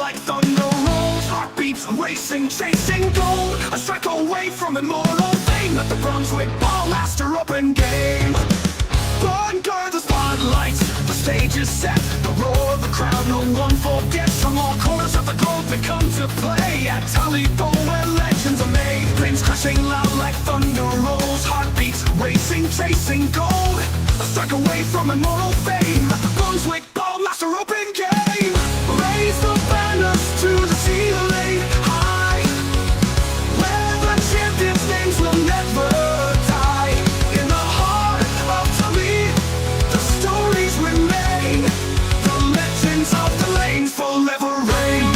like thunder rolls. Heartbeats racing, chasing gold. A strike away from immortal fame at the Brunswick Ballmaster Open game. Under the spotlights, the stage is set. The roar of the crowd, no one forgets. From all corners of the globe they come to play at Liity, where legends are made. Flames crashing loud like thunder rolls. Heartbeats racing, chasing gold. A strike away from immortal fame at the Brunswick Ballmaster Open game. Raise the banners to the ceiling high, where the champions' names will never die. In the heart of Liity, the stories remain. The legends of the lanes forever reign.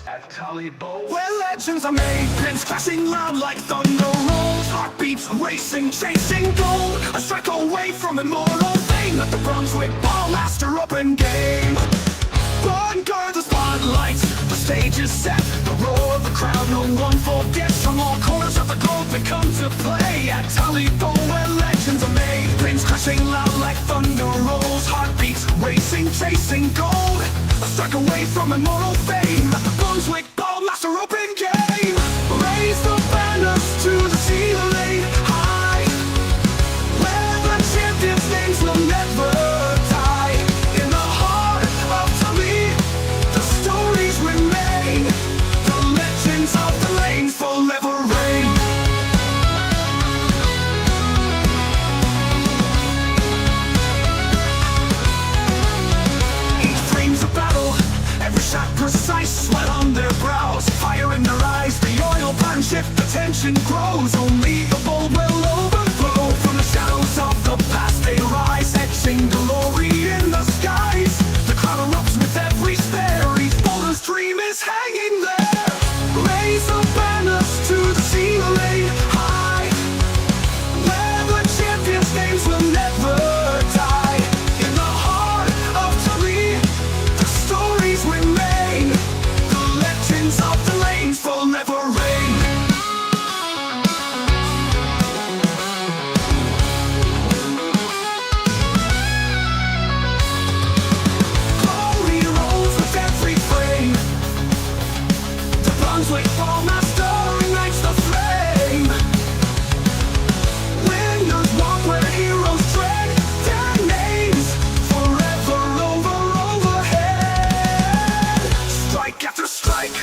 At Liity, where legends are made. Pins crashing loud like thunder rolls. Heartbeats racing, chasing gold. A strike away from immortal fame at the Brunswick Ballmaster Open game. Under the spotlights, the stage is set. The roar of the crowd, no one forgets. From all corners of the globe they come to play at Liity, where legends are made. Planes crashing loud like thunder rolls. Heartbeats racing, chasing gold. A strike away from immortal fame at the Brunswick Ballmaster Open game. Raise the banners to the ceiling high, where the champions' names will never die. In the heart of Liity, the stories remain. The legends of the lanes forever reign. Each frame's a battle, every shot precise, sweat on their brows, fire in their eyes. The oil burns, shift, the tension grows. Only the bold will overflow. From the shadows of the past they rise, etching glory in the skies. The crowd erupts with every stare. Each boulder's dream is hanging there. Raise the banners to the ceiling high, where the champions' names will never die. In the heart of Liity, the stories remain. The legends of the lanes forever reign. Glory rolls with every frame. The Brunswick Ballmaster ignites the flame. Winners walk where heroes tread their names forever overhead. Strike after strike,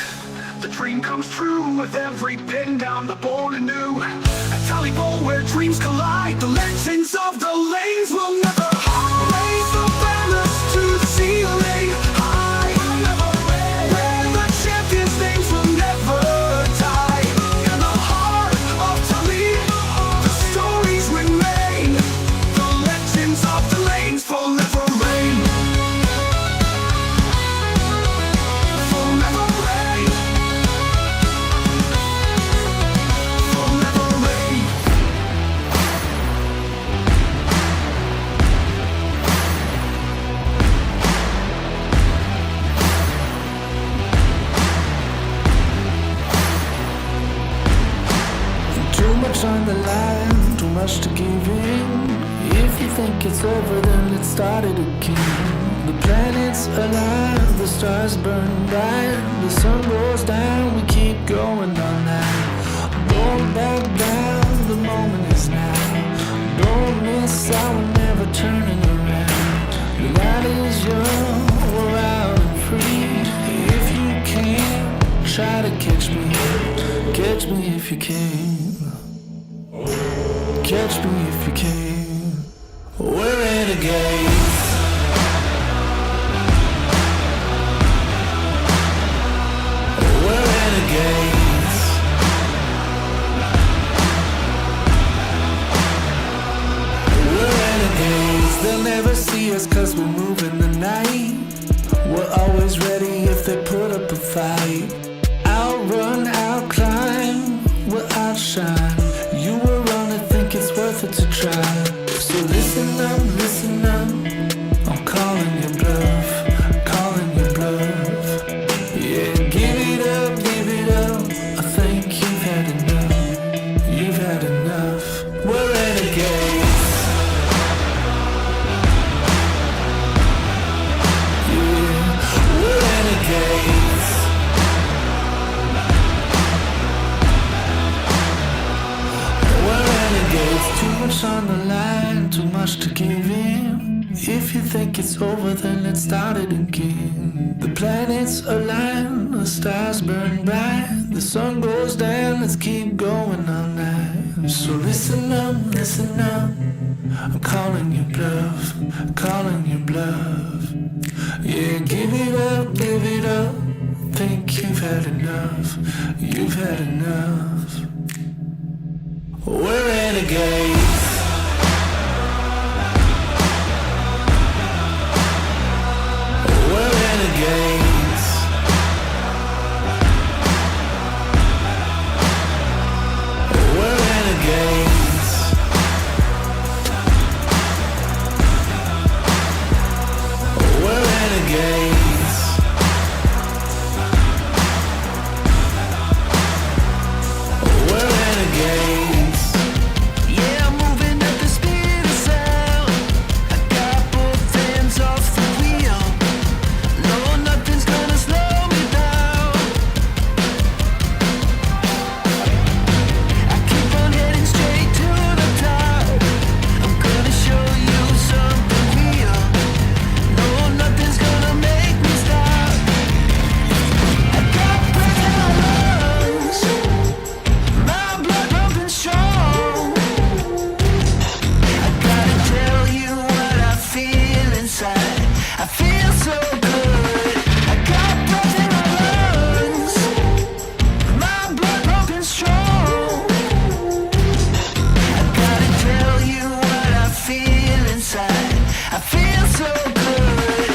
the dream comes true with every pin down, the born anew. At Liity, where dreams collide, the legends of the lanes will never hide. Raise the banners to the ceiling high, where the champions' names will never die. In the heart of Liity, the stories remain. The legends of the lanes forever reign. Forever reign. Forever reign. Too much on the line, too much to give in. If you think it's over, then let's start it again. The planets align, the stars burn bright, the sun goes down, we keep going on now. Don't back down, the moment is now. Don't miss out, we're never turning around. The night is young, we're out and free. If you can, try to catch me if you can. Catch me if you can. We're renegades. We're renegades. We're renegades. They'll never see us 'cause we're moving the night. We're always ready if they put up a fight. Outrun house on the line, too much to give in. If you think it's over, then let's start it again. The planets align, the stars burn bright, the sun goes down, let's keep going all night. So listen up, listen up, I'm calling your bluff, calling your bluff. Yeah, give it up, give it up, think you've had enough, you've had enough. We're renegades. We're renegades. We're renegades. We're renegades. We're renegades. Yeah, I'm moving at the speed of sound. I got both hands off the wheel. No, nothing's gonna slow me down. I keep on heading straight to the top. I'm gonna show you something real. No, nothing's gonna make me stop. I got breath in my lungs, my blood pumping strong. I gotta tell you what I feel inside. I feel so good. I got breath in my lungs, my blood pumping strong. I gotta tell you what I feel inside. I feel so good.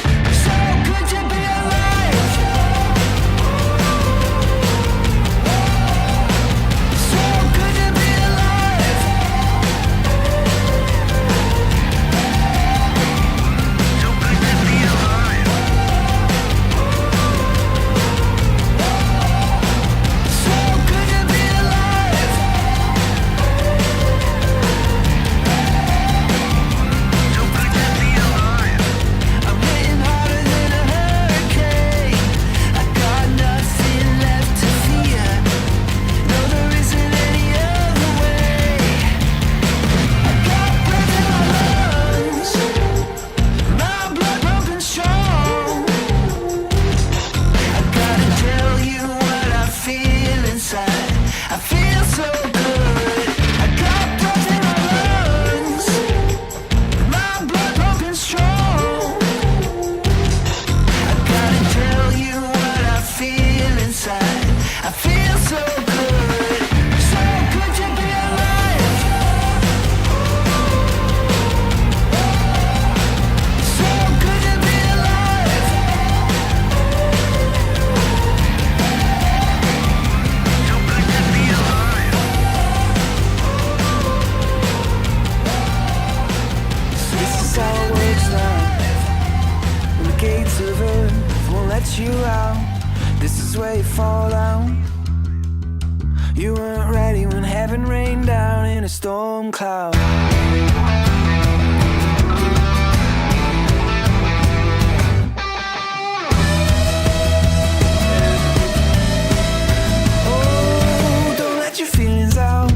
So good to be alive. So good to be alive. So good to be alive. So good to be alive. So good to be alive. I'm hitting harder than a hurricane. I got nothing left to fear. No, there isn't any other way. I got breath in my lungs, my blood pumping strong. I gotta tell you what I feel inside. I feel so good. I got breath in my lungs, my blood pumping strong. I gotta tell you what I feel inside. I feel so good. So good to be alive. So good to be alive. So good to be alive. This is how it works now. When the gates of earth won't let you out, this is where you fall down. You weren't ready when heaven rained down in a storm cloud. Oh, don't let your feelings out.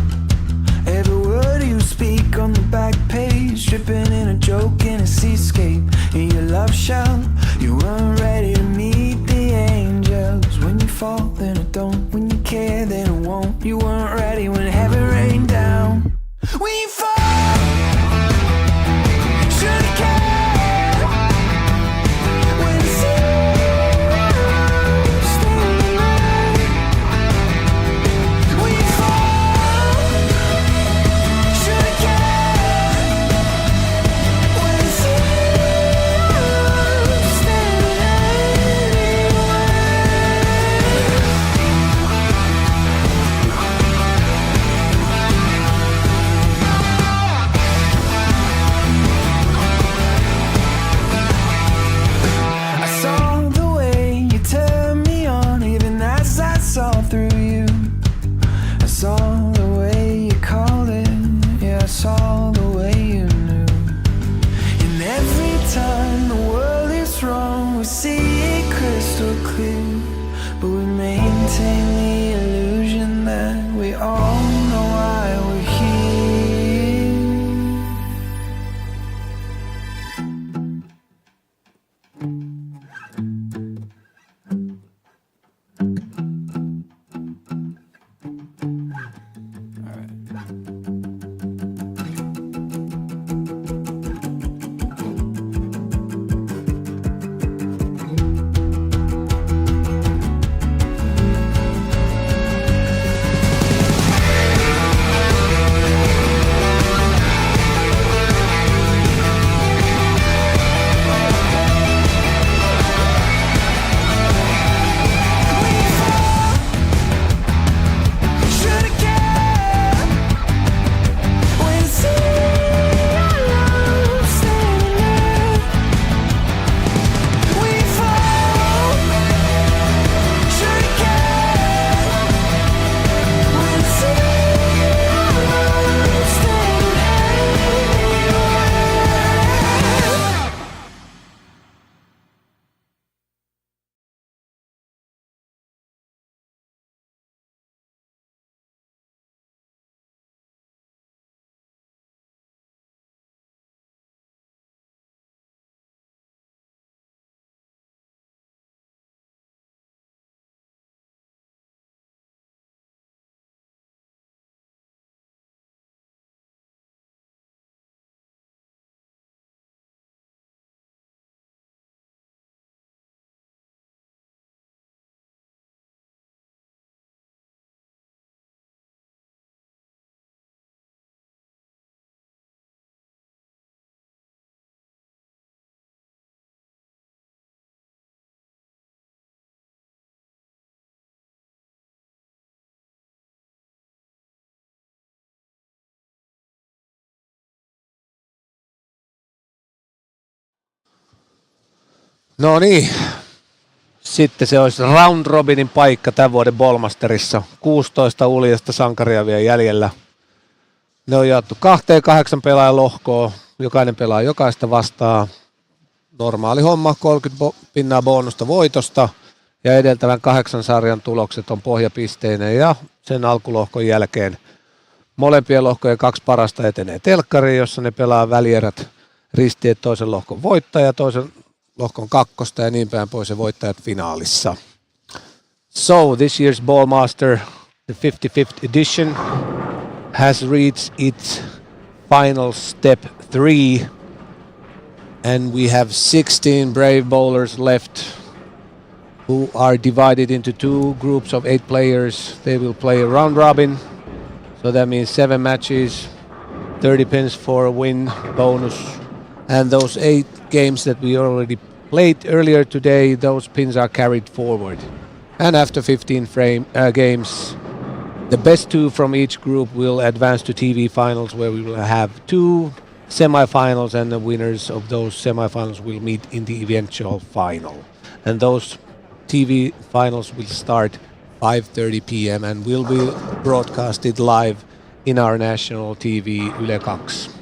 Every word you speak on the back page, dripping in a joke in a seascape. In your love shout, you weren't ready to meet the angels. When you fall, then it don't. When you care, then it won't. You weren't ready when heaven rained down. When you fall, should've cared. When it's you, staying alive. When you fall, should've cared. When it's you, staying alive. No niin. Sitten se olisi round robinin paikka tämän vuoden Ballmasterissa. 16 uljasta sankaria vielä jäljellä. Ne on jaettu 2-8 pelaajan lohkoon. Jokainen pelaa jokaista vastaan. Normaali homma, 30 pinnaa bonusta voitosta. Ja edeltävän 8 sarjan tulokset on pohjapisteinen. Ja sen alkulohkon jälkeen molempien lohkojen 2 parasta etenee telkkariin, jossa ne pelaa välierät ristiin, toisen lohkon voittaja, toisen lohkon 2 ja niin päin pois ja voittajat finaalissa. So this year's Ballmaster, the 55th edition, has reached its final step 3, and we have 16 brave bowlers left who are divided into 2 groups of 8 players. They will play a round robin, so that means 7 matches, 30 pins for a win bonus, and those 8 games that we already played earlier today, those pins are carried forward. And after 15 games, the best 2 from each group will advance to TV finals, where we will have 2 semifinals, and the winners of those semifinals will meet in the eventual final. And those TV finals will start 5:30 p.m. and will be broadcasted live in our national TV Yle 2.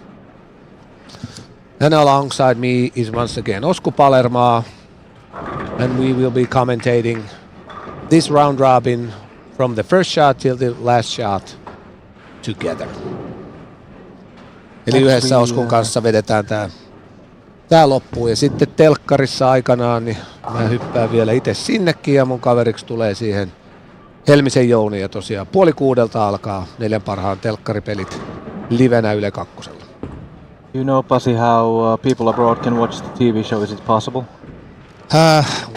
And alongside me is once again Osku Palermaa, and we will be commentating this round robin from the first shot till the last shot together. Eli yhdessä Oskun kanssa vedetään tää loppuun, ja sitten telkkarissa aikanaan niin mä hyppään vielä itse sinnekin, ja mun kaveriksi tulee siihen Helmisen Jouni, ja tosiaan 5:30 alkaa 4 parhaan telkkaripelit livenä Yle 2. You know, Pasi, how people abroad can watch the TV show? Is it possible?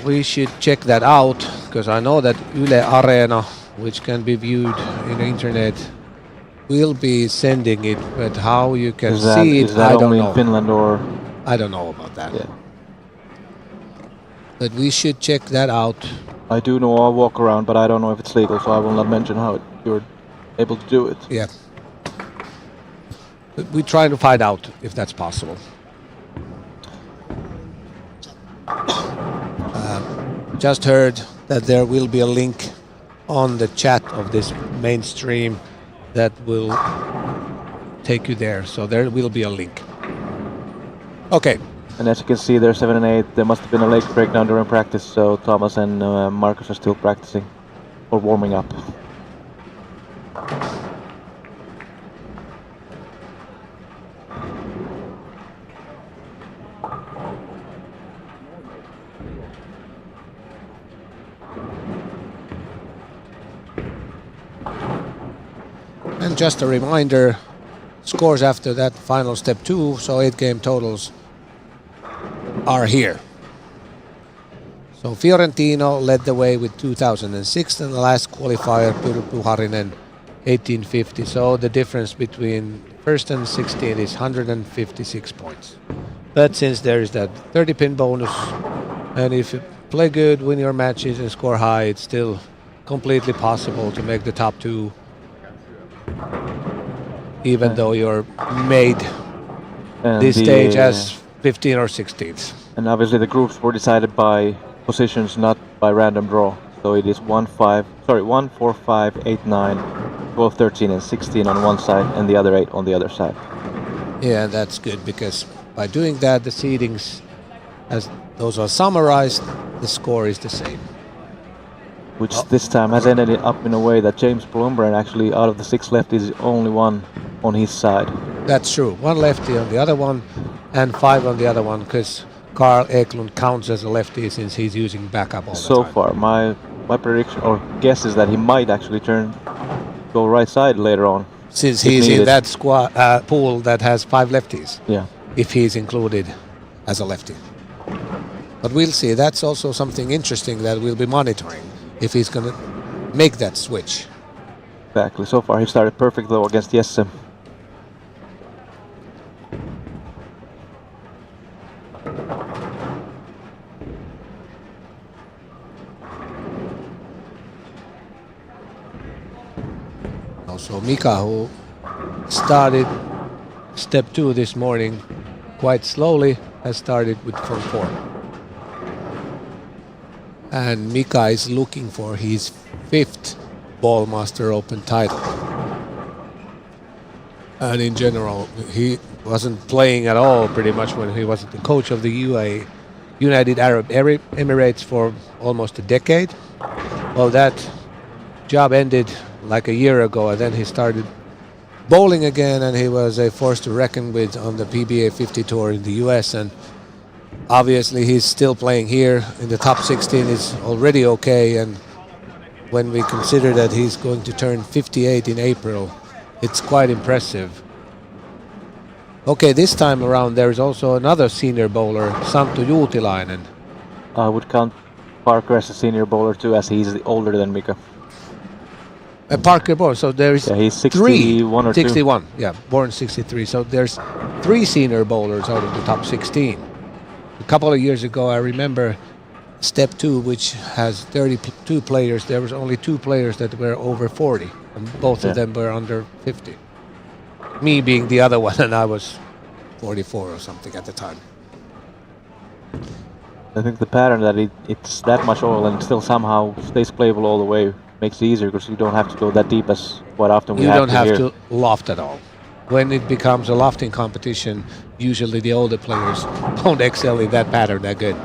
We should check that out, because I know that Yle Areena, which can be viewed in the internet, will be sending it, but how you can see it, is that I don't only know. in Finland or? I don't know about that. Yeah. But we should check that out. I do know I'll walk around, but I don't know if it's legal, so I will not mention how you're able to do it. Yeah. But we try to find out if that's possible. Just heard that there will be a link on the chat of this main stream that will take you there. So there will be a link. Okay. And as you can see, they're 7 and 8. There must have been a late breakdown during practice, so Thomas and Marcus are still practicing or warming up. And just a reminder, scores after that final step 2, so 8 game totals are here. So Fiorentino led the way with 2006, and the last qualifier, Pyry Harinen, 1850. So the difference between first and 16 is 156 points. But since there is that 30 pin bonus, and if you play good, win your matches and score high, it's still completely possible to make the top 2, even though you're made And this stage as 15 or 16th. And obviously the groups were decided by positions, not by random draw. So it is 1, 4, 5, 8, 9, 12, 13 and 16 on one side and the other 8 on the other side. Yeah, that's good, because by doing that, the seedings, as those are summarized, the score is the same. Which this time has ended it up in a way that James Blumberg actually, out of the 6 left, is the only one on his side. That's true. 1 lefty on the other one and 5 on the other one, because Carl Eklund counts as a lefty since he's using backup all the So time. far, my prediction or guess is that he might actually go right side later on. Since if he's in needed. that squad pool that has 5 lefties, Yeah. if he's included as a lefty. But we'll see. That's also something interesting that we'll be monitoring, if he's going to make that switch. Exactly. So far, he started perfect though against Jesse. Also Mika, who started step 2 this morning quite slowly, has started with from 4. And Mika is looking for his 5th Ballmaster Open title. And in general, he wasn't playing at all pretty much when he was the coach of the United Arab Emirates for almost a decade. Well, that job ended like a year ago, and then he started bowling again, and he was a force to reckon with on the PBA 50 tour in the US. And obviously he's still playing here in the top 16 is already okay, and when we consider that he's going to turn 58 in April, it's quite impressive. Okay, this time around there's also another senior bowler, Santtu Juutilainen. I would count Parker as a senior bowler too, as he's older than Mika. Parker born, so there's He's 3, 61 or 2. 61, yeah, born 63. So there's 3 senior bowlers out of the top 16. A couple of years ago, I remember Step 2, which has 32 players. There was only 2 players that were over 40, and both of them were under 50. Me being the other one, and I was 44 or something at the time. I think the pattern that it's that much oil and still somehow stays playable all the way makes it easier because you don't have to go that deep as quite often we You have don't to have here. to loft at all. When it becomes a lofting competition, usually the older players don't excel in that pattern that good.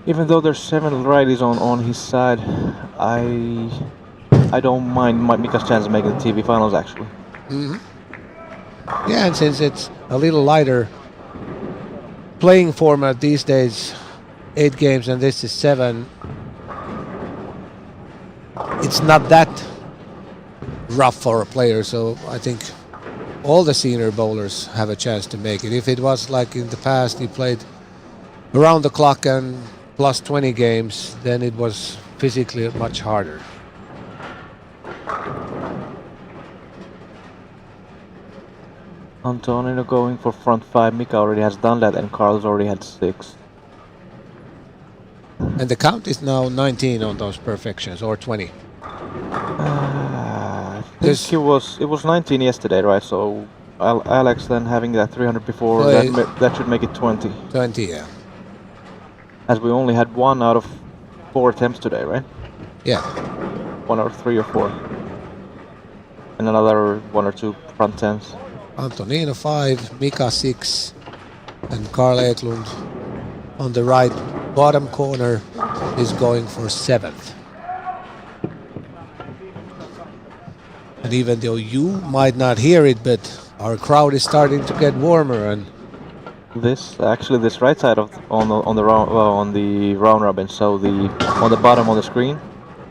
Even though there's 7 righties on his side, I don't mind Mika's chance of making the TV finals actually. Yeah, and since it's a little lighter playing format these days, 8 games and this is 7, it's not that rough for a player, so I think all the senior bowlers have a chance to make it. If it was like in the past, he played around the clock and plus 20 games, then it was physically much harder. Antonino going for front 5. Mika already has done that, and Carl's already had 6. And the count is now 19 on those perfections, or 20. I think it was 19 yesterday, right? So Alex then having that 300 before, that should make it 20. 20, yeah. As we only had 1 out of 4 attempts today, right? Yeah. 1 out of 3 or 4. And another 1 or 2 front 10s. Antonino 5, Mika 6, and Carl Eklund on the right bottom corner is going for 7th. And even though you might not hear it, but our crowd is starting to get warmer, and This right side on the round robin. So on the bottom on the screen,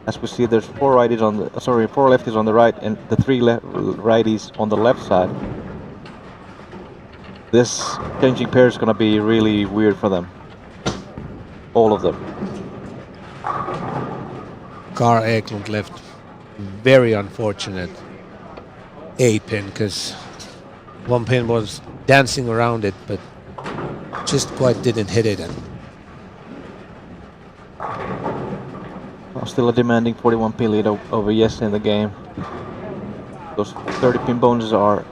as we see, there's 4 righties on the 4 lefties on the right and the 3 righties on the left side. This changing pair is gonna be really weird for them. All of them. Carl Eklund left very unfortunate A pin, because 1 pin was dancing around it, but just quite didn't hit it. And Still a demanding 41p lead over Jesse in the game. Those 30 pin bonuses are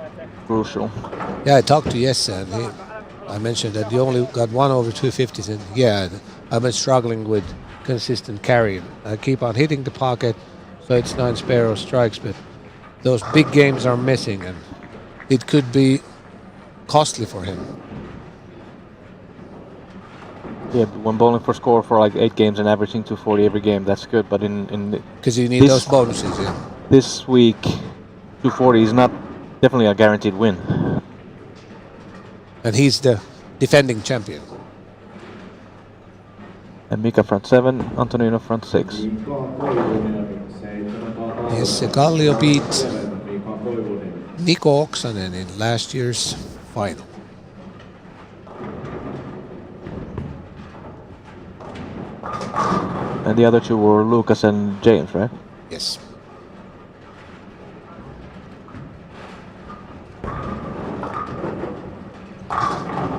crucial. yeah, I talked to Jesse, and I mentioned that you only got 1 over 250s, and yeah, I've been struggling with consistent carrying. I keep on hitting the pocket, so it's 9 sparrow strikes, but those big games are missing, and it could be costly for him. Yeah, when bowling for score for like 8 games and averaging 240 every game, that's good. But in Because you need those bonuses, yeah. this week, 240 is not definitely a guaranteed win. And he's the defending champion. And Mika front 7, Antonino front 6. Yes, Kallio beat Niko Oksanen in last year's final. And the other 2 were Lucas and James, right? Yes.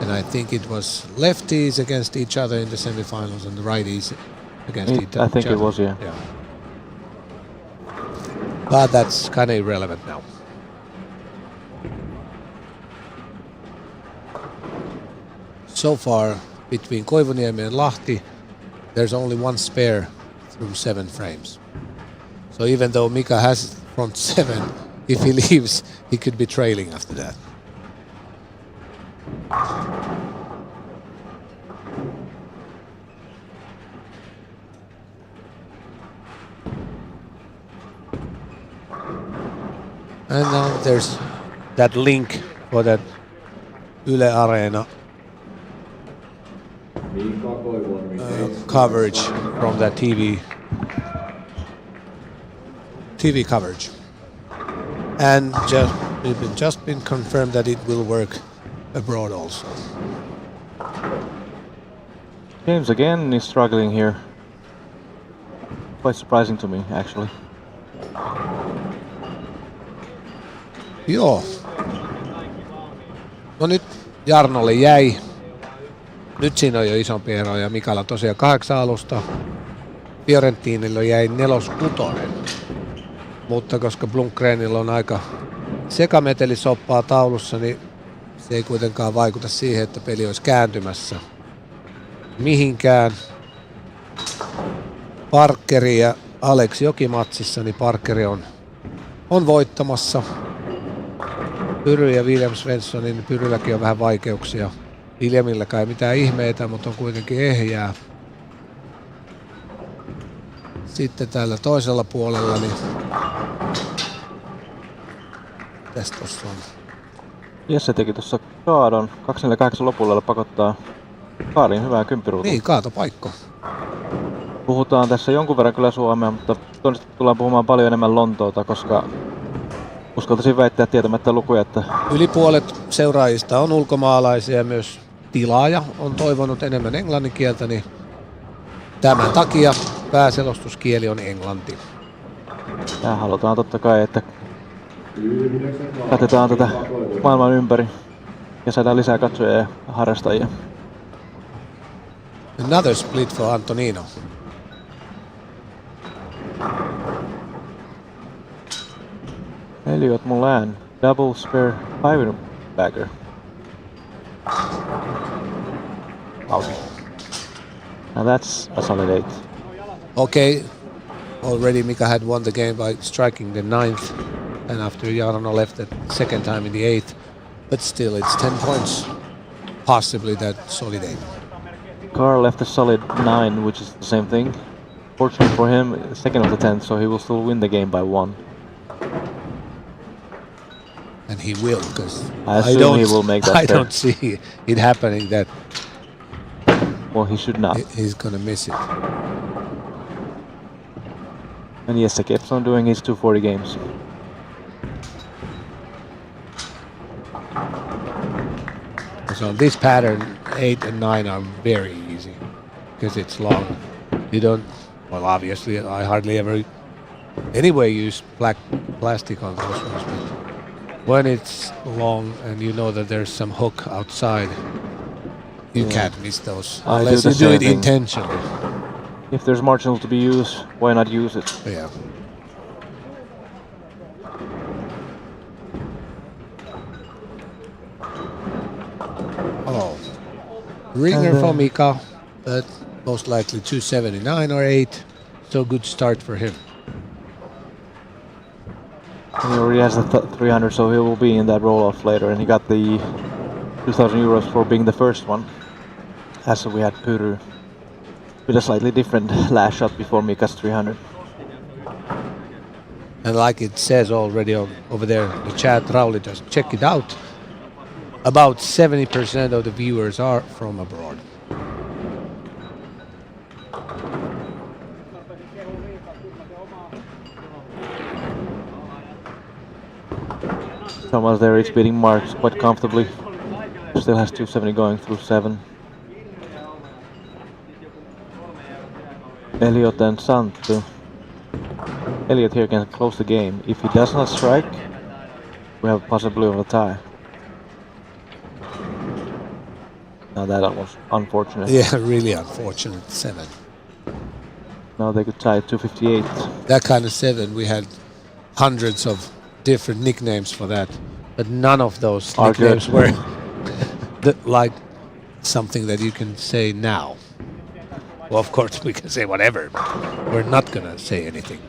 And I think it was lefties against each other in the semifinals and the righties against each other. I think it was, yeah. But that's kind of irrelevant now. So far, between Koivuniemi and Lahti, there's only one spare through 7 frames. So even though Mika has front 7, if he leaves, he could be trailing after that. And now there's that link for that Yle Areena coverage from that TV coverage. And it's just been confirmed that it will work abroad also. James again is struggling here. Quite surprising to me, actually. Joo. No nyt Jarnolle jäi. Nyt siinä on jo isompi ero ja Mikalla tosiaan 8 alusta. Fiorentinilla jäi 4-6. Mutta koska Blomgrenilla on aika sekametelisoppaa taulussa, niin se ei kuitenkaan vaikuta siihen, että peli olisi kääntymässä mihinkään. Parkeri ja Alex Jokimatsissa, niin Parkeri on voittamassa. Pyry ja William Svensson, niin Pyrylläkin on vähän vaikeuksia. Williamilläkään ei mitään ihmeitä, mutta on kuitenkin ehjää. Sitten täällä toisella puolella, niin tästä tossa on. Jesse teki tuossa kaadon. 248 lopulla pakottaa Kaarin hyvää kymppiruutuun. Niin, kaatopaikko. Puhutaan tässä jonkun verran kyllä Suomea, mutta todennäköisesti tullaan puhumaan paljon enemmän Lontoota, koska uskaltaisin väittää tietämättä lukuja, että Yli puolet seuraajista on ulkomaalaisia ja myös tilaaja on toivonut enemmän englannin kieltä, niin tämän takia pääselostuskieli on englanti. ja halutaan totta kai, että katsotaan tätä maailman ympäri ja saadaan lisää katsojia ja harrastajia. Another split for Antonino. Elliot Moulin, double spare five bagger. Out. Now that's a solid 8. Okay, already Mika had won the game by striking the 9th, and after Jarno left the second time in the 8th, but still it's 10 points, possibly that solid 8. Carl left a solid 9, which is the same thing. Fortunately for him, second of the 10th, so he will still win the game by 1. And he will, because I assume he will make that I fair. don't see it happening that Well, he should not. he's gonna miss it. And yes, he keeps on doing his 240 games. So this pattern, 8 and 9 are very easy because it's long. You don't, well, obviously I hardly ever anyway use black plastic on those ones, but when it's long and you know that there's some hook outside, you can't miss those I unless do you the do same it thing. intentionally. If there's marginal to be used, why not use it? Yeah. Oh, ringer for Mika, but most likely 279 or 8. So good start for him. And he already has the 300, so he will be in that roll-off later. And he got the 2,000 euros for being the first one. As we had Pyry with a slightly different last shot before Mika's 300. And like it says already over there in the chat, Rauli, just check it out. About 70% of the viewers are from abroad. Thomas there is beating marks quite comfortably. Still has 270 going through 7. Elliot and Santu. Elliot here can close the game. If he does not strike, we have a possibility of a tie. Now that was unfortunate. Yeah, really unfortunate 7. Now they could tie at 258. That kind of 7, we had hundreds of different nicknames for that, but none of those Are nicknames good. were like something that you can say now. Well, of course we can say whatever, but we're not gonna say anything.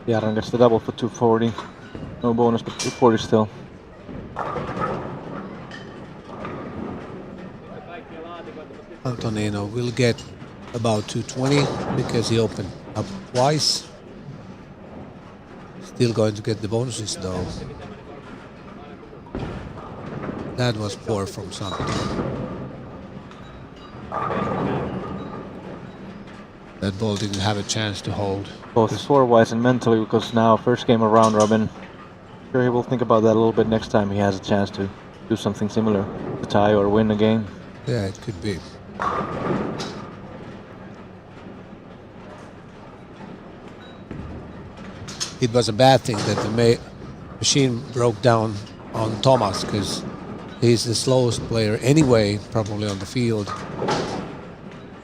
Jarran gets the double for 240. No bonus, but 240 still. Antonino will get about 220 because he opened up twice. Still going to get the bonuses though. That was poor from Santo. That ball didn't have a chance to hold. Both score-wise and mentally, because now first game of round robin. Sure, he will think about that a little bit next time he has a chance to do something similar, to tie or win a game. Yeah, it could be. It was a bad thing that the machine broke down on Thomas because he's the slowest player anyway, probably on the field.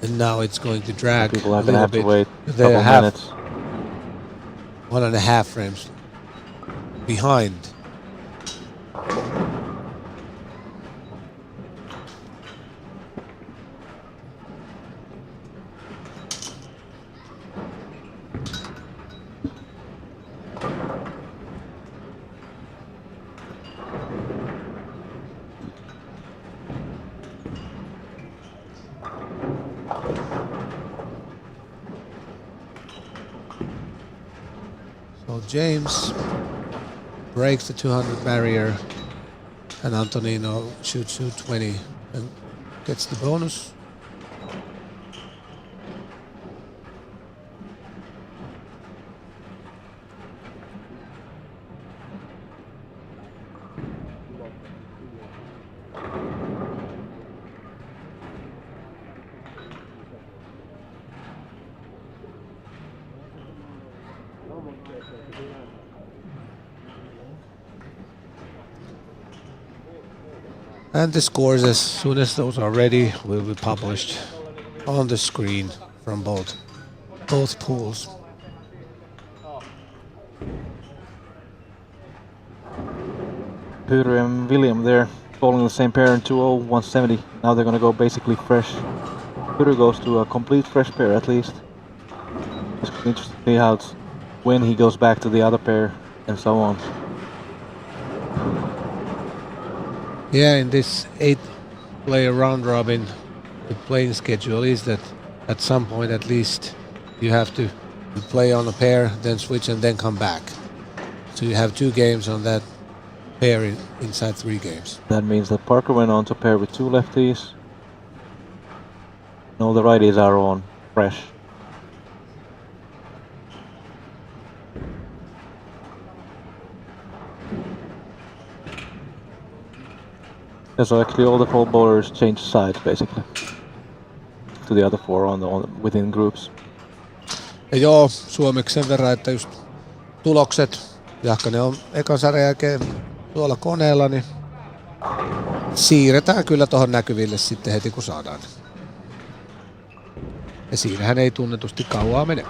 And now it's going to drag People a are gonna little have bit. to wait a They couple have minutes. 1.5 frames behind. So James breaks the 200 barrier and Antonino shoots 220 and gets the bonus. And the scores, as soon as those are ready, will be published on the screen from both pools. Peter and William there, bowling the same pair in 2-0, 170. Now they're gonna go basically fresh. Peter goes to a complete fresh pair at least. It's interesting to see how when he goes back to the other pair and so on. Yeah, in this 8-player round robin, the playing schedule is that at some point at least you have to play on a pair, then switch and then come back. So you have 2 games on that pair inside 3 games. That means that Parker went on to pair with 2 lefties. And all the righties are on fresh. Yeah, so actually all the 4 bowlers change sides basically to the other 4 within groups. Ja joo, suomeksi sen verran, että just tulokset, jahka ne on ekan sarjan jälkeen tuolla koneella, niin siirretään kyllä tuohon näkyville sitten heti kun saadaan. Ja siinähän ei tunnetusti kauaa mene.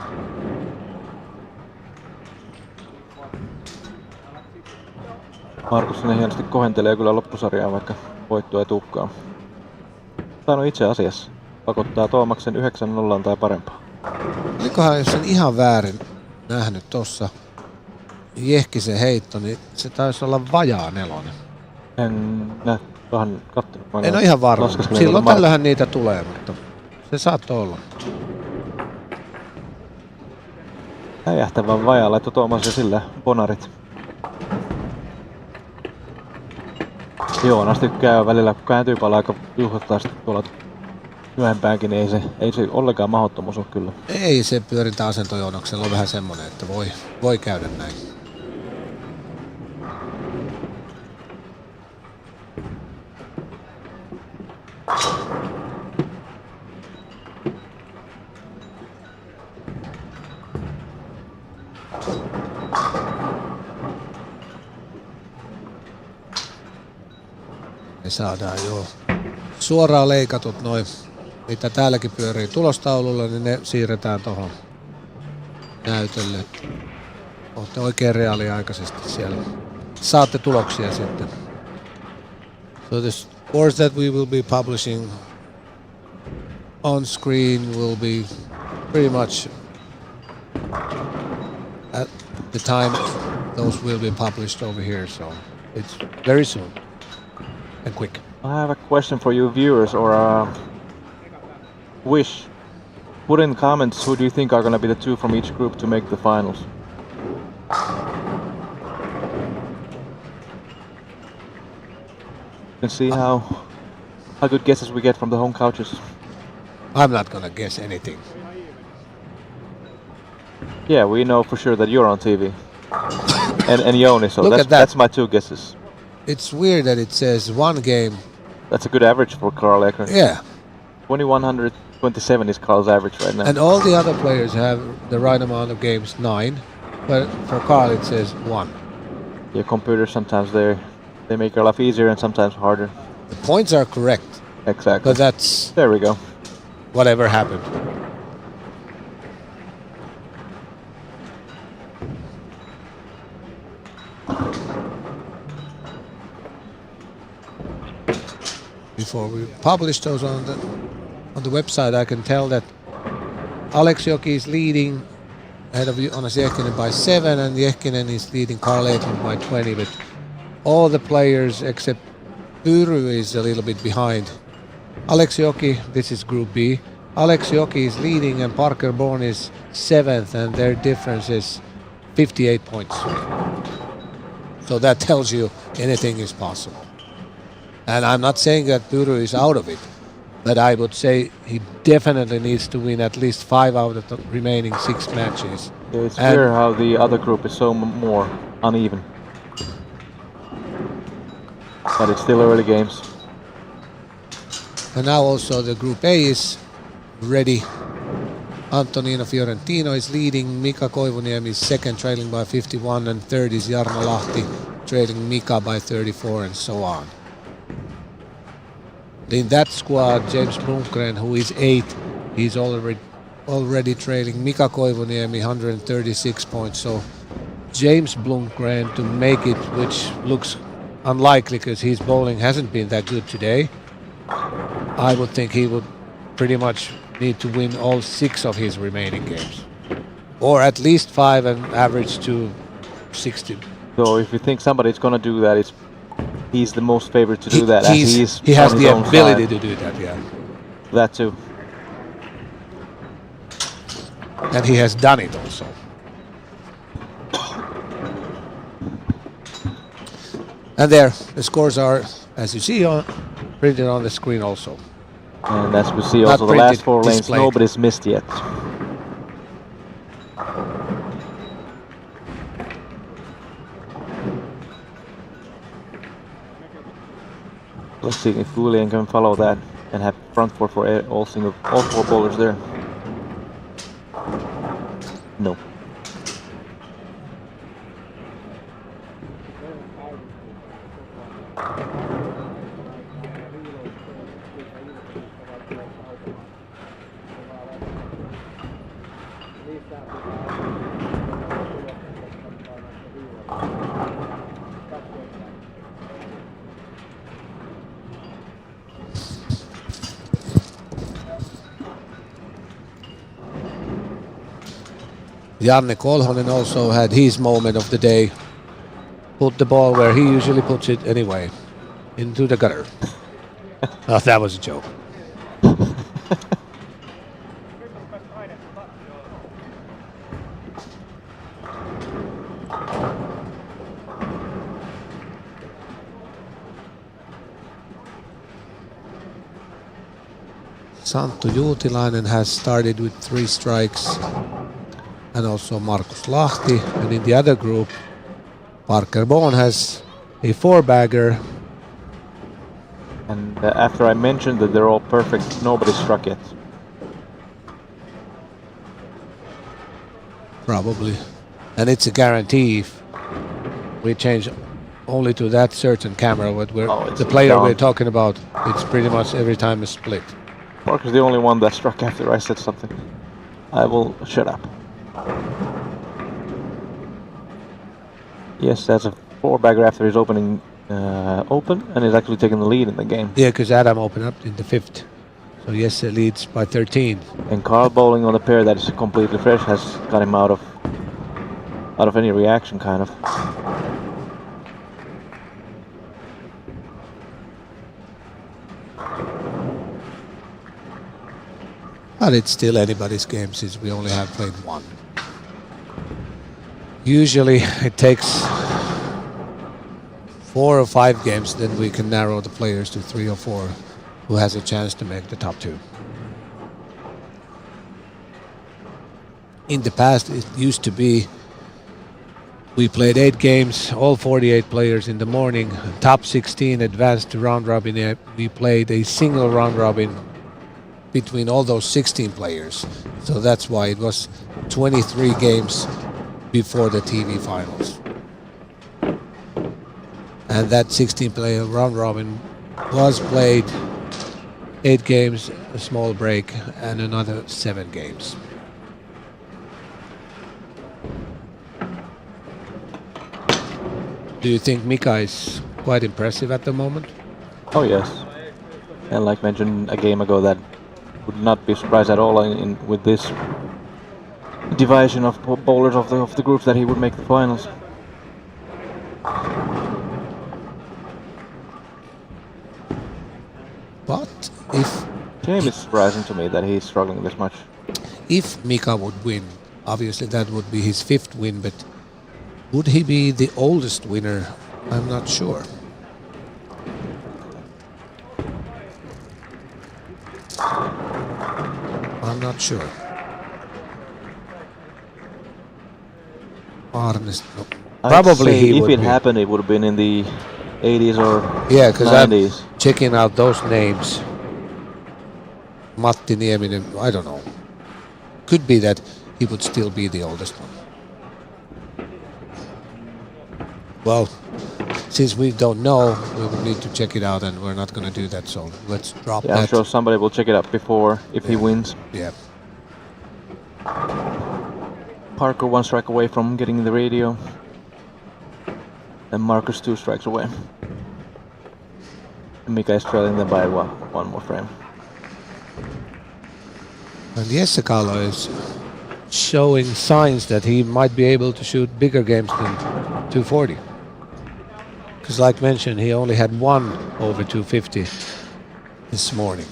Markus sinne hienosti kohentelee kyllä loppusarjaa, vaikka voittoa ei tulekaan. Tai no itse asiassa pakottaa Toomaksen 9-0 tai parempaa. Olikohan, jos sen ihan väärin nähnyt tossa Jehkisen heitto, niin se taisi olla vajaa 4. En näe vähän kattonut. En ole ihan varma. Silloin tällöinhän niitä tulee, mutta se saattoi olla. Räjähtävän vajaa laittoi Toomas ja sillä bonarit. Joonas tykkää välillä, kun kääntyy paljon aika juhlattaa tuolla myöhempäänkin, niin ei se ollenkaan mahdottomuus ole kyllä. Ei se pyörintäasento Joonaksella on vähän semmonen, että voi käydä näin. Me saadaan jo suoraan leikatut noin, mitä täälläkin pyörii tulostaululla, niin ne siirretään tuohon näytölle. Olette oikein reaaliaikaisesti siellä. Saatte tuloksia sitten. So the scores that we will be publishing on screen will be pretty much at the time those will be published over here. So it's very soon and quick. I have a question for you viewers, or a wish. Put in comments who do you think are going to be the two from each group to make the finals. You can see how good guesses we get from the home couches. I'm not gonna guess anything. Yeah, we know for sure that you're on TV. and Joni, so Look at that. that's my two guesses. It's weird that it says one game. That's a good average for Carl Ecker. Yeah. 2127 is Carl's average right now. And all the other players have the right amount of games, 9. But for Carl it says 1. Your computers sometimes they make your life easier and sometimes harder. The points are correct, Exactly. but that's There we go. whatever happened. Before we publish those on the website, I can tell that Alex Joki is leading ahead of Jonas Jehkinen by 7, and Jehkinen is leading Carl Edlund by 20. But all the players except Uru is a little bit behind. Alex Joki, this is Group B. Alex Joki is leading and Parker Bourne is 7th, and their difference is 58 points. So that tells you anything is possible. And I'm not saying that Uru is out of it, but I would say he definitely needs to win at least 5 out of the remaining 6 matches. Yeah, it's clear how the other group is so more uneven. But it's still early games. And now also the Group A is ready. Antonino Fiorentino is leading, Mika Koivuniemi is 2nd, trailing by 51, and 3rd is Jarno Lahti, trailing Mika by 34, and so on. In that squad, James Blomgren, who is 8th, he's already trailing Mika Koivuniemi 136 points. So James Blomgren to make it, which looks unlikely because his bowling hasn't been that good today. I would think he would pretty much need to win all 6 of his remaining games, or at least 5 and average to 60. So if you think somebody's gonna do that, he's the most favored to do that. He has the ability to do that, yeah. That too. And he has done it also. And there, the scores are, as you see, printed on the screen also. And as we see also, the last 4 lanes, displayed. nobody's missed yet. Let's see if Julian can follow that and have front four for all 4 bowlers there. No. Janne Kolhonen also had his moment of the day. Put the ball where he usually puts it anyway, into the gutter. Oh, that was a joke. Santtu Juutilainen has started with 3 strikes, and also Markus Lahti. And in the other group, Parker Bourne has a 4-bagger. And after I mentioned that they're all perfect, nobody struck yet. Probably. And it's a guarantee if we change only to that certain camera, what the player gone. we're talking about, it's pretty much every time a split. Parker's the only one that struck after I said something. I will shut up. Yes, that's a 4-bagger after his opening Open, and is actually taking the lead in the game. Yeah, because Adam opened up in the 5th. So Jesse leads by 13. And Carl bowling on a pair that is completely fresh has got him out of any reaction, kind of. But it's still anybody's game since we only have played one. Usually it takes 4 or 5 games, then we can narrow the players to 3 or 4 who has a chance to make the top 2. In the past, it used to be we played 8 games, all 48 players in the morning. Top 16 advanced to round robin. We played a single round robin between all those 16 players. So that's why it was 23 games before the TV finals. And that 16-player round robin was played 8 games, a small break, and another 7 games. Do you think Mika is quite impressive at the moment? Oh yes, and like mentioned a game ago, that would not be surprised at all with this division of bowlers of the groups that he would make the finals. But if Game is surprising to me that he's struggling this much. if Mika would win, obviously that would be his 5th win, but would he be the oldest winner? I'm not sure. I'm not sure. Honest, no. I'd Probably say he if would it be. happened, it would have been in the 80s or Yeah, because I'm 90s. checking out those names. Matti Nieminen, I don't know. Could be that he would still be the oldest one. Well, since we don't know, we will need to check it out, and we're not going to do that, so let's drop Yeah, I'm that. sure somebody will check it up before if he wins. Yeah. Parker 1 strike away from getting the radio. And Marcus 2 strikes away. And Mika is trailing them by one more frame. And Jesse-Carlo is showing signs that he might be able to shoot bigger games than 240. Because like mentioned, he only had 1 over 250 this morning.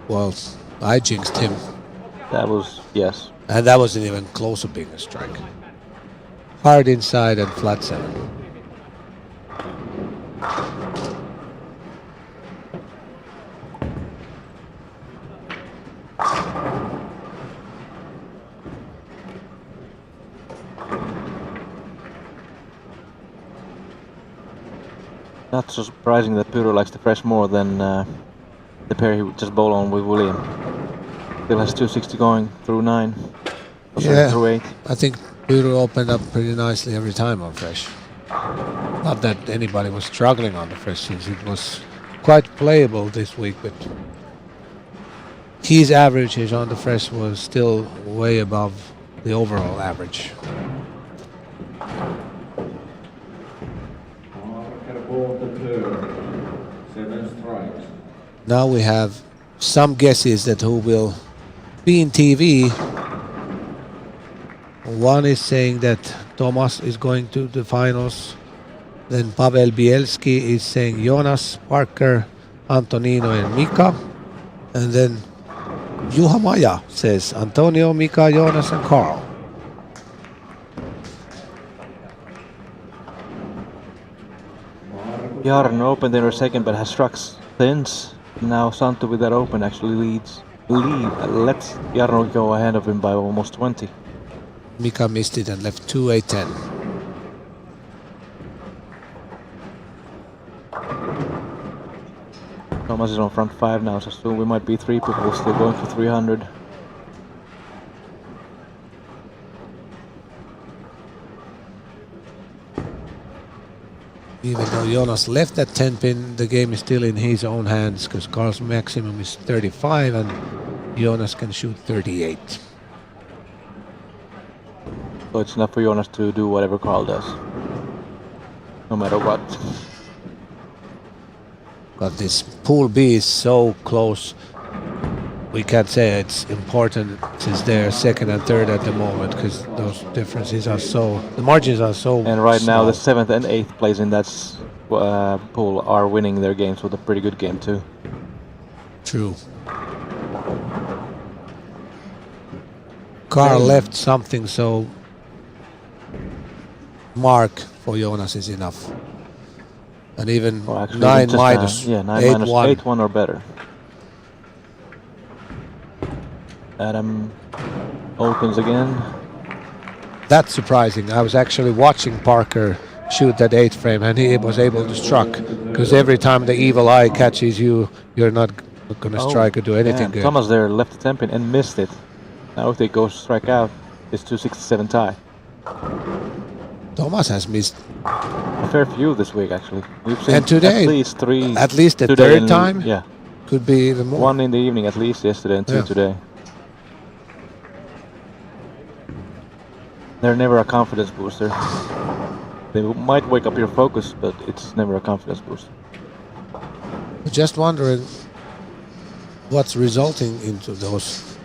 Well, I jinxed him. That was, yes. And that wasn't even close to being a strike. Hard inside and flat 7. Not so surprising that Pyro likes the fresh more than the pair he would just bowl on with William. Still has 260 going through 9. Yeah. Through 8. I think Pyro opened up pretty nicely every time on fresh. Not that anybody was struggling on the fresh, since it was quite playable this week, but his averages on the fresh was still way above the overall average. Now we have some guesses that who will be in TV. One is saying that Thomas is going to the finals. Then Pavel Bielski is saying Jonas, Parker, Antonino and Mika. And then Juha Maja says Antonio, Mika, Jonas and Carl. Jarno opened in her second but has struck since. Now Santu with that open actually lets Jarno go ahead of him by almost 20. Mika missed it and left 2-8-10. Thomas is on front 5 now, so soon we might be 3 people still going for 300. Even though Jonas left that 10 pin, the game is still in his own hands because Carl's maximum is 35 and Jonas can shoot 38. So it's enough for Jonas to do whatever Carl does. No matter what. But this pool B is so close. We can't say it's important since they're second and third at the moment because those differences are so, the margins are so And right now small. the 7th and 8th place in that pool are winning their games with a pretty good game too. True. Carl left something, so mark for Jonas is enough. And even Or actually 9 just, minus, 9 minus 8-1. 8-1 or better. Adam opens again. That's surprising. I was actually watching Parker shoot that 8 frame and he was able to strike. Because every time the evil eye catches you, you're not going to strike or do anything good. Thomas there left the 10 pin and missed it. Now if they go strike out, it's 267 tie. Thomas has missed. A fair few this week actually. We've seen And today, at least 3. at least the today third and time, yeah. could be even more. 1 in the evening at least yesterday and 2 Yeah. today. They're never a confidence booster. They might wake up your focus, but it's never a confidence booster. Just wondering what's resulting into those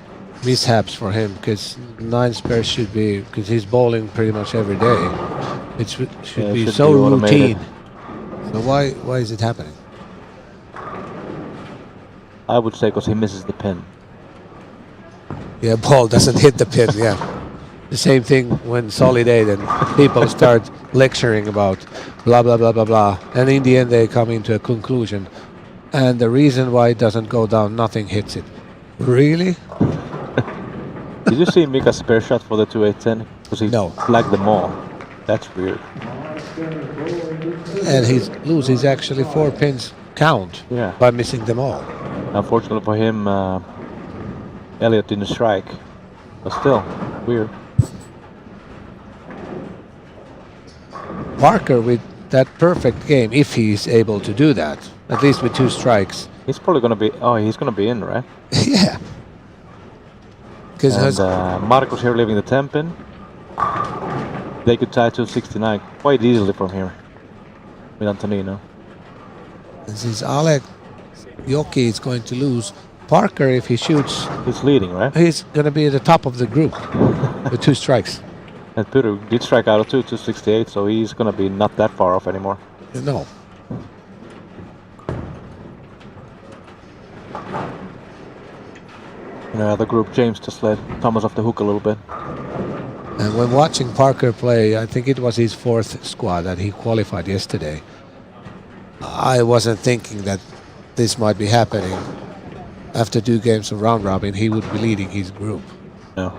mishaps for him, because 9 spares should be, because he's bowling pretty much every day. It should be should so be automated. routine. So why is it happening? I would say because he misses the pin. Yeah, ball doesn't hit the pin. Yeah, the same thing when solid 8 and people start lecturing about blah blah blah blah blah, and in the end they come into a conclusion. And the reason why it doesn't go down, nothing hits it. Really? Did you see Mika's spare shot for the 2-8-10? Because he No. flagged them all. That's weird. And he loses actually 4 pins count Yeah. by missing them all. Unfortunately for him, Elliot didn't strike. But still, weird. Parker with that perfect game, if he's able to do that, at least with 2 strikes. He's probably gonna be. Oh, he's gonna be in, right? Yeah. Because And Marcus here leaving the 10 pin. They could tie 269 quite easily from here with Antonino. since Alec Joki is going to lose, Parker, if he shoots, He's leading, right? he's going to be at the top of the group with 2 strikes. And Peter did strike out of 268, so he's gonna be not that far off anymore. No. The group, James just let Thomas off the hook a little bit. And when watching Parker play, I think it was his 4th squad that he qualified yesterday. I wasn't thinking that this might be happening. After 2 games of round robin, he would be leading his group. No.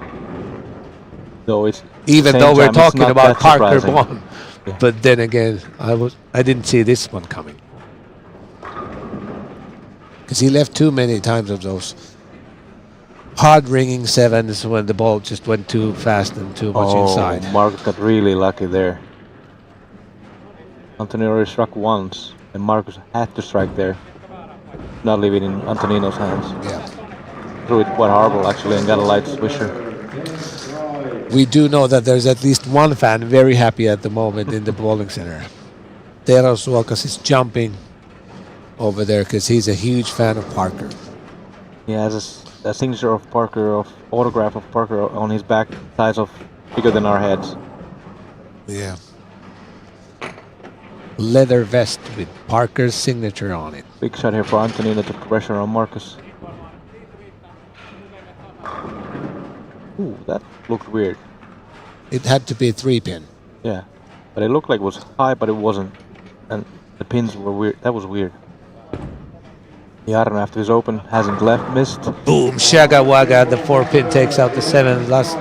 Though it's Even same though we're time, it's talking not about that Parker surprising. won. Yeah. But then again, I didn't see this one coming. Because he left too many times of those hard ringing 7s when the ball just went too fast and too much inside. Marcus got really lucky there. Antonino already struck once, and Marcus had to strike there. Not leaving in Antonino's hands. Yeah. Threw it quite horrible actually and got a light swisher. We do know that there's at least one fan very happy at the moment in the bowling center. Tero Suokas is jumping over there because he's a huge fan of Parker. He has a signature of Parker, of autograph of Parker on his back, size of bigger than our heads. Yeah. Leather vest with Parker's signature on it. Big shot here for Antonino to pressure on Marcus. Ooh, that looked weird. It had to be a 3-pin. Yeah, but it looked like it was high, but it wasn't. And the pins were weird. That was weird. Jarno after his open hasn't left, missed. Boom, Shaga Waga, the 4-pin takes out the 7 last,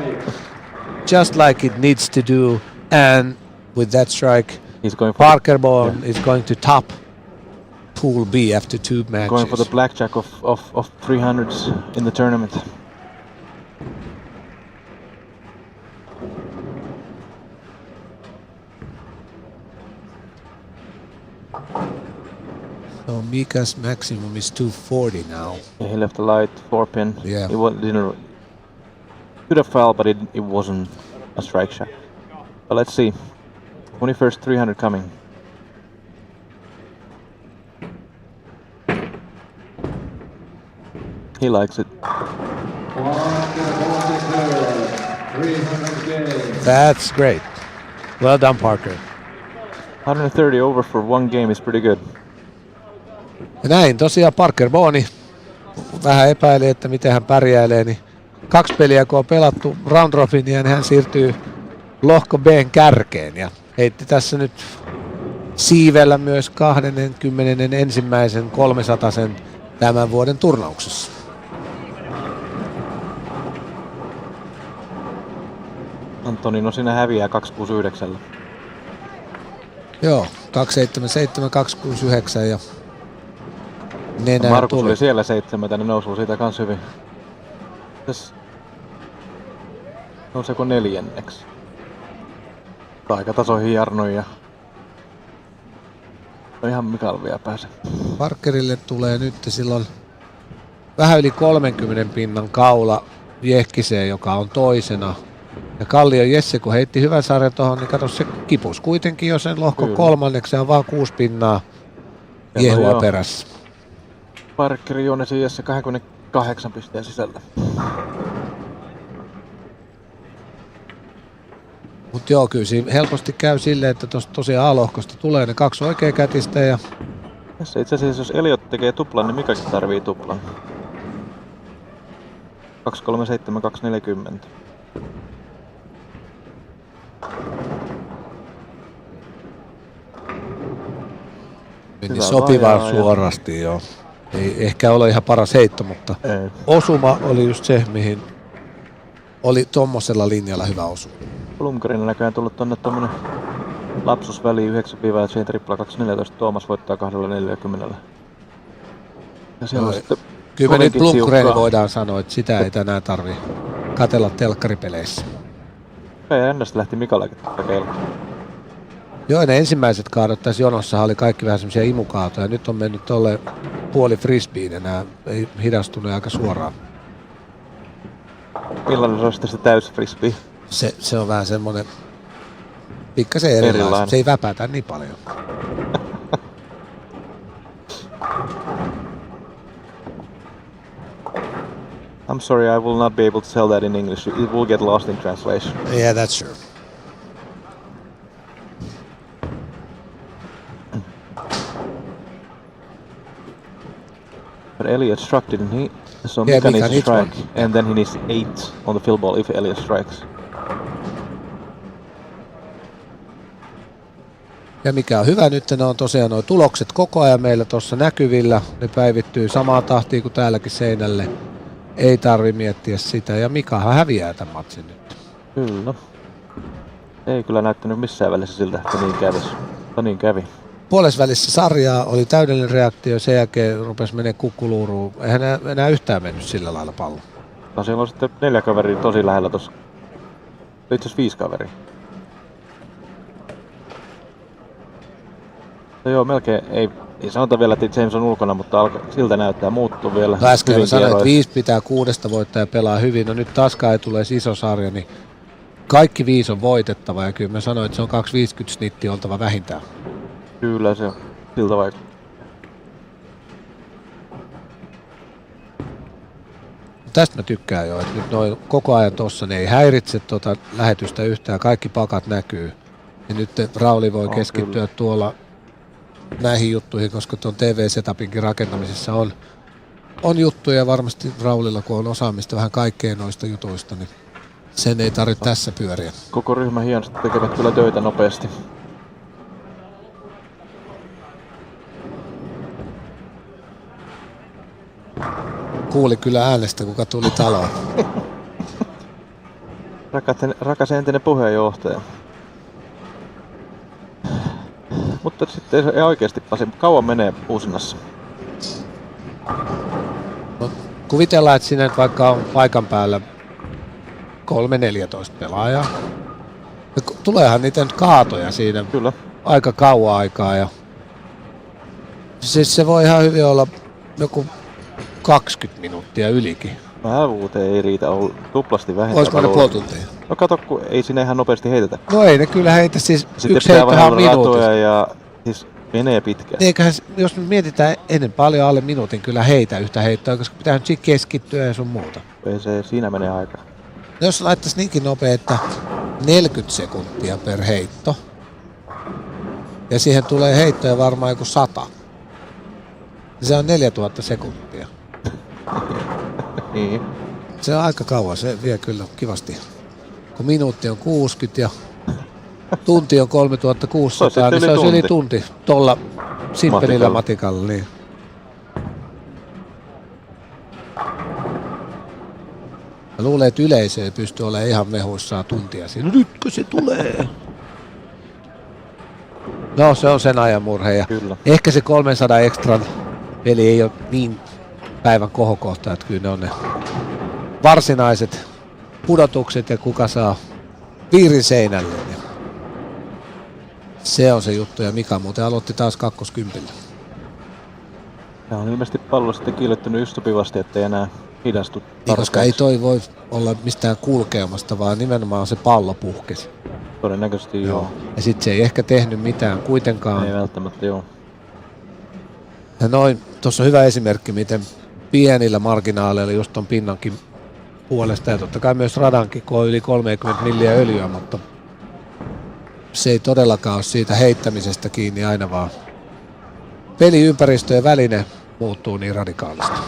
just like it needs to do. And with that strike, He's going for Parker Bond is going to top Pool B after 2 matches. going for the blackjack of 300s in the tournament. So Mika's maximum is 240 now. Yeah, he left the light 4-pin. Yeah. It didn't. Could have fell, but it wasn't a strike shot. But let's see. 21st 300 coming. He likes it. That's great. Well done, Parker. 130 over for one game is pretty good. Ja näin tosiaan Parker Boni vähän epäili, että miten hän pärjäilee, niin 2 peliä kun on pelattu round robinia, niin hän siirtyy lohko B:n kärkeen ja heitti tässä nyt siivellä myös 21. 300 tämän vuoden turnauksessa. Antonino siinä häviää 269. Joo, 277, 269 ja nenään Markus tuli. oli siellä 7, niin nousuu siitä kans hyvin. Tässä nouseeko 4. Aika tasoihin jarnoin ja no ihan Mikael vielä pääse. Parkerille tulee nyt silloin vähän yli 30 pinnan kaula Viehkiseen, joka on toisena. Ja Kallion Jesse, kun heitti hyvän sarjan tuohon, niin kato, se kipus kuitenkin jo sen lohko kolmanneksi, on vaan 6 pinnaa Jehua perässä. Parkkeri Joonesi Jesse 28 pisteen sisällä. Mutta joo, kyllä siinä helposti käy silleen, että tuosta tosiaan A-lohkosta tulee ne 2 oikeakätistä ja Tässä itse asiassa jos Eliot tekee tuplan, niin Mikakin tarvii tuplan. 237, 240. meni Hyvä sopivaan vajaa, suorasti joo. Ei ehkä ole ihan paras heitto, mutta Ei. osuma oli just se, mihin oli tommosella linjalla hyvä osuma. Blomgren näköjään tullut tonne tommonen lapsusväli 9 ja tripla 214. Tuomas voittaa 240. Ja siellä on sitten Kyllä me nyt kovinkin Blomgren tiukkaa. voidaan sanoa, että sitä ei tänään tarvi katella telkkaripeleissä. Ja ennästä lähti Mikalakin kelkaan. Joo, ne ensimmäiset kaadot tässä jonossa oli kaikki vähän semmoisia imukaatoja. Nyt on mennyt tolle puoli frisbeen ja nämä ei hidastunut aika suoraan. Millainen se on sitten se täys frisbee? Se on vähän semmonen pikkasen erilainen. Se ei väpätä niin paljon. I'm sorry, I will not be able to tell that in English. It will get lost in translation. Yeah, that's true. But Elliot struck, didn't he? So Yeah, Mika Mika needs to needs strike, one. and then he needs 8 on the fill ball if Elliot strikes. Ja mikä on hyvä nyt, ne on tosiaan nuo tulokset koko ajan meillä tuossa näkyvillä. Ne päivittyy samaa tahtia kuin täälläkin seinälle. Ei tarvi miettiä sitä. Ja Mikahan häviää tämän matsin nyt. Kyllä. Ei kyllä näyttänyt missään välissä siltä, että niin kävisi. Mutta niin kävi. Puolesvälissä sarjaa oli täydellinen reaktio, sen jälkeen rupesi menee kukkuluuruun. Eihän enää yhtään mennyt sillä lailla pallo. No siellä on sitten 4 kaveria tosi lähellä tossa. Itse asiassa 5 kaveria. No joo, melkein ei sanota vielä, että James on ulkona, mutta siltä näyttää muuttuu vielä. No äsken hyvinkin sanoin, että eroissa. 5 pitää 6 voittaa ja pelaa hyvin. No nyt taaskaan ei tule iso sarja, niin kaikki 5 on voitettava. Ja kyllä mä sanoin, että se on 250 snitti oltava vähintään. Kyllä se on siltä vaikuttaa. Tästä mä tykkään jo, että nyt noin koko ajan tossa ne ei häiritse tuota lähetystä yhtään, kaikki pakat näkyy. Ja nyt Rauli voi keskittyä tuolla näihin juttuihin, koska tuon TV-setupinkin rakentamisessa on juttuja varmasti Raulilla, kun on osaamista vähän kaikkeen noista jutuista, niin sen ei tarvitse tässä pyöriä. Koko ryhmä hienosti tekevät kyllä töitä nopeasti. Kuuli kyllä äänestä, kuka tuli taloon. Rakas entinen puheenjohtaja. Mutta sitten ei oikeasti Pasi, kauan menee uusinnassa. No, kuvitellaan, että siinä nyt vaikka on paikan päällä 3-14 pelaajaa. Ja tuleehan niitä nyt kaatoja siinä Kyllä. aika kauan aikaa. Ja siis se voi ihan hyvin olla joku 20 minuuttia ylikin. Vähävuuteen ei riitä, on tuplasti vähintään. Olisiko ne puoli tuntia? No kato, kun ei sinne ihan nopeasti heitetä. No ei ne kyllä heitä, siis Sitten yksi pitää heittohan on vähän minuutissa. ratoja ja siis menee pitkään. Eiköhän, jos me mietitään ennen paljon alle minuutin kyllä heitä yhtä heittoa, koska pitää nyt keskittyä ja sun muuta. Ei se, siinä menee aikaa. No jos laittaisi niinkin nopea, että 40 sekuntia per heitto. Ja siihen tulee heittoja varmaan joku 100. Se on 4000 sekuntia. Niin. Se on aika kauan, se vie kyllä kivasti. Kun minuutti on 60 ja tunti on 3600, niin se olisi yli tunti tuolla simppelillä matikalla. Niin. Mä luulen, että yleisö ei pysty olemaan ihan mehuissaan tuntia siinä. No nytkö se tulee? No se on sen ajan murhe. Kyllä. Ehkä se 300 ekstran peli ei ole niin päivän kohokohta, että kyllä ne on ne varsinaiset pudotukset ja kuka saa piirin seinälle. Se on se juttu ja Mika muuten aloitti taas 20. Ja on ilmeisesti pallo sitten kiillettynyt just sopivasti, ettei enää hidastu. Niin, koska ei toi voi olla mistään kulkeamasta, vaan nimenomaan se pallo puhkesi. Todennäköisesti joo. Ja sit se ei ehkä tehnyt mitään kuitenkaan. Ei välttämättä joo. Ja noin, tuossa on hyvä esimerkki, miten pienillä marginaaleilla just ton pinnankin puolesta ja totta kai myös radankin, kun on yli 30 milliä öljyä, mutta se ei todellakaan ole siitä heittämisestä kiinni aina, vaan peliympäristö ja väline muuttuu niin radikaalisti.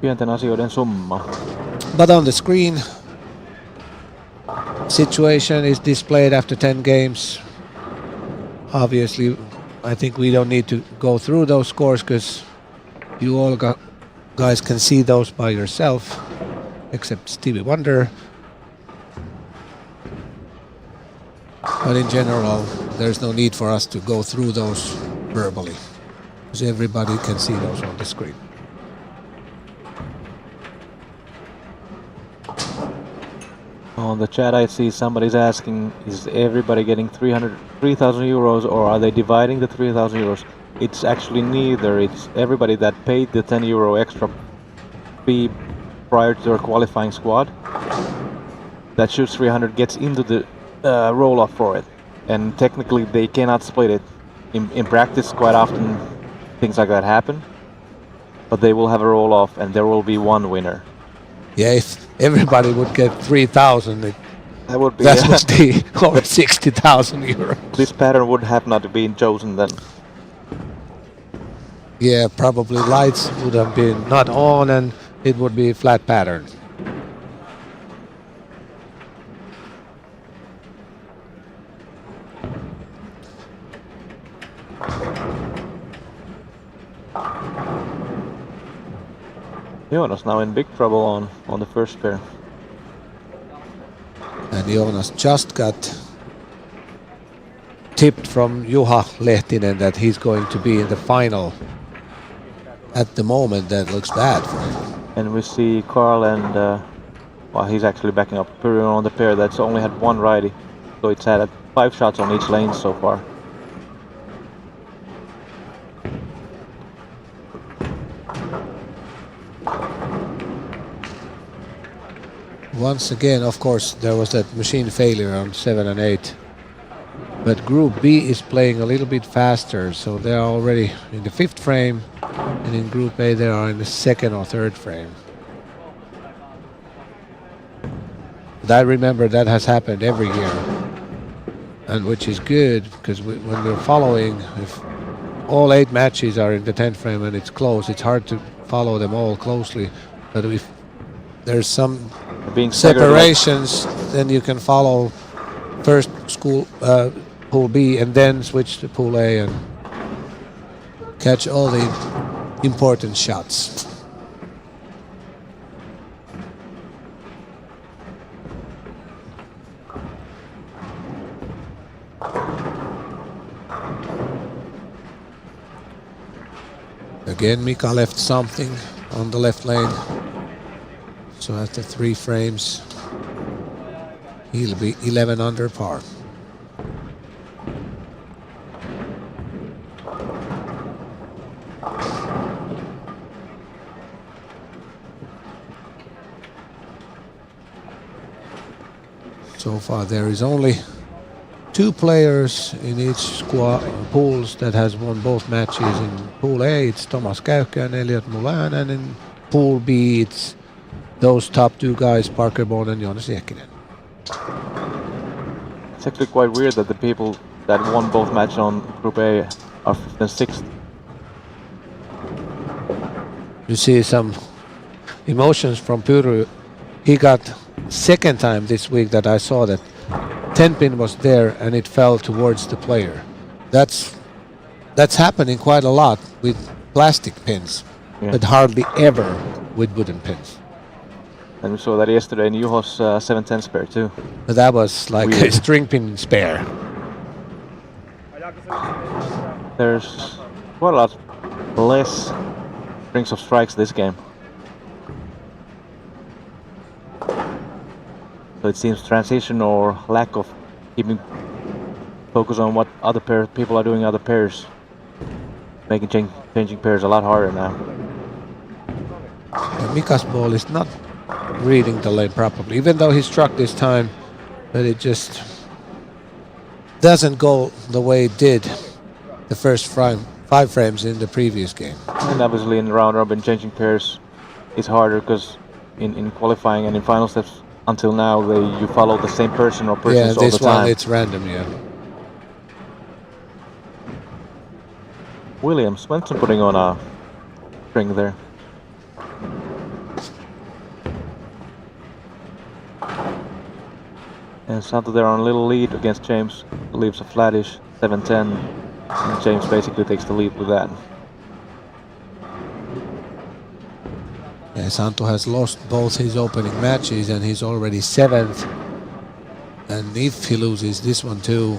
Pienten asioiden summa. But on the screen, situation is displayed after 10 games. Obviously, I think we don't need to go through those scores because you all guys can see those by yourself, except Stevie Wonder. But in general, there's no need for us to go through those verbally, because everybody can see those on the screen. On the chat I see somebody's asking, is everybody getting 3,000 euros or are they dividing the 3,000 euros? It's actually neither. It's everybody that paid the 10 euro extra fee prior to their qualifying squad that shoots 300 gets into the roll-off for it. And technically they cannot split it. In practice quite often things like that happen. But they will have a roll-off and there will be one winner. Yeah, if everybody would get 3,000, That would be would be over 60,000 euros. This pattern would have not been chosen then. Yeah, probably lights would have been not on and it would be flat pattern. Jonas now in big trouble on the first pair. And Jonas just got tipped from Juha Lehtinen that he's going to be in the final. At the moment, that looks bad for him. And we see Carl and, well, he's actually backing up Pyrion on the pair that's only had one righty. So it's had 5 shots on each lane so far. Once again, of course, there was that machine failure on 7 and 8. But Group B is playing a little bit faster, so they are already in the 5th frame, and in Group A they are in the 2nd or 3rd frame. But I remember that has happened every year, and which is good, because when we're following, if all 8 matches are in the 10th frame and it's close, it's hard to follow them all closely. But if there's some separations, then you can follow first Pool B and then switch to Pool A and catch all the important shots. Again, Mika left something on the left lane. So after 3 frames, he'll be 11 under par. So far there is only 2 players in each squad pools that has won both matches. In Pool A it's Thomas Käykkä and Elliot Moulin, and in Pool B it's those top 2 guys, Parker Bone and Joonas Jääkkinen. It's actually quite weird that the people that won both matches on Group A are 5th and 6th. You see some emotions from Pyry. He got second time this week that I saw that 10 pin was there and it fell towards the player. That's happening quite a lot with plastic pins, but hardly ever with wooden pins. And we saw that yesterday in Juho's 7-10 spare too. But that was like Weird. a string pin spare. There's quite a lot less strings of strikes this game. So it seems transition or lack of keeping focus on what other people are doing, other pairs, making changing pairs a lot harder now. And Mika's ball is not reading the lane properly, even though he struck this time, but it just doesn't go the way it did the first 5 frames in the previous game. And obviously in round robin changing pairs is harder because in qualifying and in final steps until now you follow the same person or persons all the time. Yeah, this one it's random, yeah. Williams, Svensson putting on a string there. And Santo there on a little lead against James, leaves a flattish 7-10, and James basically takes the lead with that. Yeah, Santo has lost both his opening matches and he's already 7th. And if he loses this one too,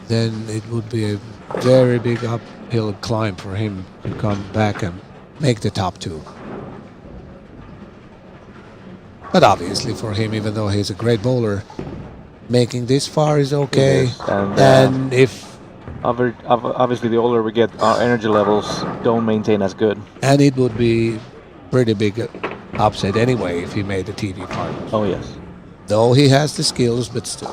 then it would be a very big uphill climb for him to come back and make the top 2. But obviously for him, even though he's a great bowler, making this far is okay. Yes, and if obviously the older we get, our energy levels don't maintain as good. And it would be pretty big upset anyway if he made the TV finals. Oh yes. Though he has the skills, but still.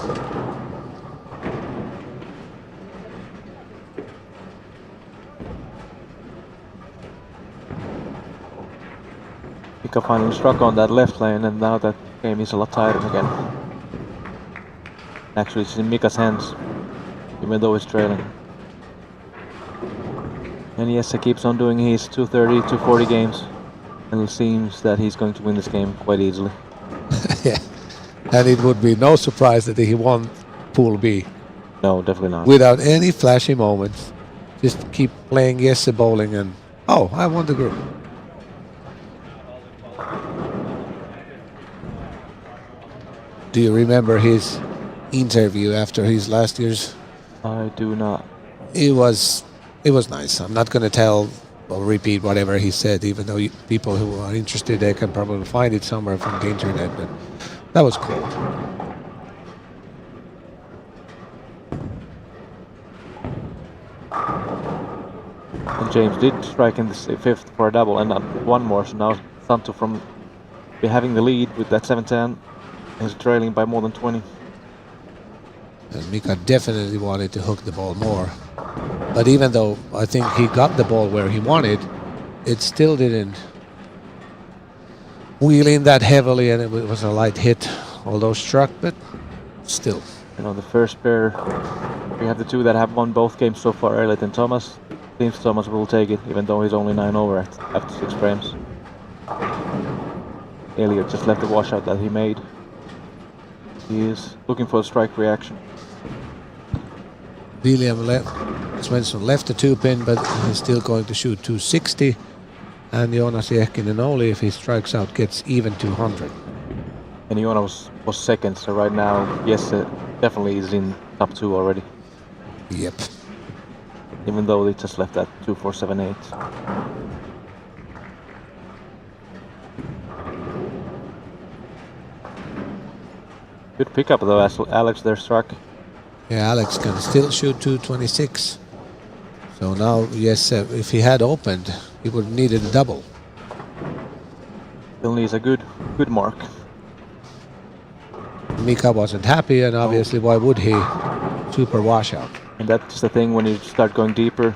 Mika finally struck on that left lane, and now that game is a lot tighter again. Actually, it's in Mika's hands, even though he's trailing. And yes, he keeps on doing his 230, 240 games, and it seems that he's going to win this game quite easily. Yeah, and it would be no surprise that he won Pool B. No, definitely not. Without any flashy moments. Just keep playing Jesse bowling and, oh, I won the group. Do you remember his interview after his last year's? I do not. It was nice. I'm not going to tell or repeat whatever he said, even though people who are interested, they can probably find it somewhere from the internet, but that was cool. And James did strike in the 5th for a double and not one more, so now Santo from having the lead with that 7-10 is trailing by more than 20. And Mika definitely wanted to hook the ball more. But even though I think he got the ball where he wanted, it still didn't wheel in that heavily, and it was a light hit, although struck, but still. And on the first pair, we have the 2 that have won both games so far, Elliot and Thomas. Seems Thomas will take it, even though he's only 9 over after 6 frames. Elliot just left the washout that he made. He is looking for a strike reaction. Svensson left the 2-pin, but he's still going to shoot 260. And Joonas Jääkkinen only if he strikes out gets even 200. And Joonas was second, so right now, yes, definitely is in top 2 already. Yep. Even though they just left at 2-4-7-8. Good pickup though, as Alex there struck. Yeah, Alex can still shoot 226. So now, yes, if he had opened, he would have needed a double. Still needs a good mark. Mika wasn't happy, and obviously, why would he? Super washout. And that's the thing, when you start going deeper,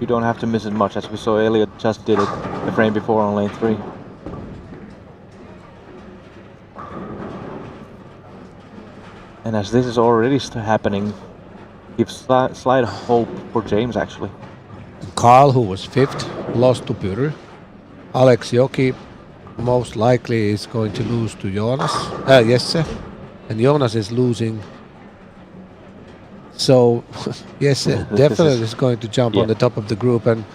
you don't have to miss it much, as we saw Elliot just did it the frame before on lane 3. And as this is already happening, gives slight hope for James actually. Carl, who was 5th, lost to Pyrrh. Alex Joki most likely is going to lose to Jonas. Jesse. And Jonas is losing. So, Jesse definitely is going to jump on the top of the group and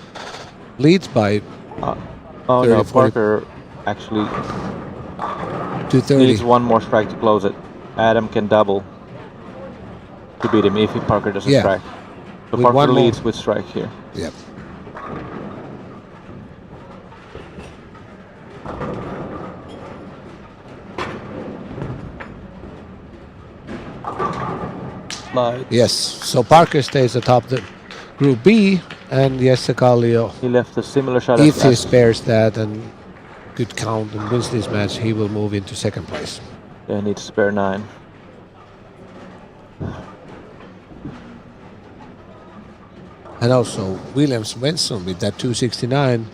leads by oh 30, no, 40. Parker actually 230. needs one more strike to close it. Adam can double to beat him if Parker doesn't strike. So With Parker one more. leads with strike here. Yep. Yes, so Parker stays atop the Group B, and Jesse Kallio, He left a similar shot if he as spares that and good count and wins this match, he will move into 2nd place. he needs spare 9. And also, Williams Svensson with that 269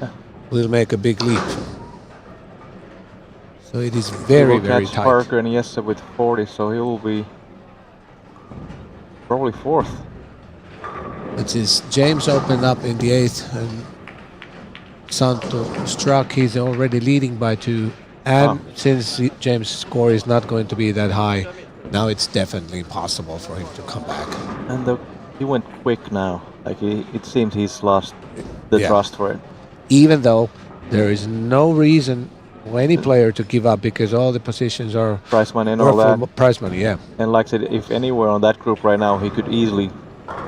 will make a big leap. So it is very, He will very catch tight. Parker and Jesse with 40, so he will be probably 4th. It is James opened up in the 8th, and Santo struck. He's already leading by 2. And since James' score is not going to be that high, now it's definitely possible for him to come back. And he went quick now. Like it seems he's lost the trust for it. Even though there is no reason for any player to give up, because all the positions are Prize money and are all that. for prize money, yeah. And like I said, if anywhere on that group right now, he could easily,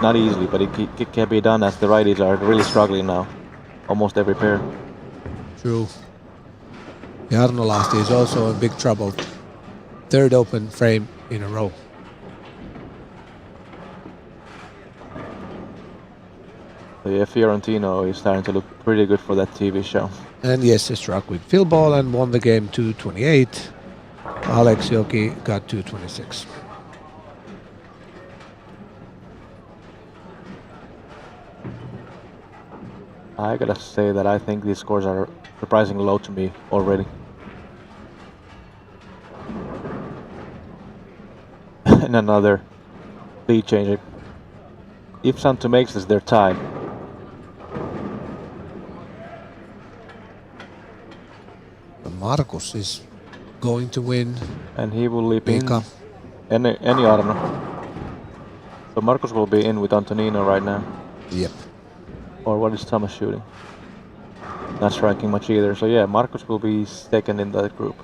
not easily, but it can be done, as the righties are really struggling now. Almost every pair. True. Jarno Lahti is also in big trouble. 3rd open frame in a row. So yeah, Fiorentino is starting to look pretty good for that TV show. And yes, he struck with field ball and won the game 228. Alex Joki got 226. I gotta say that I think these scores are surprisingly low to me already. And another lead change. If Santo makes this, they're tied. Marcus is going to win. And he will leap Mika. in any Arno. So Marcus will be in with Antonino right now. Yep. Or what is Thomas shooting? Not striking much either. So yeah, Marcus will be 2nd in that group.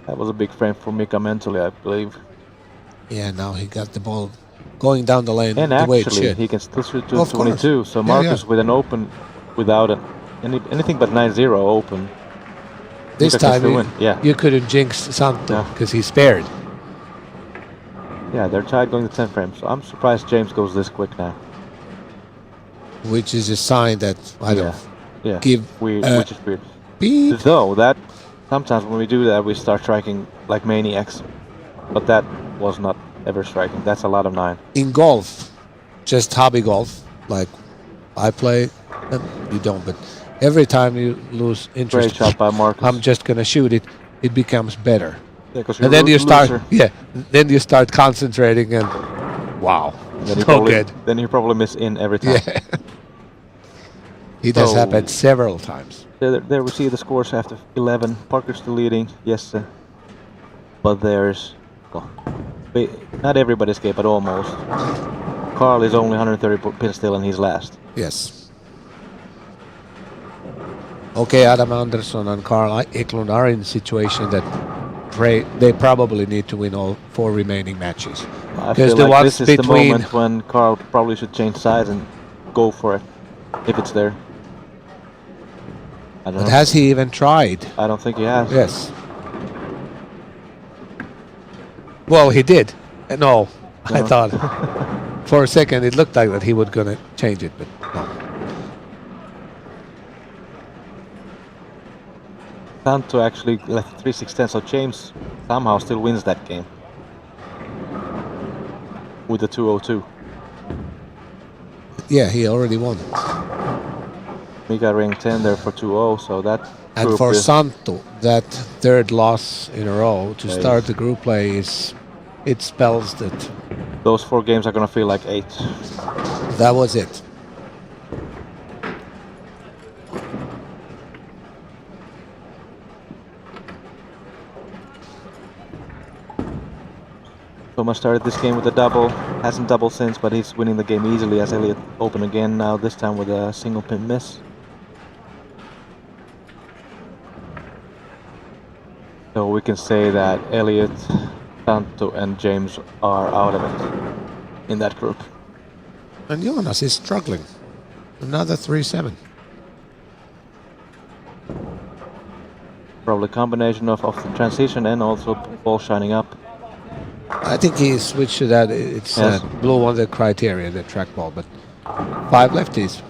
That was a big frame for Mika mentally, I believe. Yeah, now he got the ball going down the lane And the way it actually, should. he can still shoot Of 222. course. So Yeah, Marcus yeah. with an open, without anything but 9-0 open. This Mika can time still you, win. Yeah. you couldn't jinx Santo No. because he spared. Yeah, they're tied going to 10 frames. So I'm surprised James goes this quick now. Which is a sign that, I don't Yeah. give Weird, a which is weird. beep. Though that sometimes when we do that, we start striking like maniacs. But that was not ever striking. That's a lot of 9. In golf, just hobby golf, like I play, you don't, but every time you lose Great interest, shot by Marcus. I'm just gonna shoot it, it becomes better. Yeah, 'cause And you're then you start, loser. then you start concentrating and wow, Then you so probably, good. Then you probably miss in every time. Yeah. It has So- happened several times. There we see the scores after 11. Parker's still leading, yes. But there's, well, not everybody escaped, but almost. Carl is only 130 pins still, and he's last. Yes. Okay, Adam Andersson and Carl Eklund are in a situation that they probably need to win all 4 remaining matches. I Because feel the like ones this is the between- moment when Carl probably should change sides and go for it, if it's there. I don't But know. has he even tried? I don't think he has. Yes. Well, he did. No, I No. thought For a second, it looked like that he was gonna change it, but no. Santo actually left 3-6-10, so James somehow still wins that game with the 2-0-2. Yeah, he already won. Mika ring 10 there for 2-0, so that. And for Santo, that third loss in a row to start the group play it spells that those 4 games are gonna feel like 8. that was it. Thomas started this game with a double, hasn't doubled since, but he's winning the game easily as Elliot open again now, this time with a single pin miss. So we can say that Elliot, Santo and James are out of it in that group. And Jonas is struggling. Another 3-7. Probably combination of the transition and also ball shining up. I think he switched to that. It's Yes. blue on the criteria, the trackball, but 5 lefties.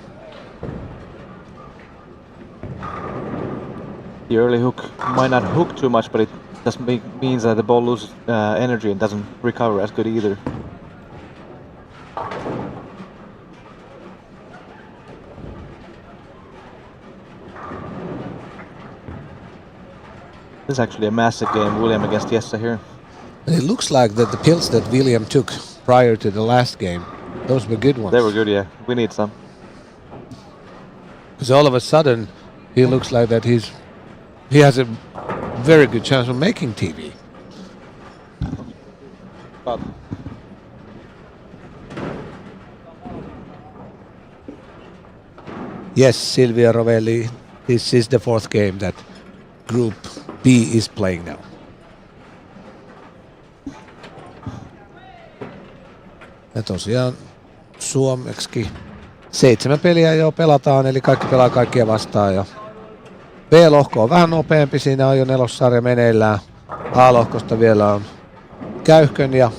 The early hook might not hook too much, but it just means that the ball loses energy and doesn't recover as good either. This is actually a massive game, William against Jesse here. And it looks like that the pills that William took prior to the last game, those were good ones. They were good, yeah. We need some. Because all of a sudden, he looks like that he has a very good chance of making TV. But Yes, Silvia Rovelli, this is the 4th game that Group B is playing now. Ja tosiaan suomeksi 7 peliä jo pelataan, eli kaikki pelaa kaikkia vastaan. Ja B-lohko on vähän nopeampi, siinä on jo 4. sarja meneillään. A-lohkosta vielä on Käyhkön ja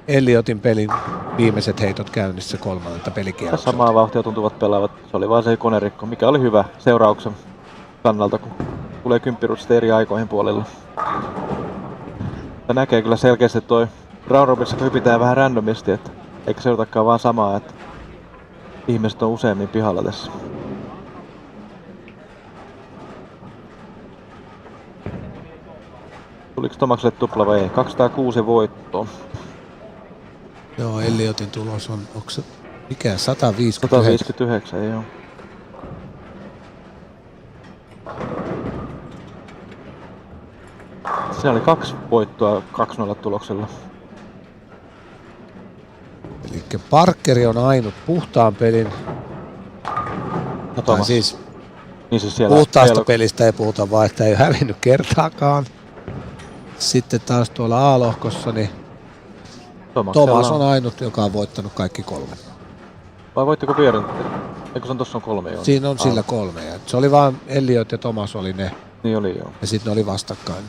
Elliotin pelin viimeiset heitot käynnissä 3. pelikierroksella. samaa vauhtia tuntuvat pelaavat. Se oli vaan se konerikko, mikä oli hyvä seurauksen kannalta, kun tulee kymppirutsista eri aikoihin puolella. Ja näkee kyllä selkeästi toi round robinissa, kun hypitään vähän randomisti, että eikä seuratakaan vaan samaa, että ihmiset on useammin pihalla tässä. Tuliko Tomakselle tupla vai ei? 206 voittoa. Joo, Elliotin tulos on, onko se mikä 159? 159, joo. Siinä oli 2 voittoa 2-0 tuloksella. Eli Parkeri on ainut puhtaan pelin. Tai siis Niin siis siellä puhtaasta pelistä ei puhuta, vaan että ei ole hävinnyt kertaakaan. Sitten taas tuolla A-lohkossa, niin Tomas on ainut, joka on voittanut kaikki 3. Vai voittiko Björn? Eikö se on tossa on 3 jo? Siinä on sillä 3. Ja se oli vaan Elliot ja Tomas oli ne. Niin oli joo. Ja sitten ne oli vastakkain.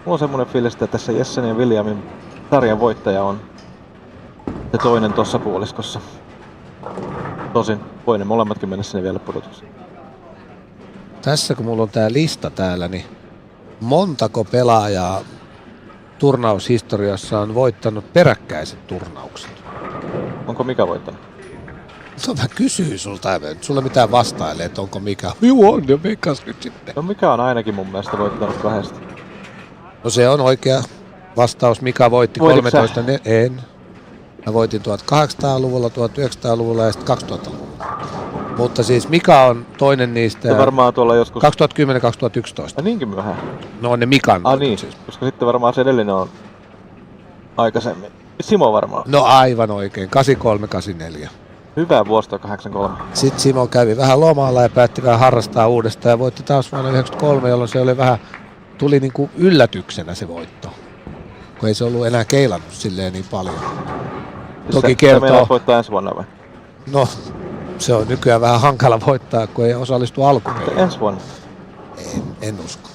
Mulla on semmonen fiilis, että tässä Jessen ja Williamin sarjan voittaja on se toinen tossa puoliskossa. Tosin voi ne molemmatkin mennä sinne vielä pudotukseen. Tässä kun mulla on tää lista täällä, niin montako pelaajaa turnaushistoriassa on voittanut peräkkäiset turnaukset? Onko Mika voittanut? No mä kysyin sulta, ei nyt sulle mitään vastaile, että onko Mika. Joo, on jo Mikas nyt sitten. No Mika on ainakin mun mielestä voittanut 2. No se on oikea vastaus. Mika voitti 13. En. Mä voitin 1800-luvulla, 1900-luvulla ja sitten 2000-luvulla. Mutta siis Mika on toinen niistä. Se varmaan tuolla joskus 2010-2011. niinkin myöhään. No on ne Mikan Niin, siis. koska sitten varmaan se edellinen on aikaisemmin. Simo varmaan. No aivan oikein, 83-84. Hyvä vuosi tuo 83. Sitten Simo kävi vähän lomalla ja päätti vähän harrastaa uudestaan ja voitti taas vuonna 1993, jolloin se oli vähän, tuli niinku yllätyksenä se voitto. Kun ei se ollut enää keilannut silleen niin paljon. Toki kertoo. Meillä voittaa ensi vuonna vai? No, se on nykyään vähän hankala voittaa, kun ei osallistu alkuun. Ensi vuonna? En usko.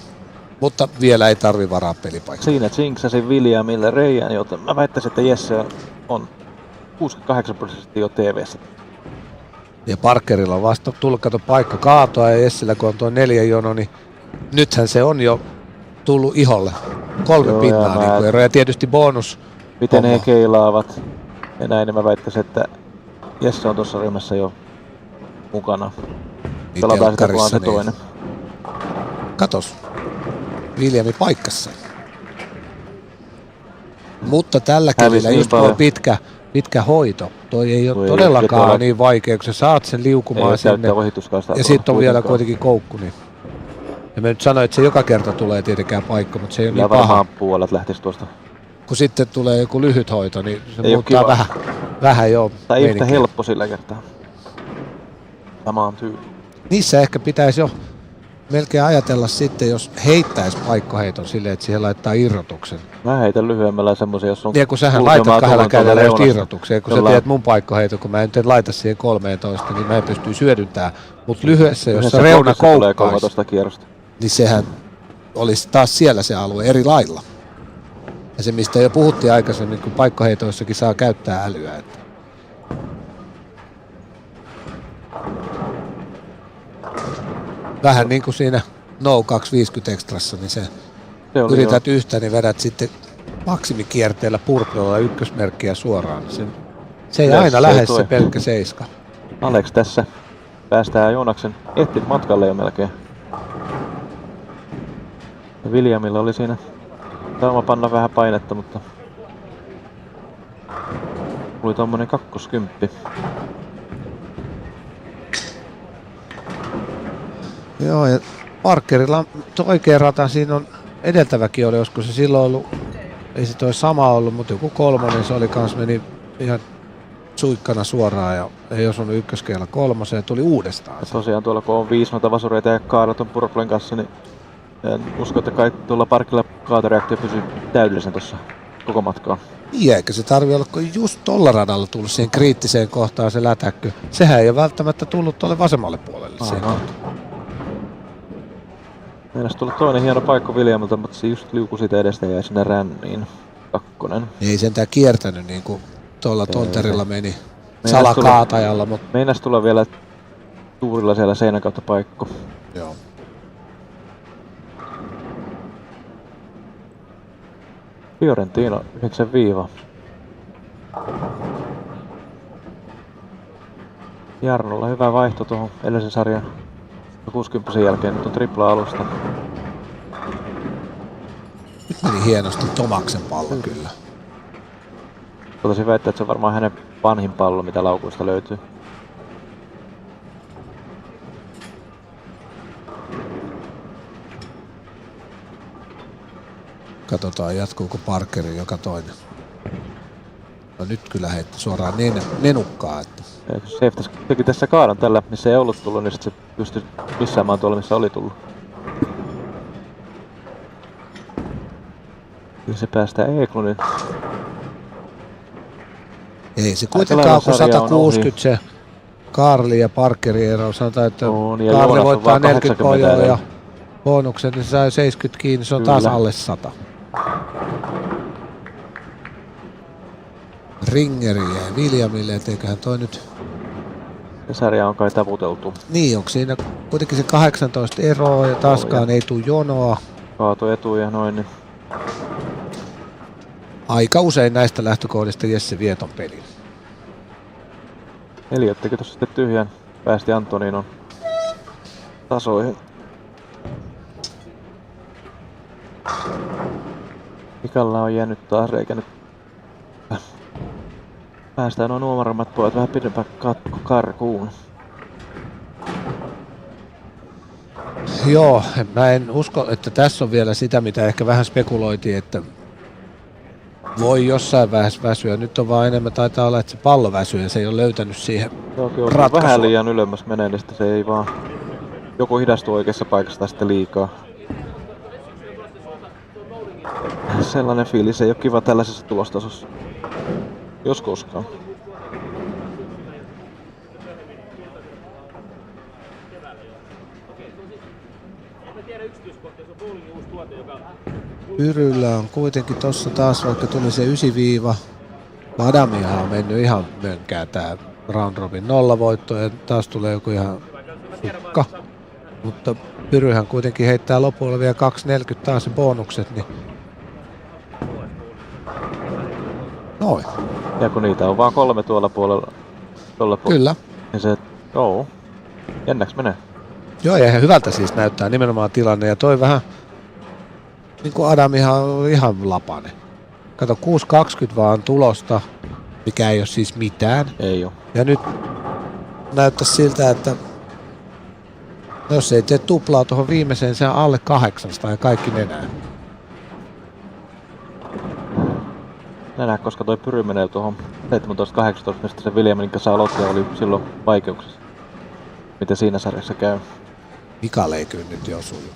Mutta vielä ei tarvi varaa pelipaikkaa. Siinä jinksasin Williamille reijän, joten mä väittäisin, että Jesse on 68% jo TV:ssä. Ja Parkerilla on vasta tullut paikka kaatoa ja Jessillä kun on tuo 4 jono, niin nythän se on jo tullut iholle. 3 pinnaa niin eroa ja tietysti bonus. Miten he keilaavat ja näin, niin mä väittäisin, että Jesse on tuossa ryhmässä jo mukana. Pelataan sitä, kun on se toinen. Katos. Williami paikkassa. Mutta tällä kelillä just tuo pitkä hoito. Toi ei ole todellakaan niin vaikea, kun sä saat sen liukumaan sinne. Ja sitten on vielä kuitenkin koukku. Niin. Ja mä nyt sanoin, että se joka kerta tulee tietenkään paikka, mutta se ei ole niin paha. Varmaan puolet lähtisi tuosta. Kun sitten tulee joku lyhyt hoito, niin se ei muuttaa vähän jo. Tai ei yhtä helppo sillä kertaa. Samaan tyyliin. Niissä ehkä pitäisi jo melkein ajatella sitten, jos heittäisi paikkaheiton silleen, että siihen laittaa irrotuksen. Mä heitän lyhyemmällä semmosia, jos on... Ja kun sähän laitat 2 kädellä just irrotuksen, kun sä teet mun paikkaheiton, kun mä en laita siihen 13, niin mä en pysty hyödyntämään. Mutta lyhyessä, jos se reuna koukkaisi, niin sehän olisi taas siellä se alue eri lailla. Ja se, mistä jo puhuttiin aikaisemmin, kun paikkaheitoissakin saa käyttää älyä. Että vähän niin kuin siinä No 250 Extrassa, niin se yrität yhtä, niin vedät sitten maksimikierteellä purplolla ykkösmerkkiä suoraan. Se ei aina lähde se pelkkä 7. Alex tässä päästään Joonaksen ehtit matkalle jo melkein. Ja Williamilla oli siinä saama panna vähän painetta, mutta tuli tommonen 20. Joo, ja Parkerilla oikea rata, siinä on edeltäväkin oli, olisiko se silloin ollut, ei se toi sama ollut, mutta joku 3, se oli kans meni ihan suikkana suoraan ja ei osunut ykköskeillä 3 ja tuli uudestaan. Ja tosiaan tuolla kun on 5 noita vasureita ja kaadat on Purplen kanssa, niin en usko, että kai tuolla Parkilla kaatoreaktio pysyy täydellisen tuossa koko matkaa. Niin, eikä se tarvi olla, kun just tuolla radalla tullut siihen kriittiseen kohtaan se lätäkkö. Sehän ei ole välttämättä tullut tuolle vasemmalle puolelle. Meinas tulla toinen hieno paikka Williamilta, mutta se just liuku siitä edestä jäi sinne ränniin. 2. Ei sentään kiertänyt niin kuin tuolla tonterilla meni salakaatajalla. Meinas tulla vielä tuurilla siellä seinän kautta paikko. Joo. Fiorentino 9 viiva. Jarnolla hyvä vaihto tuohon edellisen sarjan 60 jälkeen. Nyt on tripla alusta. Nyt meni hienosti Tomaksen pallo kyllä. Voitaisin väittää, että se on varmaan hänen vanhin pallo, mitä laukuista löytyy. Katsotaan jatkuuko Parkerin joka toinen. No nyt kyllä heitti suoraan nenukkaa. Että. Se teki tässä kaadan tällä, missä ei ollut tullut, niin sitten se pystyi lissäämään tuolla, missä oli tullut. Kyllä se päästään Eklundin. Ei se kuitenkaan kun 160 se Karli ja Parkerin ero. Sanotaan, että Karli voittaa 40 kojoa ja bonuksen, niin se sai 70 kiinni, se on taas alle 100. Ringeri ja Williamille, et eiköhän toi nyt... Se sarja on kai taputeltu. Niin, onko siinä kuitenkin se 18 eroa ja taaskaan ei tuu jonoa. Kaatu etu ja noin. Niin. Aika usein näistä lähtökohdista Jesse vieton pelin. Eliot teki tossa sitten tyhjän. Päästi Antoninon tasoihin. Mikalla on jäänyt taas reikä nyt. Päästään nuo nuomarammat pojat vähän pidempään karkuun. Joo, mä en usko, että tässä on vielä sitä, mitä ehkä vähän spekuloitiin, että voi jossain vaiheessa väsyä. Nyt on vaan enemmän taitaa olla, että se pallo väsyy ja se ei ole löytänyt siihen ratkaisua. Vähän liian ylemmäs menee, niin se ei vaan joku hidastuu oikeassa paikassa tai sitten liikaa. Sellainen fiilis ei ole kiva tällaisessa tulostasossa. Jos koskaan. Pyryllä on kuitenkin tossa taas, vaikka tuli se 9-viiva. Adamihan on mennyt ihan mönkää tää round robin 0 voitto ja taas tulee joku ihan sukka. Mutta Pyryhän kuitenkin heittää lopulla vielä 2.40 taas se bonukset, niin noin. Ja kun niitä on vaan 3 tuolla puolella. Kyllä. Niin se, joo. Jännäks menee. Joo, ja ihan hyvältä siis näyttää nimenomaan tilanne. Ja toi vähän, niin kuin Adamihan on ihan lapane. Kato, 6.20 vaan tulosta, mikä ei ole siis mitään. Ei oo. Ja nyt näyttäisi siltä, että jos ei tee tuplaa tuohon viimeiseen, se on alle 800 ja kaikki nenää. Nähdään, koska toi Pyry menee tuohon 17-18, mistä se Williamin kanssa aloitti ja oli silloin vaikeuksissa. Miten siinä sarjassa käy? Mikael ei kyllä nyt jo suju.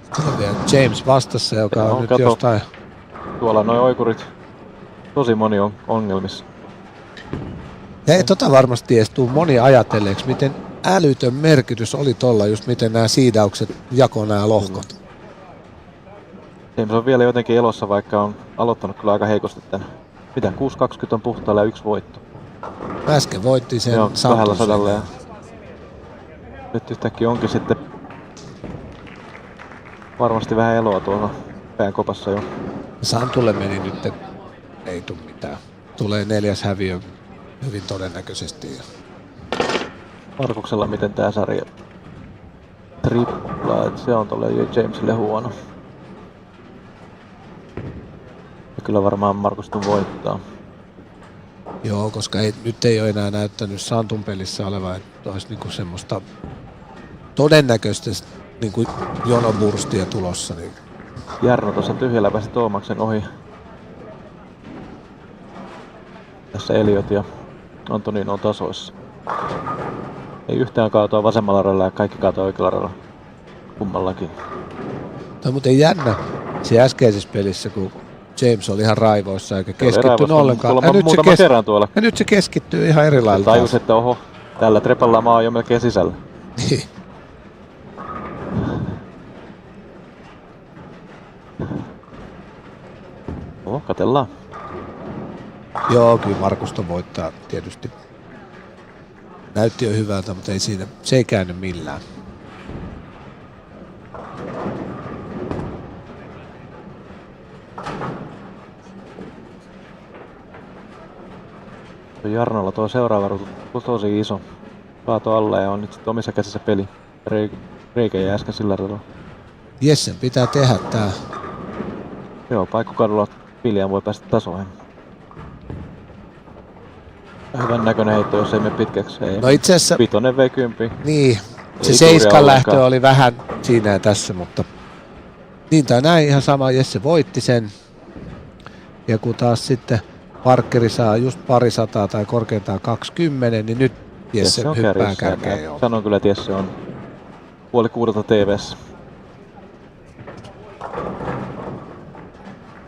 Sitten on vielä James vastassa, joka on nyt kato, jostain... Tuolla noi oikurit. Tosi moni on ongelmissa. Ja ei tota varmasti edes tuu moni ajatelleeksi, miten älytön merkitys oli tolla, just miten nämä siidaukset jakoi nämä lohkot. James on vielä jotenkin elossa, vaikka on aloittanut kyllä aika heikosti tän. Mitä? 6.20 on puhtaalla ja 1 voitto. Äsken voitti sen Joo, 200 ja... Santusen. Nyt yhtäkkiä onkin sitten varmasti vähän eloa tuolla pään kopassa jo. Santulle meni nyt, ei tuu mitään. Tulee 4. häviö hyvin todennäköisesti. Markuksella miten tää sarja triplaa, et se on tolle Jamesille huono. Ja kyllä varmaan Markus voittaa. Joo, koska nyt ei ole enää näyttänyt Santun pelissä oleva, että olisi niinku semmoista todennäköistä niinku jonoburstia tulossa. Niin. Jarno tuossa tyhjällä pääsi Toomaksen ohi. Tässä Eliot ja Antonin on tasoissa. Ei yhtään kaatoa vasemmalla radalla ja kaikki kaatoa oikealla radalla. Kummallakin. Tämä on muuten jännä se äskeisessä pelissä, kun James oli ihan raivoissa eikä keskittynyt ollenkaan. Ja nyt se keskittyy ihan eri lailla. Tajus, että oho, tällä trepalla mä oon jo melkein sisällä. Oho, katellaan. Joo, kyllä Markusta voittaa tietysti. Näytti jo hyvältä, mutta ei siinä, se ei käynyt millään. Jarnolla tuo seuraava ruutu tosi iso. Kaato alle ja on nyt sitten omissa käsissä peli. Reikä jäi äsken sillä radalla. Jessen pitää tehdä tää. Joo, paikkukadulla William voi päästä tasoihin. Hyvän näköinen heitto, jos ei mene pitkäksi. Ei. No itse asiassa... 5 V10. Niin, se 7 lähtö oli vähän siinä ja tässä, mutta... Niin tai näin ihan sama, Jesse voitti sen. Ja kun taas sitten Parkkeri saa just 200 tai korkeintaan 20, niin nyt Jesse hyppää kärkeen jo. Sanon kyllä, että Jesse on 5:30 TV:ssä.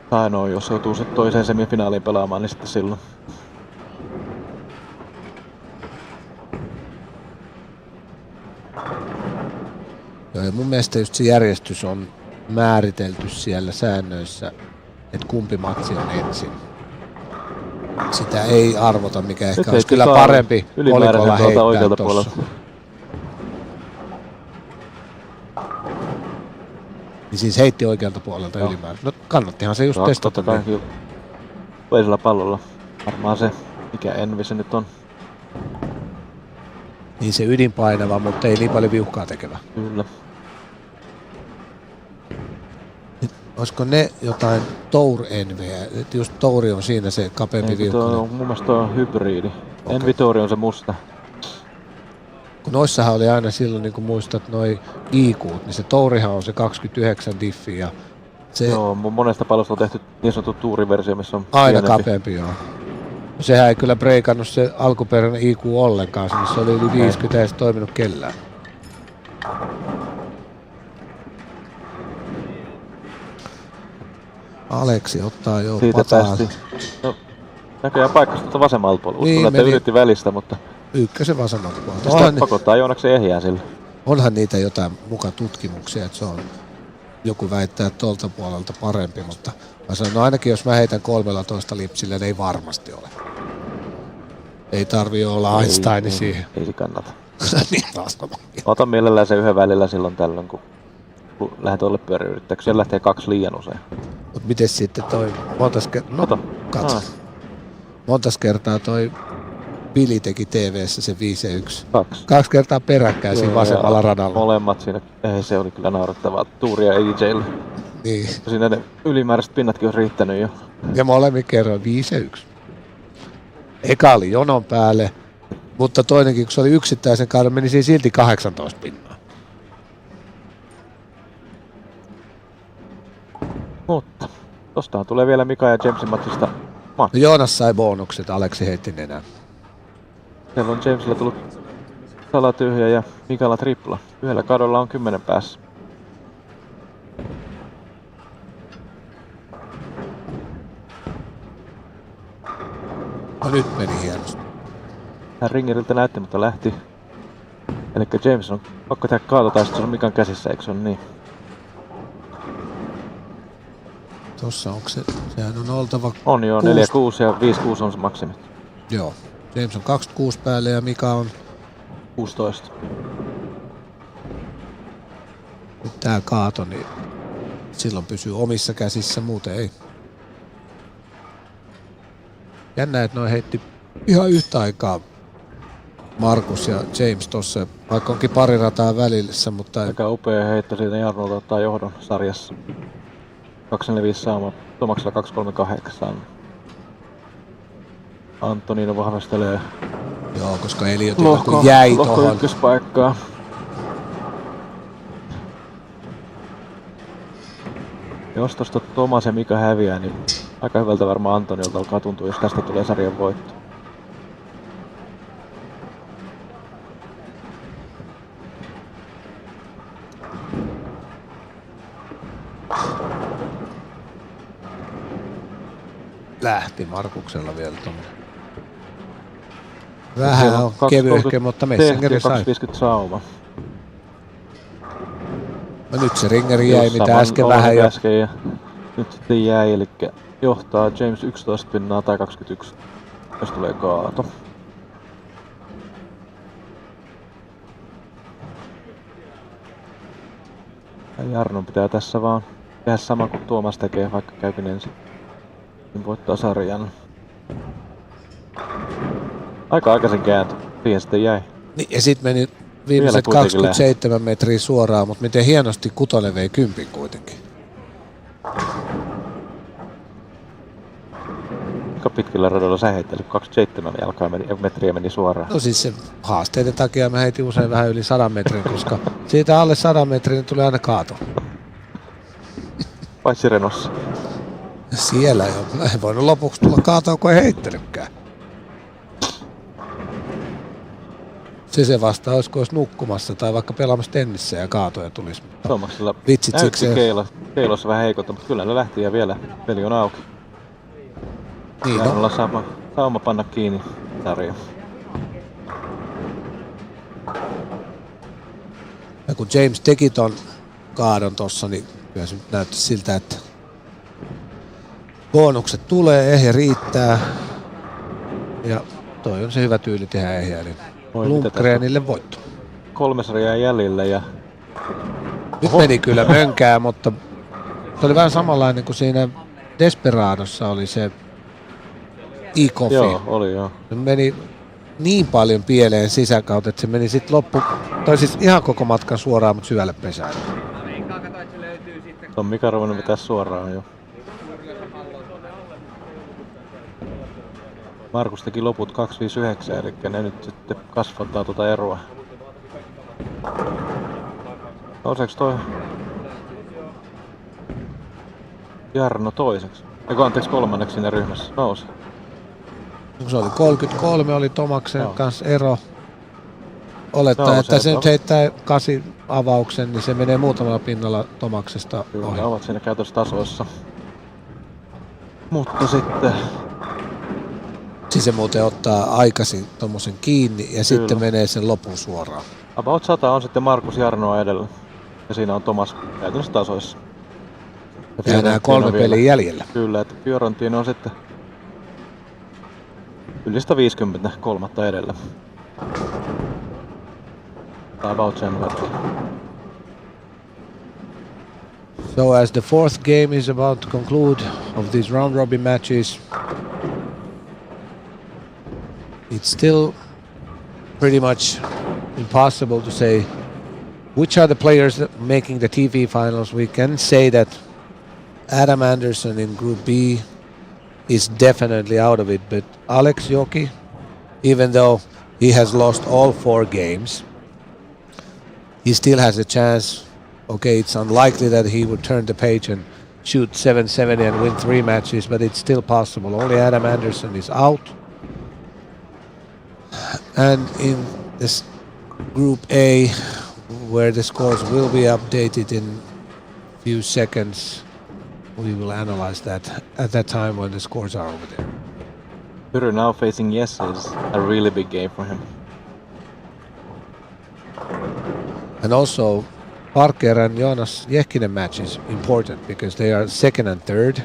Tai no, jos joutuu sitten toiseen semifinaaliin pelaamaan, niin sitten silloin. Joo, ja mun mielestä just se järjestys on määritelty siellä säännöissä, että kumpi matsi on ensin. Sitä ei arvota, mikä ehkä olisi kyllä parempi kolikolla heittää tuossa. Niin siis heitti oikealta puolelta ylimääräistä. No kannattihan se just testata. Toisella pallolla. Varmaan se, mikä Envi se nyt on. Niin se ydinpainava, mutta ei niin paljon viuhkaa tekevä. Kyllä. Olisiko ne jotain Tour-enveä? Just Touri on siinä se kapeampi viuhkainen. Mun mielestä toi on hybridi. Okay. Envi Touri on se musta. Kun noissahan oli aina silloin, niin kun muistat, noi IQt, niin se Tourihan on se 29 diffi ja se... Joo, monesta pallosta on tehty niin sanottu tuuriversio, missä on aina kapeampi, joo. Sehän ei kyllä breikannut se alkuperäinen IQ ollenkaan, se oli yli 50 ja se toiminut kellään. Aleksi ottaa jo siitä pataan. No, näköjään paikkasi tuota vasemmalta puolella. Niin, Uskon, että yritti välistä, mutta... Ykkösen vasemmalta puolelta. Sitä pakottaa Joonaksen ehjää sillä. Onhan niitä jotain muka tutkimuksia, että se on joku väittää tuolta puolelta parempi, mutta mä sanon, no ainakin jos mä heitän 13 lipsillä, niin ei varmasti ole. Ei tarvii olla Einsteini siihen. Ei se kannata. Niin taas on. Otan mielellään se yhden välillä silloin tällöin, kun lähdet olle pyöriyrittää, kun siellä lähtee 2 liian usein. Mut miten sitten toi, montas kertaa toi Billy teki TV:ssä se 5 ja 1. 2 kertaa peräkkäin siinä vasemmalla radalla. Molemmat siinä, ei se oli kyllä naurettavaa tuuria EJ:lle. Niin. Siinä ne ylimääräiset pinnatkin on riittänyt jo. Ja molemmin kerroin 5 ja 1. Eka oli jonon päälle, mutta toinenkin, kun se oli yksittäisen kauden, meni siinä silti 18 pinnaa. Mutta tostahan tulee vielä Mika ja Jamesin matsista. No Joonas sai bonukset, Aleksi heitti nenään. Siellä on Jamesilla tullut salatyhjä ja Mikalla tripla. Yhdellä kadolla on 10 päässä. No nyt meni hienosti. Hän ringeriltä näytti, mutta lähti. Elikkä James on pakko tehdä kaatotaistus on Mikan käsissä, eikö se on niin? Tossa onko se, sehän on oltava... On joo, 4-6 ja 5-6 on se maksimi. Joo, James on 26 päälle ja Mika on... 16. Nyt tää kaato, niin silloin pysyy omissa käsissä, muuten ei. Jännä, että noi heitti ihan yhtä aikaa Markus ja James tossa, vaikka onkin pari rataa välissä, mutta... Aika upea heitto siitä Jarnolta ottaa johdon sarjassa. 245 saama, Tomaksella 238. Antonino vahvistelee. Joo, koska Eliot jäi tohon. Lohko ykköspaikkaa. Jos tosta Tomas ja Mika häviää, niin aika hyvältä varmaan Antoniolta alkaa tuntua, jos tästä tulee sarjan voitto. Lähti Markuksella vielä tuonne. Vähän on kevyehkö, mutta Messingeri sai. 250 sauma. No nyt se ringeri jäi, mitä äsken vähän jo. Ja nyt sitten jäi, eli johtaa James 11 pinnaa tai 21, jos tulee kaato. Ja Jarnon pitää tässä vaan tehdä sama kuin Tuomas tekee, vaikka käykin ensin. Niin voittaa sarjan. Aika aikaisin kääntyi, siihen sitten jäi. Niin, ja sit meni viimeiset 27 metriä suoraan, mutta miten hienosti Kutonen vei 10 kuitenkin. Kuinka pitkillä radoilla sä heittelit? 27 metriä meni suoraan. No siis se haasteiden takia mä heitin usein vähän yli 100 metrin, koska siitä alle 100 metrin tulee aina kaato. Paitsi Renossa. Siellä ei ole. Ei voinut lopuksi tulla kaatoa, kun ei heittänytkään. Se vasta olisi, kun olisi nukkumassa tai vaikka pelaamassa tennissä ja kaatoja tulisi. Tuomaksella näytti keilossa vähän heikolta, mutta kyllä ne lähti ja vielä peli on auki. Niin Jarnolla sauma panna kiinni sarja. Ja kun James teki ton kaadon tossa, niin kyllä se näytti siltä, että bonukset tulee, ehjä riittää. Ja toi on se hyvä tyyli tehdä ehjää, eli Lundgrenille voitto. 3 sarjaa jäljellä ja... Nyt meni kyllä mönkää, mutta se oli vähän samanlainen kuin siinä Desperadossa oli se E-Coffee. Joo, oli joo. Se meni niin paljon pieleen sisäkautta, että se meni sit tai siis ihan koko matkan suoraan, mutta syvälle pesään. On Mika ruvennut vetää suoraan jo. Markus teki loput 259, eli ne nyt sitten kasvattaa tuota eroa. Nouseeko toi Jarno toiseksi? Eiku anteeksi kolmanneksi siinä ryhmässä? Nousi. Se oli 33, oli Tomaksen kanssa ero. Olettaa, että se nyt heittää 8 avauksen, niin se menee muutamalla pinnalla Tomaksesta ohi. Kyllä, ovat siinä käytöstasoissa. Mutta sitten... Siis se muuten ottaa aikaisin tommosen kiinni ja sitten menee sen lopun suoraan. About 100 on sitten Markus Jarnoa edellä. Ja siinä on Thomas käytännössä tasoissa. Ja nämä 3 peliä jäljellä. Kyllä, että Fiorentina on sitten yli 150 kolmatta edellä. Tai about sen verran. So as the 4th game is about to conclude of these round robin matches, it's still pretty much impossible to say which are the players that making the TV finals. We can say that Adam Anderson in Group B is definitely out of it, but Alex Joki, even though he has lost all 4 games, he still has a chance. Okay, it's unlikely that he would turn the page and shoot 770 and win 3 matches, but it's still possible. Only Adam Anderson is out. And in this Group A, where the scores will be updated in a few seconds, we will analyze that at that time when the scores are over there. Pyry now facing Jesse is a really big game for him. And also, Parker and Jonas Jehkinen match is important because they are 2nd and 3rd.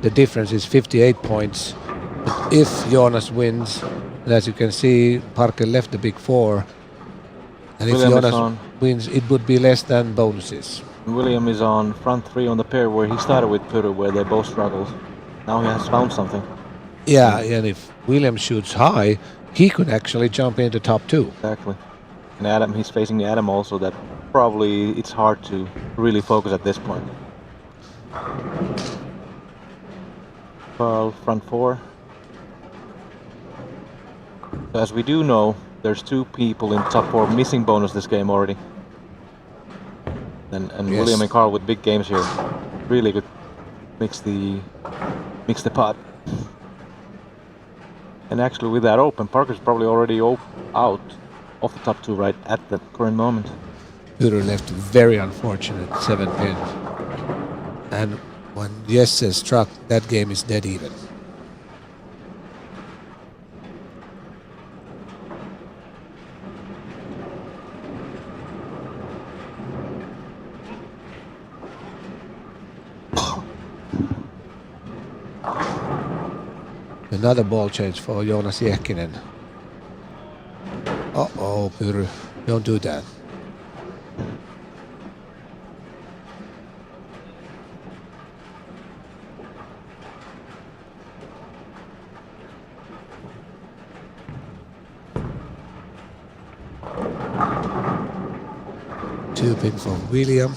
The difference is 58 points. But if Jonas wins, and as you can see, Parker left the Big 4. And if William Jonas wins, it would be less than bonuses. William is on front 3 on the pair where he started with Pyry, where they both struggled. Now he has found something. Yeah, and if William shoots high, he could actually jump into top 2. Exactly. And Adam, he's facing Adam also, that probably it's hard to really focus at this point. Carl, front 4. So as we do know, there's 2 people in top 4 missing bonus this game already. And Yes. William and Carl with big games here. Really good. Mix the pot. And actually with that open, Parker's probably already out of the top 2 right at the current moment. Pyry left very unfortunate 7 pin. And when Jesse struck, that game is dead even. Another ball change for Jonas Jehkinen. Uh-oh, Pyry, don't do that. Two pin for William.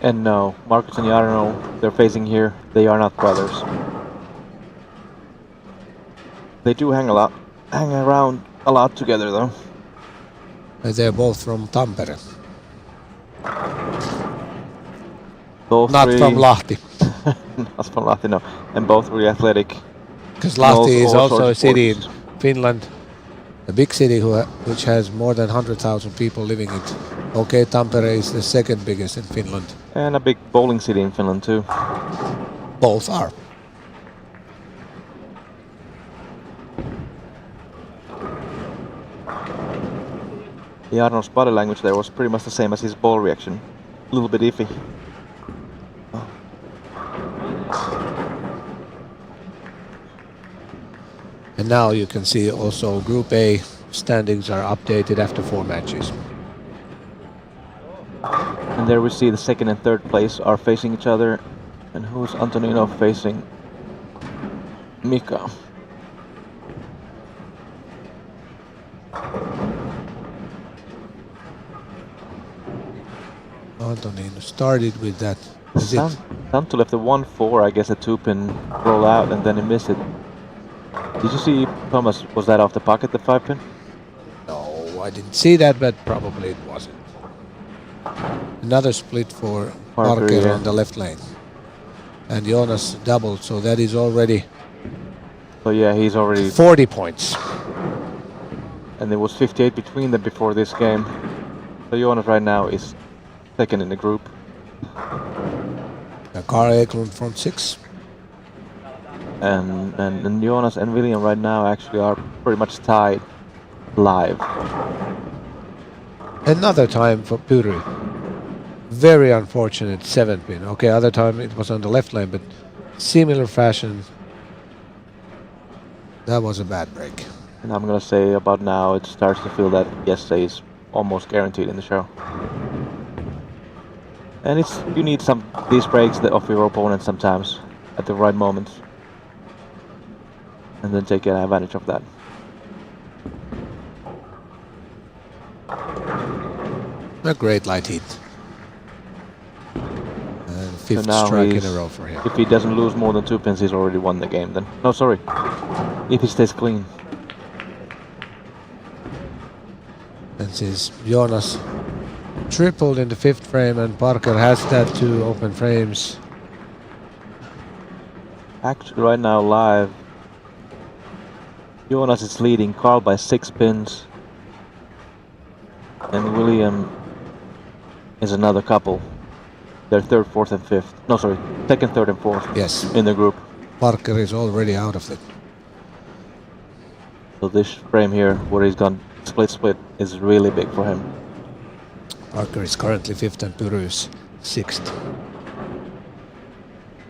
And no, Marcus and Jarno, they're facing here, they are not brothers. They do hang around a lot together though. They're both from Tampere. Both Not really, from Lahti. not from Lahti, no. And both really athletic. Because Lahti is all also sorts a of city in sports. Finland, a big city which has more than 100,000 people living in it. Okay, Tampere is the 2nd biggest in Finland. And a big bowling city in Finland too. Both are. Jarno's body language there was pretty much the same as his ball reaction. A little bit iffy. And now you can see also Group A standings are updated after 4 matches. And there we see the 2nd and 3rd place are facing each other. And who's Antonino facing? Mika. Antonino started with that. Is it? Santu left the 1-4, I guess a 2-pin roll out and then he missed it. Did you see, Thomas, was that off the pocket, the 5-pin? No, I didn't see that, but probably it wasn't. Another split for Parker yeah. on the left lane. And Jonas doubled, so that is already So yeah, he's already... 40 points. And there was 58 between them before this game. So Jonas right now is second in the group. Carl Eklund front 6. And Jonas and William right now actually are pretty much tied live. Another time for Pyry. Very unfortunate 7-pin. Okay, other time it was on the left lane, but similar fashion. That was a bad break. And I'm gonna say about now it starts to feel that yesterday is almost guaranteed in the show. And you need these breaks of your opponent sometimes at the right moment. And then take advantage of that. A great Liity. And fifth So strike in a row for him. If he doesn't lose more than 2 pins, he's already won the game then. No, sorry. If he stays clean. And since Jonas tripled in the 5th frame and Parker has that 2 open frames. Actually, right now live, Jonas is leading Carl by 6 pins. And William is another couple. They're 3rd, 4th and 5th. No, sorry, 2nd, 3rd and 4th. Yes. In the group. Parker is already out of it. So this frame here, where he's gone split, is really big for him. Parker is currently 5th and Pyry is 6th.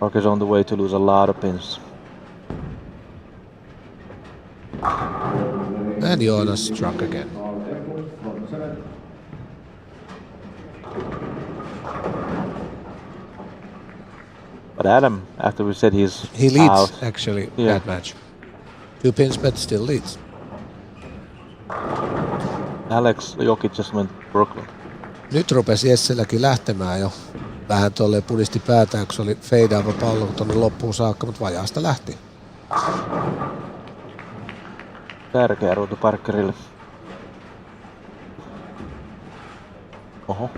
Parker's on the way to lose a lot of pins. And Jonas struck again. But Adam, after we said he leads out, actually yeah. that match. 2 pins but still leads. Alex Jokic just went Brooklyn. Nyt rupesi Jesselläkin lähtemään jo. Vähän tolleen pudisti päätään, kun se oli feidaava pallo tonne loppuun saakka, mutta vajaasta lähti. Tärkeä ruutu Parkerille. Oho.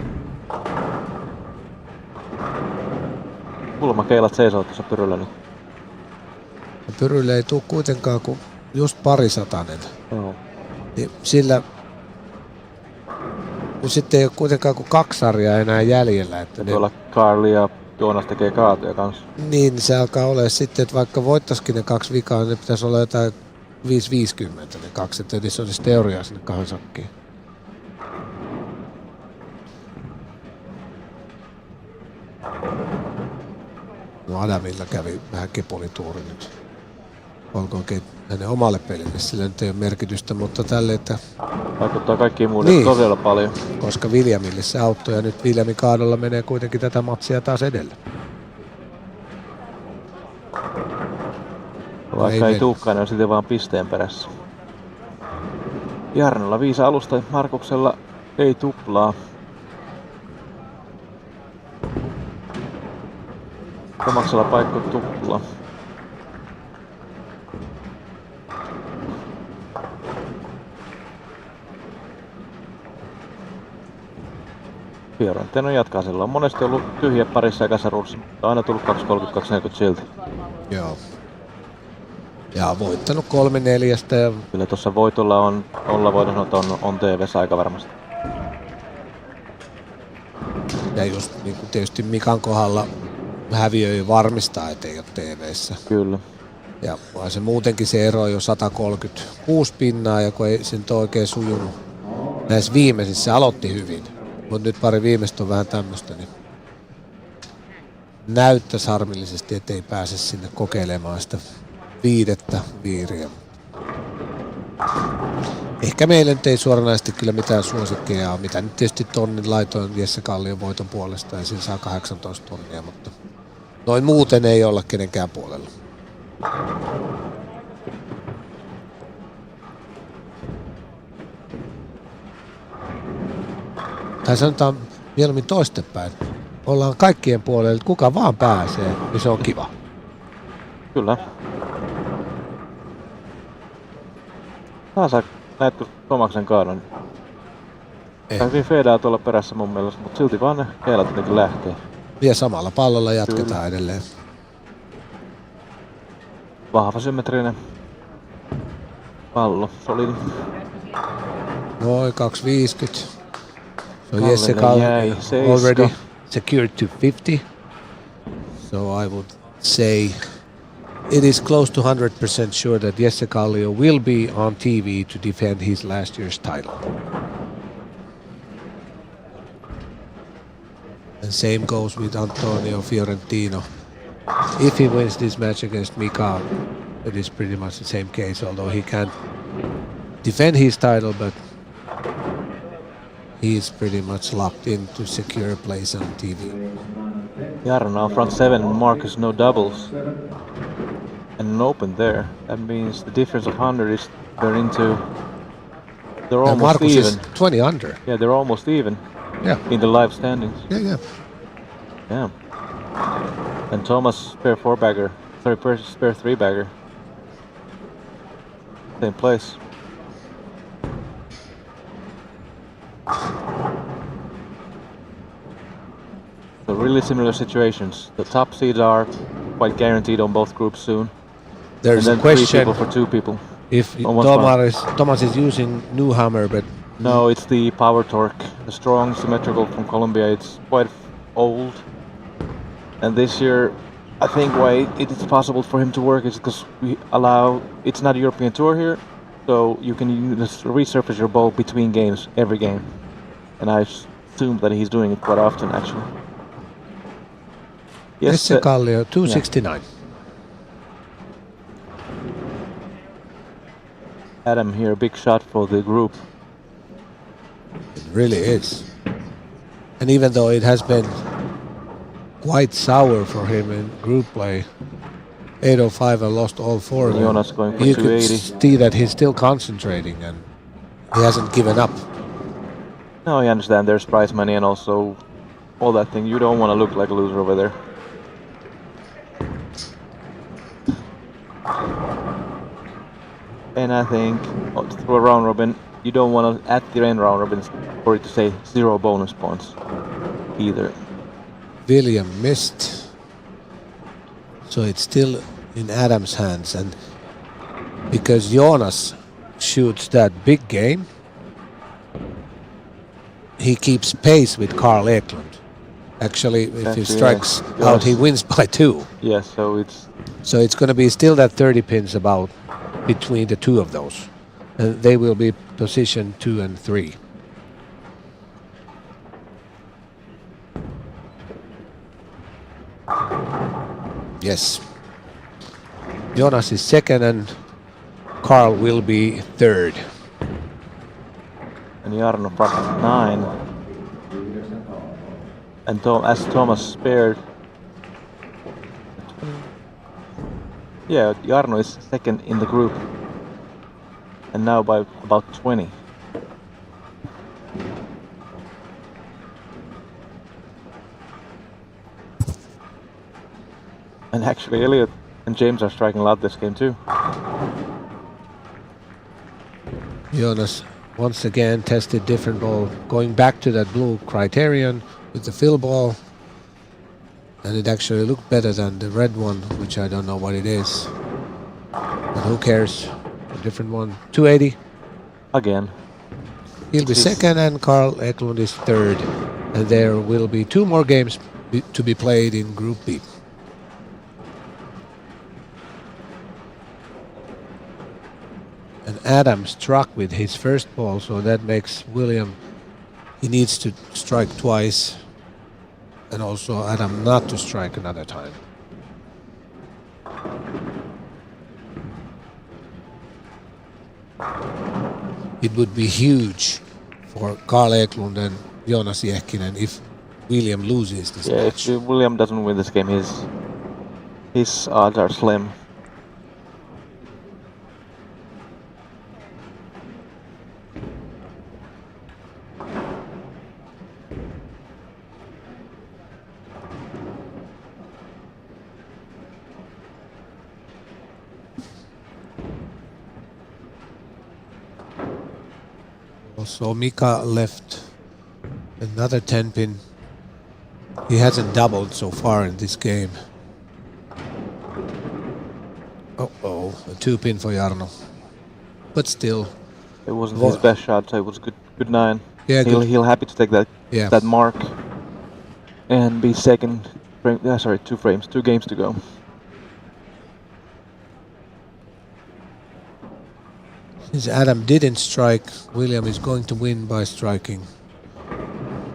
Kulmakeilat seisoo tuossa Pyryllä nyt. Pyrylle ei tule kuitenkaan kuin just parisatanen. Joo. Niin sillä nyt sitten ei ole kuitenkaan kuin 2 sarjaa enää jäljellä. Että Tuolla Carl ja Jonas tekee kaatoja kanssa. Niin, se alkaa olla sitten, että vaikka voittaisikin ne 2 vikaa, niin ne pitäisi olla jotain 5-50 ne 2, että niissä olisi teoriaa sinne 2 sakkiin. No Adamilla kävi vähän kepolituuri nyt. Olkoonkin hänen omalle pelille, sillä nyt ei ole merkitystä, mutta tälle, että... Vaikuttaa kaikkiin muille Niin. todella paljon. Koska Williamille se auttoi ja nyt Williamin kaadolla menee kuitenkin tätä matsia taas edellä. Vaikka ei tuukaan, ne on sitten vaan pisteen perässä. Jarnolla 5 alusta, Markuksella ei tuplaa. Tomaksella paikka tuplaa. Fiorentino jatkaa, sillä on monesti ollut tyhjä parissa ekassa ruudussa, mutta aina tullut 2.30-2.40 silti. Joo. Ja voittanut 3-4 ja... Kyllä tuossa voitolla voidaan sanoa, että on TV:ssä aika varmasti. Ja just niin kuin tietysti Mikan kohdalla häviöi varmistaa, ettei ole TV:ssä. Kyllä. Ja vaan se muutenkin se ero on jo 136 pinnaa ja kun ei se nyt oikein sujunut. Näissä viimeisissä aloitti hyvin, mutta nyt pari viimeistä on vähän tämmöistä, niin näyttäisi harmillisesti, ettei pääse sinne kokeilemaan sitä 5. viiriä. Ehkä meillä nyt ei suoranaisesti kyllä mitään suosikkeja ole, mitä nyt tietysti tonnin laitoin Jesse Kallion voiton puolesta ja siinä saa 18 tonnia, mutta noin muuten ei olla kenenkään puolella. Tai sanotaan mieluummin toistepäin. Ollaan kaikkien puolella, että kuka vaan pääsee, niin se on kiva. Kyllä. Taas näetkö Tomaksen kaadon? Hyvin feedaa tuolla perässä mun mielestä, mutta silti vaan ne keilat jotenkin lähtee. Ja samalla pallolla jatketaan Kyllä. edelleen. Vahva symmetrinen pallo, solidi. Noin 250. So Jesse Kalle yeah, already secured to 50. So I would say it is close to 100% sure that Jesse Kallio will be on TV to defend his last year's title. And same goes with Antonio Fiorentino. If he wins this match against Mika, it is pretty much the same case, although he can't defend his title, but he is pretty much locked in to secure a place on TV. Jarno front 7, Marcus no doubles. And an open there. That means the difference of 100 is they're almost Marcus even. is 20 under. Yeah, they're almost even. Yeah. In the live standings. Yeah. Yeah. And Thomas spare 4-bagger. Sorry, spare 3-bagger. Same place. So really similar situations. The top seeds are quite guaranteed on both groups soon. There's and a then 3 question people for 2 people. if on Thomas is using new hammer, but No, it's the Power Torque, the strong symmetrical from Colombia. It's quite old, and this year, I think why it is possible for him to work is because it's not a European tour here, so you can just resurface your ball between games, every game, and I assume that he's doing it quite often actually. Jesse Kallio 269. Adam here, big shot for the group. It really is. And even though it has been quite sour for him in group play, 805 and lost all 4 of them, Jonas going for you could 280. see that he's still concentrating and he hasn't given up. No, I understand there's prize money and also all that thing. You don't want to look like a loser over there. And I think through a round robin, you don't want to, at the end round robin, for it to say 0 bonus points either. William missed. So it's still in Adam's hands, and because Jonas shoots that big game, he keeps pace with Carl Eklund. Actually, if he strikes out, he wins by 2. Yeah, so it's going to be still that 30 pins about between the 2 of those. And they will be positioned 2 and 3. Yes. Jonas is 2nd and Carl will be 3rd. And Jarno front 9. And as Thomas spared. Yeah, Jarno is 2nd in the group. And now by about 20. And actually Elliot and James are striking a lot this game too. Jonas once again tested different ball, going back to that blue criterion with the fill ball. And it actually looked better than the red one, which I don't know what it is. But who cares? A different one. 280. Again. He'll be 2nd and Carl Eklund is 3rd. And there will be 2 more games to be played in Group B. And Adam struck with his first ball, so that makes William, he needs to strike twice. And also Adam not to strike another time. It would be huge for Carl Eklund and Jonas Jäkkinen if William loses this match. If William doesn't win this game, his odds are slim. Also Mika left another 10 pin. He hasn't doubled so far in this game. Uh-oh, a 2 pin for Jarno. But still. It wasn't his best shot, so it was good 9. Yeah, he'll happy to take that Yeah. that mark and be second. Sorry, 2 frames, 2 games to go. Since Adam didn't strike, William is going to win by striking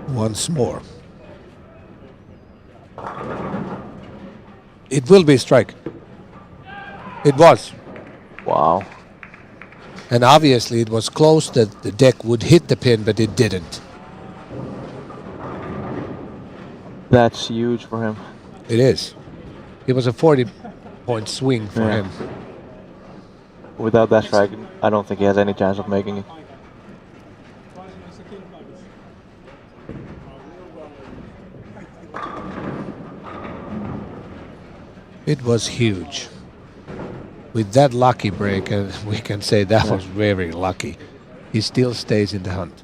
once more. It will be a strike. It was. Wow. And obviously it was close that the deck would hit the pin, but it didn't. That's huge for him. It is. It was a 40-point swing for him. Without that strike, I don't think he has any chance of making it. It was huge. With that lucky break, and we can say that was very lucky, he still stays in the hunt.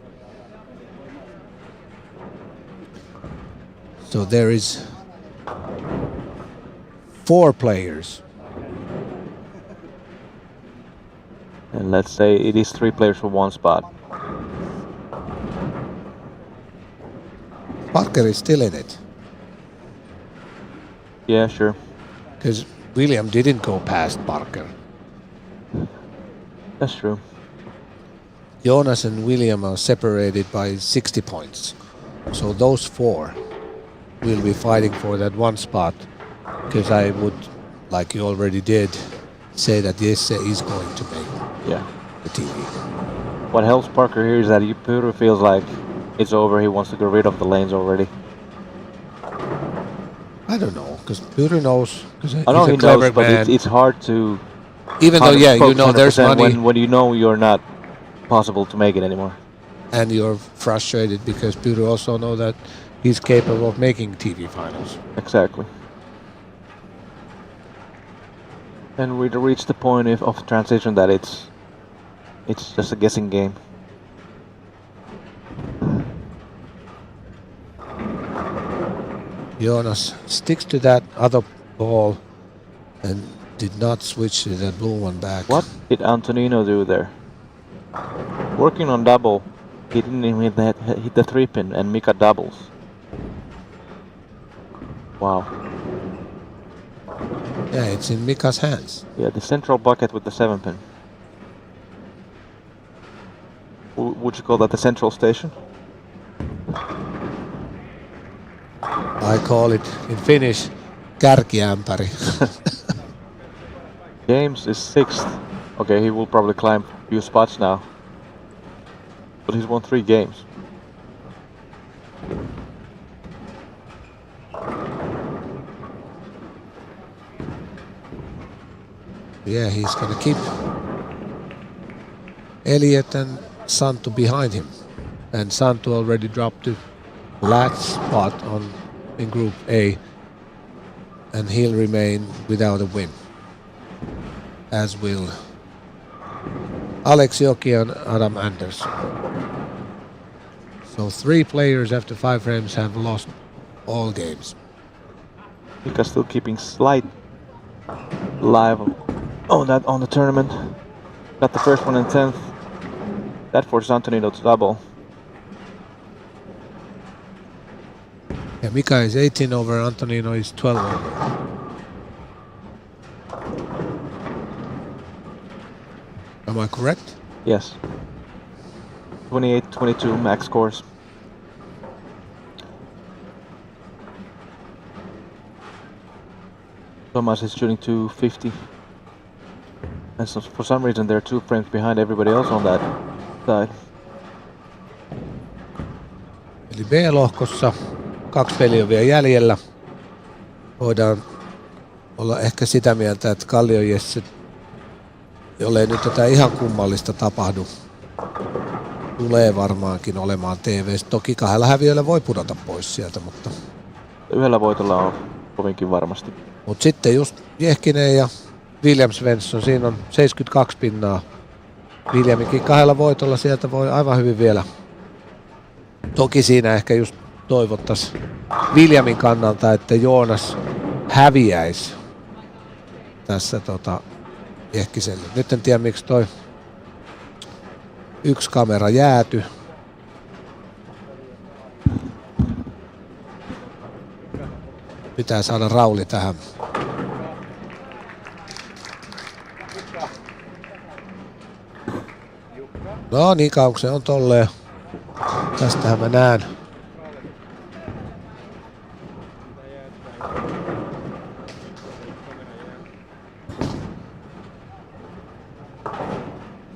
So there is 4 players. And let's say it is 3 players for 1 spot. Parker is still in it. Yeah, sure. Because William didn't go past Parker. That's true. Jonas and William are separated by 60 points. So those 4 will be fighting for that 1 spot. Because I would, like you already did, say that Jesse is going to make the TV. What helps Parker here is that Pyry feels like it's over. He wants to get rid of the lanes already. I don't know, because Pyry knows. I know he knows, but it's hard to. Even though, yeah, you know, there's money. When you know you're not possible to make it anymore. And you're frustrated because Pyry also know that he's capable of making TV finals. Exactly. And we reached the point of transition that it's just a guessing game. Jonas sticks to that other ball and did not switch to that blue one back. What did Antonino do there? Working on double, he didn't even hit the 3-pin, and Mika doubles. Wow. Yeah, it's in Mika's hands. Yeah, the central bucket with the 7-pin. Would you call that the central station? I call it in Finnish kärkiämpäri. James is 6th. Okay, he will probably climb a few spots now. But he's won 3 games. Yeah, he's gonna keep Elliot and Santu behind him. And Santu already dropped to last spot in Group A. And he'll remain without a win. As will Alex Joki and Adam Andersson. So 3 players after 5 frames have lost all games. Mika still keeping slight live on the tournament. Got the first one in 10th. That forces Antonino to double. Yeah, Mika is 18 over, Antonino is 12 over. Am I correct? Yes. 28-22 max scores. Thomas is shooting 250. And so for some reason they're 2 frames behind everybody else on that side. Eli B-lohkossa 2 peliä on vielä jäljellä. Voidaan olla ehkä sitä mieltä, että Kallio Jesse, jollei nyt tätä ihan kummallista tapahdu, tulee varmaankin olemaan TV:ssä. Toki 2 häviöllä voi pudota pois sieltä, mutta... 1 voitolla on kovinkin varmasti. Mutta sitten just Jehkinen ja William Svensson, siinä on 72 pinnaa. Williaminkin 2 voitolla sieltä voi aivan hyvin vielä. Toki siinä ehkä just toivottaisiin Williamin kannalta, että Joonas häviäisi tässä Jehkiselle. Nyt en tiedä miksi toi 1 kamera jääty. Pitää saada Rauli tähän. No niin kauan se on tolleen. Tästähän mä näen.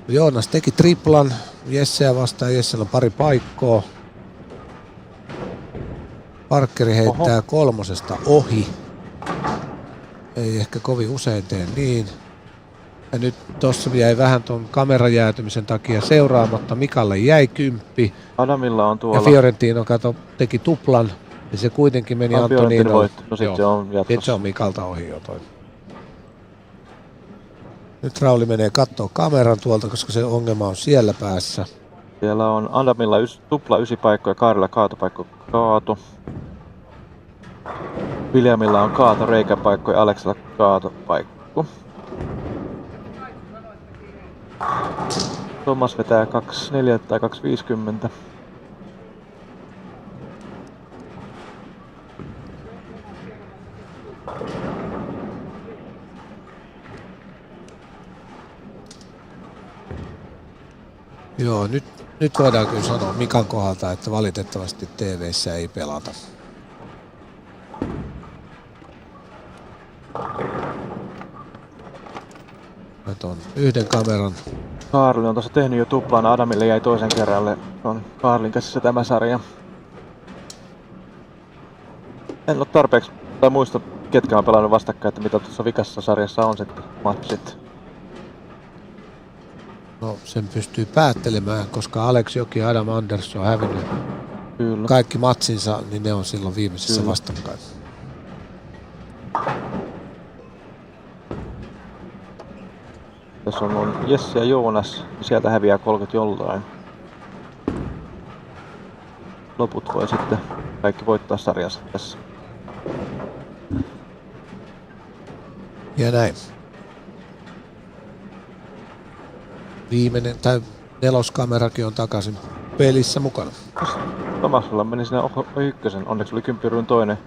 Joonas teki triplan Jesseä vastaan. Jessellä on pari paikkoa. Parkkeri heittää kolmosesta ohi. Ei ehkä kovin usein tee niin. Ja nyt tossa jäi vähän ton kameran jäätymisen takia seuraamatta. Mikalle jäi 10. Adamilla on tuolla. Ja Fiorentino teki tuplan. Ja se kuitenkin meni Antoninolle. No sit se on jatkossa. Nyt se on Mikalta ohi jo toi. Nyt Rauli menee kattoo kameran tuolta, koska se ongelma on siellä päässä. Siellä on Adamilla tupla 9 paikkoja ja Kaarilla kaatopaikko kaatu. Williamilla on kaato reikäpaikko ja Aleksella kaatopaikko. Thomas vetää 2.4 tai 2.50. Joo, nyt voidaan kyllä sanoa Mikan kohdalta, että valitettavasti TV:ssä ei pelata. Nyt on yhden kameran. Kaarli on tuossa tehnyt jo tuplaan, Adamille jäi toisen kerralle. On Kaarlin käsissä tämä sarja. En ole tarpeeksi tai muista, ketkä on pelannut vastakkain, että mitä tuossa vikassa sarjassa on sitten matsit. No sen pystyy päättelemään, koska Alex Joki ja Adam Andersson on hävinnyt Kyllä. kaikki matsinsa, niin ne on silloin viimeisessä Kyllä. vastakkain. Tässä on Jesse ja Joonas, sieltä häviää 30 jollain. Loput voi sitten kaikki voittaa sarjassa tässä. Ja näin. Viimeinen, tai neloskamerakin on takaisin pelissä mukana. Tomasella meni siinä ykkösen, onneksi oli 10 toinen.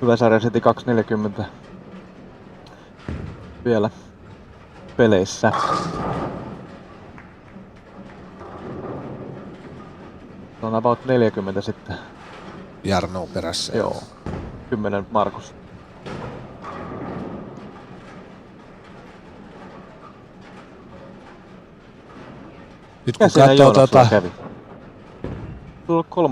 Hyvä sarja seti 2.40 vielä peleissä. Se on about 40 sitten. Jarno perässä. Joo. 10 Markus. Nyt kun siinä katsoo Joonas kävi. Sulla on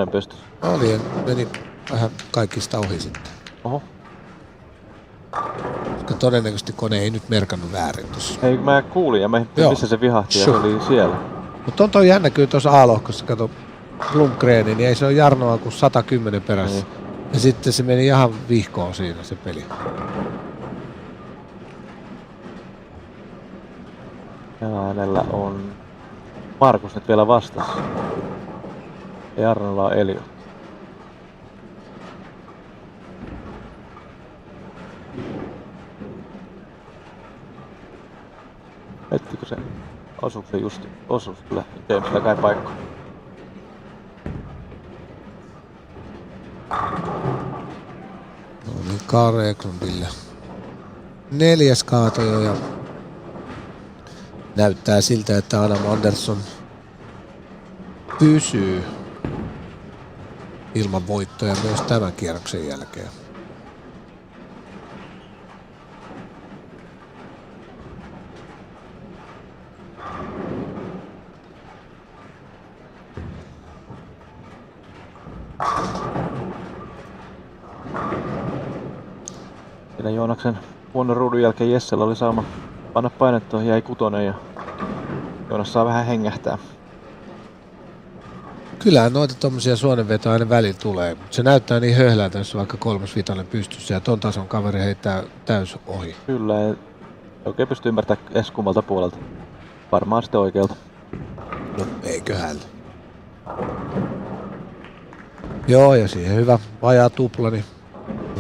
3.5 pystyssä. oli, meni vähän kaikista ohi sitten. Oho. Koska todennäköisesti kone ei nyt merkannut väärin tuossa. Ei, mä kuulin ja mä missä se vihahti ja se oli siellä. Mutta on jännä kyllä tuossa A-lohkossa, kato Blomgrenin, niin ei se ole Jarnoa kuin 110 perässä. Niin. Ja sitten se meni ihan vihkoon siinä se peli. Ja hänellä on Markus nyt vielä vastassa. Ja Arnolla on Elio. Ettikö se? Osuuko se just? Osuus kyllä. Jamesillä kai paikka. No niin, Karl Eklundille 4. kaato jo ja näyttää siltä, että Adam Andersson pysyy ilman voittoja myös tämän kierroksen jälkeen. Siinä Joonaksen huonon ruudun jälkeen Jessellä oli saama panna painettua, jäi 6 ja Joonas saa vähän hengähtää. Kyllähän noita tommosia suonenvetoja aina välillä tulee, mutta se näyttää niin höhlältä, jos on vaikka 3.5 pystyssä ja ton tason kaveri heittää täys ohi. Kyllä, ei oikein pysty ymmärtämään edes kummalta puolelta. Varmaan sitten oikealta. No eiköhän. Joo, ja siihen hyvä vajaa tupla, niin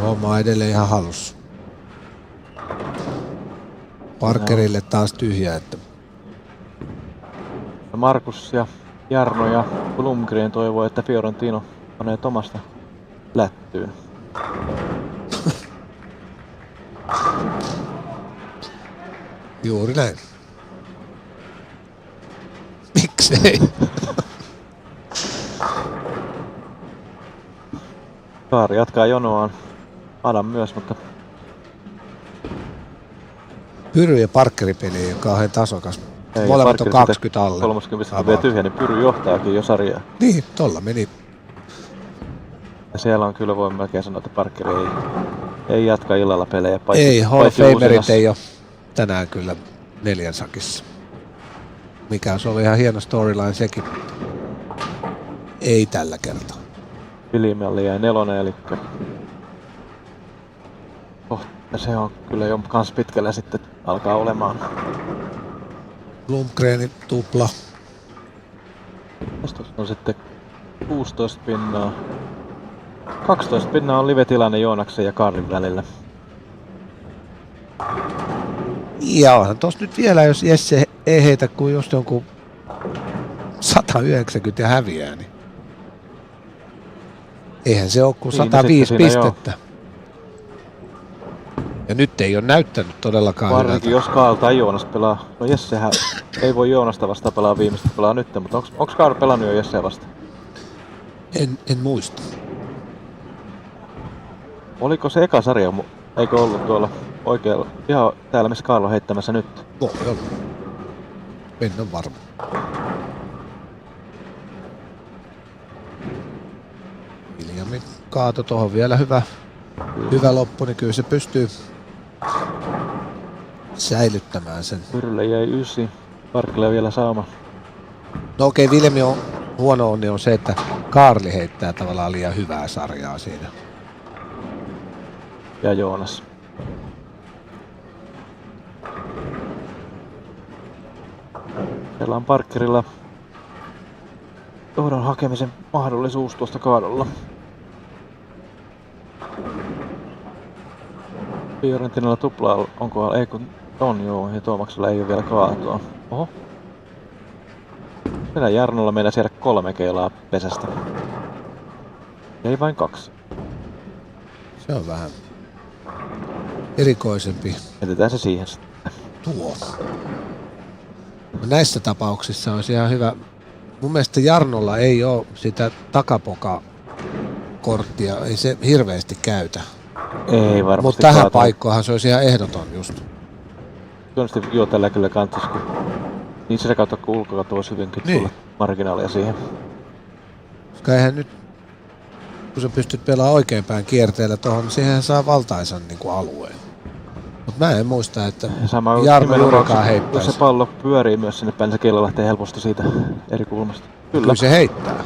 homma on edelleen ihan halussa. Parkerille taas tyhjä, että Markus ja Jarno ja Blomgren toivoo, että Fiorentino panee Tomasta lättyyn. Juuri näin. Miksei? Kaari jatkaa jonoaan. Adam myös, mutta Pyry ja Parkeri-peli ei ole kauhean tasokas. ei, Molemmat on Parker 20 alle. 30 vielä tyhjä, niin Pyry johtaakin jo sarjaa. Niin, tolla meni. Ja siellä on kyllä, voin melkein sanoa, että Parker ei jatka illalla pelejä. Ei, Hall of paitsi Famerit uusinnassa. ei ole tänään kyllä 4 sakissa. Mikä se oli ihan hieno storyline sekin. Ei tällä kertaa. Williamille jäi 4, eli se on kyllä jo kans pitkällä sitten alkaa olemaan. Blomgrenin tupla. Tästä on sitten 16 pinnaa. 12 pinnaa on live-tilanne Joonaksen ja Kaarin välillä. Ja onhan tossa nyt vielä, jos Jesse ei heitä kuin just jonkun 190 ja häviää, niin eihän se ole kuin Niin, 105 siinä pistettä. Ja nyt ei ole näyttänyt todellakaan Varsinkin hyvältä. jos Kaal tai Joonas pelaa. No Jessehän ei voi Joonasta vastaan pelaa viimeistä pelaa nyt, mutta onks Kaal pelannut jo Jesseä vastaan? En muista. Oliko se eka sarja, eikö ollut tuolla oikealla, ihan täällä missä Kaal on heittämässä nyt? Voi olla. En ole varma. Williamin kaato tuohon vielä hyvä loppu, niin kyllä se pystyy säilyttämään sen. Pyrylle jäi 9, Parkille vielä saama. No okei, Williamin on huono onni on se, että Kaarli heittää tavallaan liian hyvää sarjaa siinä. Ja Joonas. Siellä on Parkerilla johdon hakemisen mahdollisuus tuosta kaadolla. Fiorentinalla tuplaa onko ei kun on joo ja Tuomaksella ei ole vielä kaatoa. Oho. Meillä Jarnolla meidän siellä 3 keilaa pesästä. Ei vain 2. Se on vähän erikoisempi Jätetään se siihen sitten. tuo. No näissä tapauksissa olisi ihan hyvä. Mun mielestä Jarnolla ei ole sitä takapoka-korttia, ei se hirveästi käytä. Ei varmasti. Mutta tähän kaataa. paikkoahan se olisi ihan ehdoton just. Tuonnosti joo tällä kyllä kantis, kun niin sitä kautta kun ulkokautta voisi hyvinkin Niin. tulla marginaalia siihen. Koska eihän nyt, kun sä pystyt pelaamaan oikeinpäin kierteellä tuohon, niin siihen saa valtaisan niin kuin alueen. Mutta mä en muista, että Sama Jarno nimenomaan, juurikaan jos heittäisi. se pallo pyörii myös sinne päin, niin se kello lähtee helposti siitä eri kulmasta. Kyllä se heittää.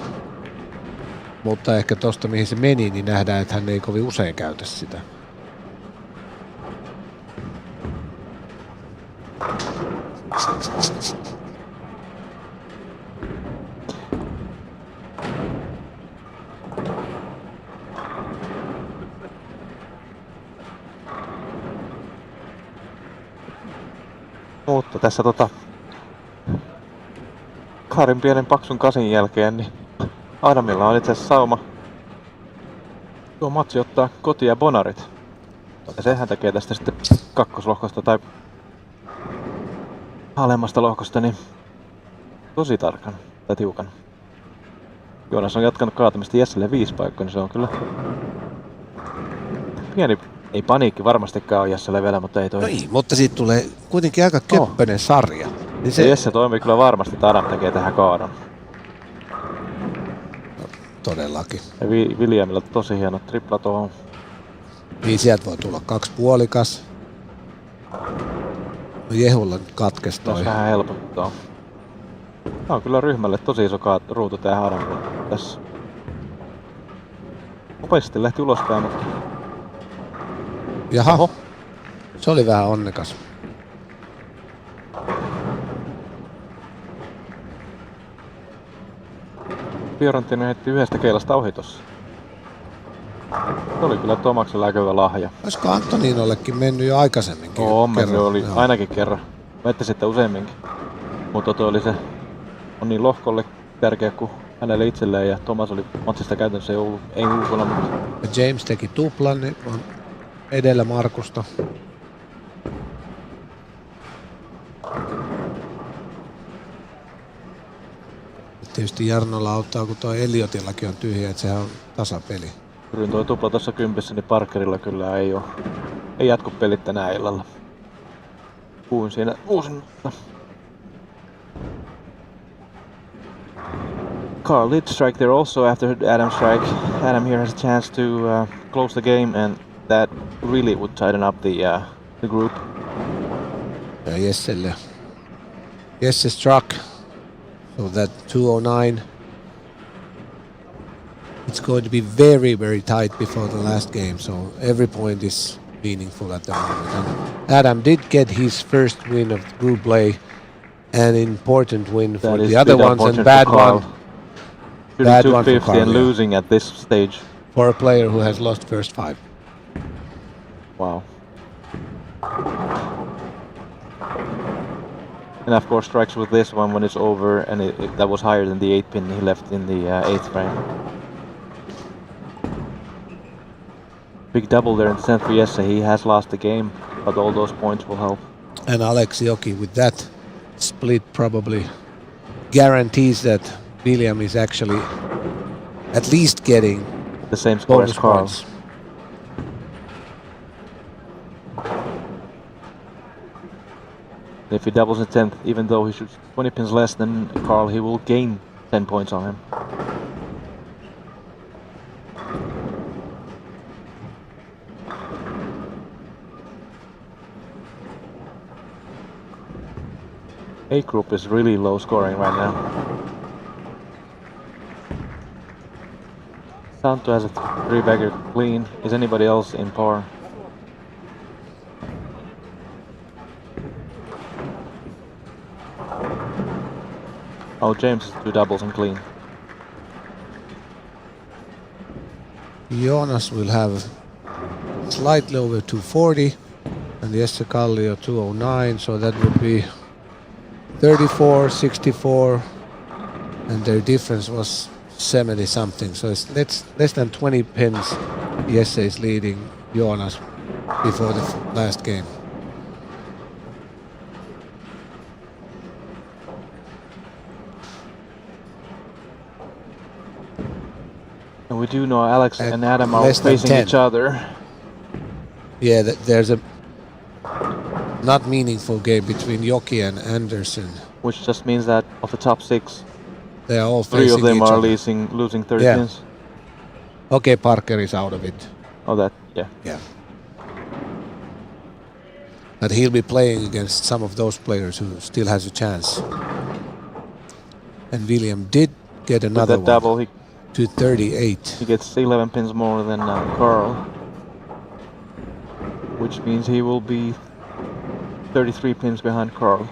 Mutta ehkä tosta mihin se meni, niin nähdään, että hän ei kovin usein käytä sitä. Mutta tässä Kaarin pienen paksun kasin jälkeen, niin Adamilla on itse asiassa sauma tuo matsi ottaa koti- ja bonarit. Ja sehän tekee tästä sitten kakkoslohkosta tai alemmasta lohkosta niin tosi tarkan tai tiukan. Joonas on jatkanut kaatamista Jesselle 5 paikkaa, niin se on kyllä pieni, ei paniikki varmastikaan ole Jesselle vielä, mutta ei toi. No ei, mutta siitä tulee kuitenkin aika köppönen sarja. Niin Se Jesse toimii kyllä varmasti, että Adam tekee tähän kaadon. Todellakin. Ja Williamilla tosi hieno tripla tuohon. Niin sieltä voi tulla 2 puolikas. No Jehulla nyt katkesi toi. Tässä vähän helpottaa. Tää on kyllä ryhmälle tosi iso ruutu tää Adamilla tässä. Nopeasti lähti ulospäin, mutta Jaha, oho. Se oli vähän onnekas. Fiorentina heitti yhdestä keilasta ohi tossa. Se oli kyllä Tomaksella aika hyvä lahja. Olisiko Antoninollekin mennyt jo aikaisemminkin? Se oli Joo. ainakin kerran. Mä etsin sitten useamminkin. Mutta toi oli se on niin lohkolle tärkeä kuin hänelle itselleen ja Thomas oli matsista käytännössä ei ulkona, mutta Ja James teki tuplan, niin on edellä Markusta. Tietysti Jarnolla auttaa, kun tuo Elliotillakin on tyhjä, että sehän on tasapeli. Pyrin tuo tupla tuossa 10, niin Parkerilla kyllä ei jatku pelit tänä illalla. Puhuin siinä uusimmasta. Carl did strike there also after Adam's strike. Adam here has a chance to close the game, and that really would tighten up the group. Ja Jesse struck, so that 209. It's going to be very, very tight before the last game, so every point is meaningful at the moment. And Adam did get his first win of the group play, an important win for the other ones, and bad one. Bad one for Carl, and losing at this stage. For a player who has lost first 5. Wow. And of course strikes with this one when it's over, and that was higher than the 8 pin he left in the 8th frame. Big double there in the 10th for Jesse. He has lost the game, but all those points will help. And Alex Joki with that split probably guarantees that William is actually at least getting the same score as Carl. Points. If he doubles in 10th, even though he shoots 20 pins less than Carl, he will gain 10 points on him. A group is really low scoring right now. Santo has a 3-bagger clean. Is anybody else in par? Oh, James has 2 doubles and clean. Jonas will have slightly over 240 and Jesse Kallio 209, so that would be 34, 64, and their difference was 70 something, so it's less than 20 pins. Jesse is leading Jonas before the last game. And we do know Alex and Adam are facing each other. Yeah, there's a not meaningful game between Joki and Anderson. Which just means that of the top 6, they are all 3 of them each are other. losing 30 pins. Okay, Parker is out of it. Oh, that, yeah. Yeah. But he'll be playing against some of those players who still has a chance. And William did get another With that double, one to 38. He gets 11 pins more than Carl. Which means he will be 33 pins behind Carl.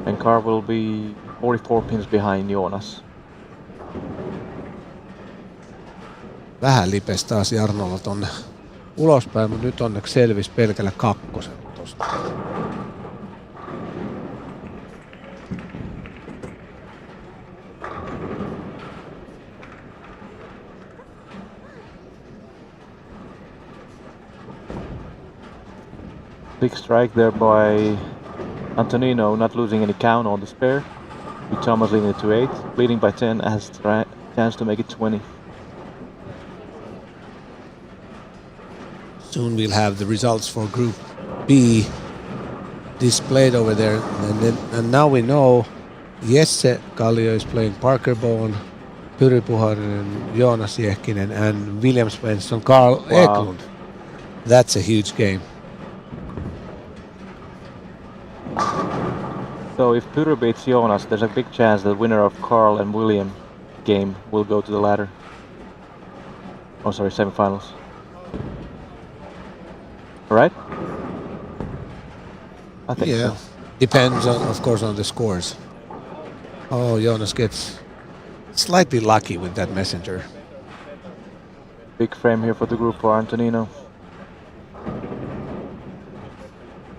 And Carl will be 44 pins behind Jonas. Vähän lipesi taas Jarnolla tonne ulospäin, mutta nyt onneksi selvisi pelkällä 2 tosta. Big strike there by Antonino, not losing any count on the spare. With Thomas leading it to 8, leading by 10, has a chance to make it 20. Soon we'll have the results for Group B displayed over there, and now we know Jesse Kallio is playing Parker Bone, Pyry Puharinen, Joonas Jehkinen, and William Svensson, Carl Eklund. That's a huge game. So if Pyry beats Jonas, there's a big chance the winner of Carl and William game will go to the ladder. Oh, sorry, semifinals. Right? I think so. Depends on, of course, on the scores. Oh, Jonas gets slightly lucky with that messenger. Big frame here for the group for Antonino.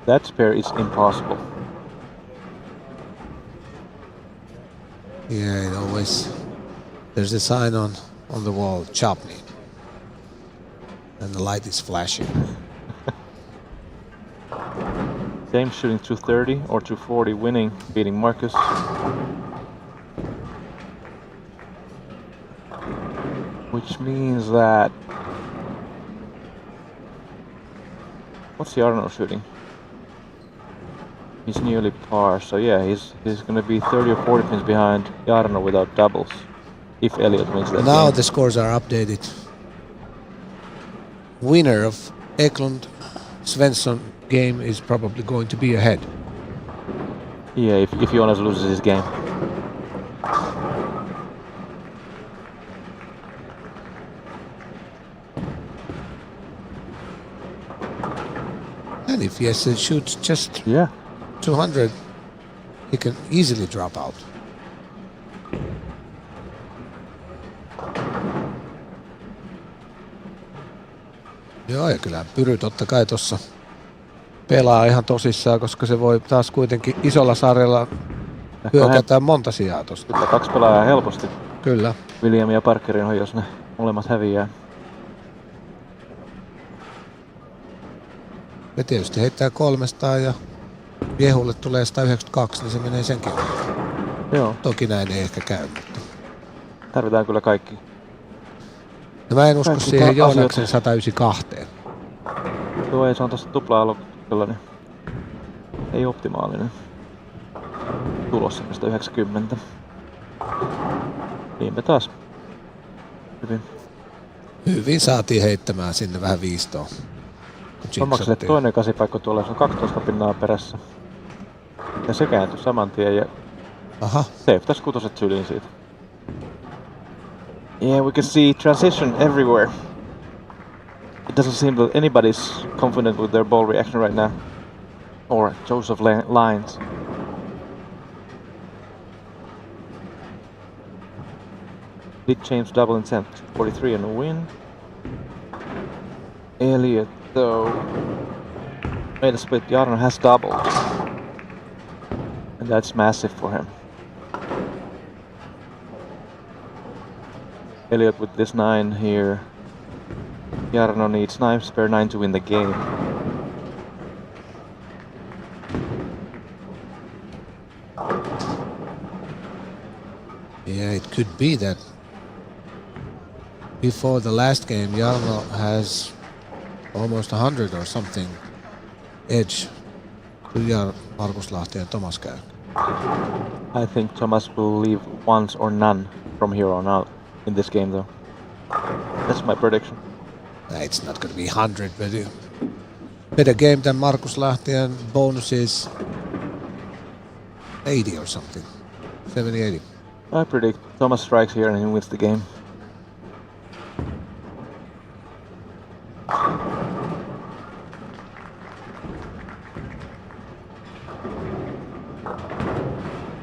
That spare is impossible. Yeah, it always. There's a sign on on the wall, chop me. And the light is flashing. James shooting 230 or 240, winning, beating Marcus. Which means that... What's Jarno shooting? He's nearly par, so yeah, he's gonna be 30 or 40 pins behind Jarno without doubles. If Elliot wins that Now game. the scores are updated. Winner of Eklund Svensson game is probably going to be ahead. Yeah, if Jonas loses his game. And if Jesse shoots just Yeah. 200, he can easily drop out. Joo, ja kyllä Pyry totta kai tossa pelaa ihan tosissaan, koska se voi taas kuitenkin isolla sarjalla hyökätä monta sijaa tosta. Kyllä 2 pelaajaa helposti. Kyllä. William ja Parkerin on, jos ne molemmat häviää. Ja tietysti heittää 300 ja Jehulle tulee 192, niin se menee senkin. Joo. Toki näin ei ehkä käy, mutta... Tarvitaan kyllä kaikki. No mä en usko Kaikki siihen asiat. Joonaksen 192. Tuo ei, se on tossa tupla-aloituksella, niin ei optimaalinen tulos semmoista 90. Niin me taas. Hyvin. Hyvin saatiin heittämään sinne vähän viistoon. Tomakselle toinen 8 paikka tuolla, se on 12 pinnaa perässä. Ja se kääntyi saman tien ja Aha. safetas 6 syliin siitä. Yeah, we can see transition everywhere. It doesn't seem that anybody's confident with their ball reaction right now. Or Joseph Lines. Did James double in 10th, 43 and a win. Elliot, though, made a split. Jarno has doubled. And that's massive for him. Elliot with this 9 here. Jarno needs 9 spare 9 to win the game. Yeah, it could be that before the last game, Jarno has almost 100 or something edge to Markus Lahti and Thomas Käy. I think Thomas will leave once or none from here on out in this game, though. That's my prediction. It's not going to be 100, but better game than Markus Lahti, and bonus is 80 or something. 70, 80. I predict Thomas strikes here and he wins the game.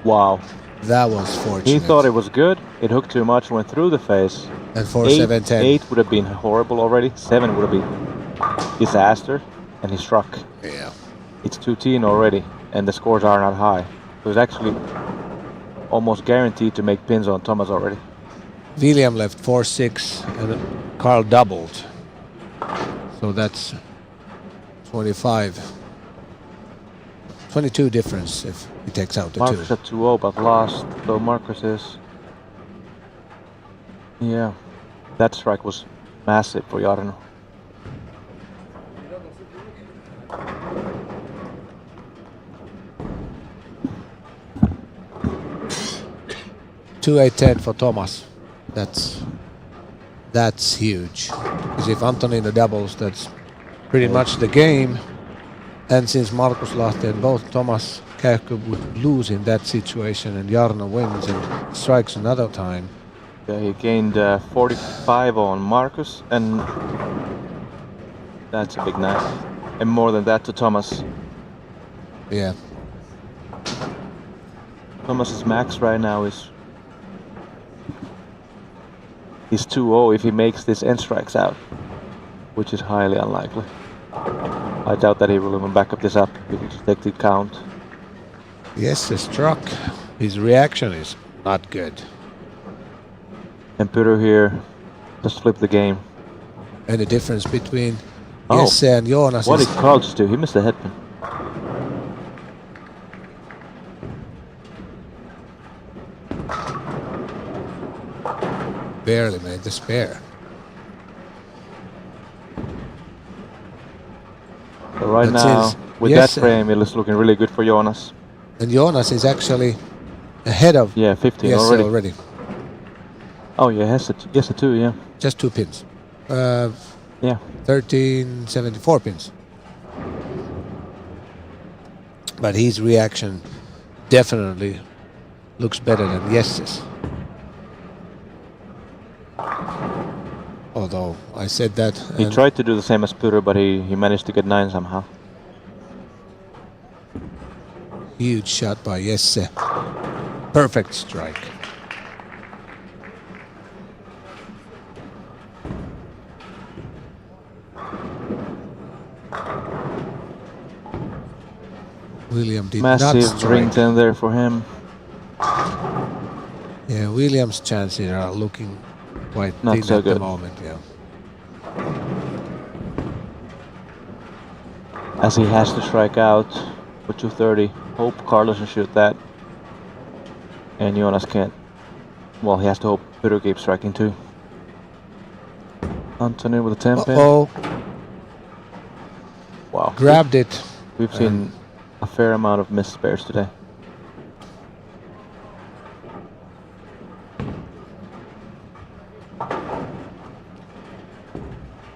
Wow. That was fortunate. He thought it was good. It hooked too much, went through the face. And for 7-10. 8 would have been horrible already. 7 would have been disaster. And he struck. Yeah. It's 2-10 already, and the scores are not high. So it's actually almost guaranteed to make pins on Thomas already. William left 4-6 and Carl doubled. So that's 25. 22 difference if he takes out the Marcus 2. at 2-0 but lost, so Marcus is... Yeah, that strike was massive for Jarno. Two 8-10 for Thomas. That's huge. Because if Antonino doubles, that's pretty much the game. And since Markus Lahti and both Thomas Kähkö would lose in that situation, and Jarno wins and strikes another time. Yeah, he gained 45 on Marcus, and that's a big night. And more than that to Thomas. Yeah. Thomas's max right now is 2-0 if he makes this end strikes out, which is highly unlikely. I doubt that he will even back up this up. He will just take the count. Yes, the struck. His reaction is not good. And Pyry here Just flip the game. And the difference between Oh. Jesse and Jonas What is did Carl just do? He missed the headpin. barely made the spare. So right But now, since with Jesse- that frame, it is looking really good for Jonas. And Jonas is actually ahead of Yeah, 15 Jesse already. already. Oh yeah, Jesse too, yeah. Just 2 pins. Yeah. 1374 pins. But his reaction definitely looks better than Jesse's. Although I said that. He and tried to do the same as Puru, but he managed to get 9 somehow. Huge shot by Jesse. Perfect strike. William did not Massive strike. ring 10 there for him. Yeah, William's chances are looking quite Not thin so at the good. moment. Yeah. As he has to strike out for 230. Hope Carl doesn't shoot that. And Jonas can't. Well, he has to hope Puru keeps striking too. Anthony with a 10 pin. Oh, Wow. grabbed it. We've seen a fair amount of missed spares today.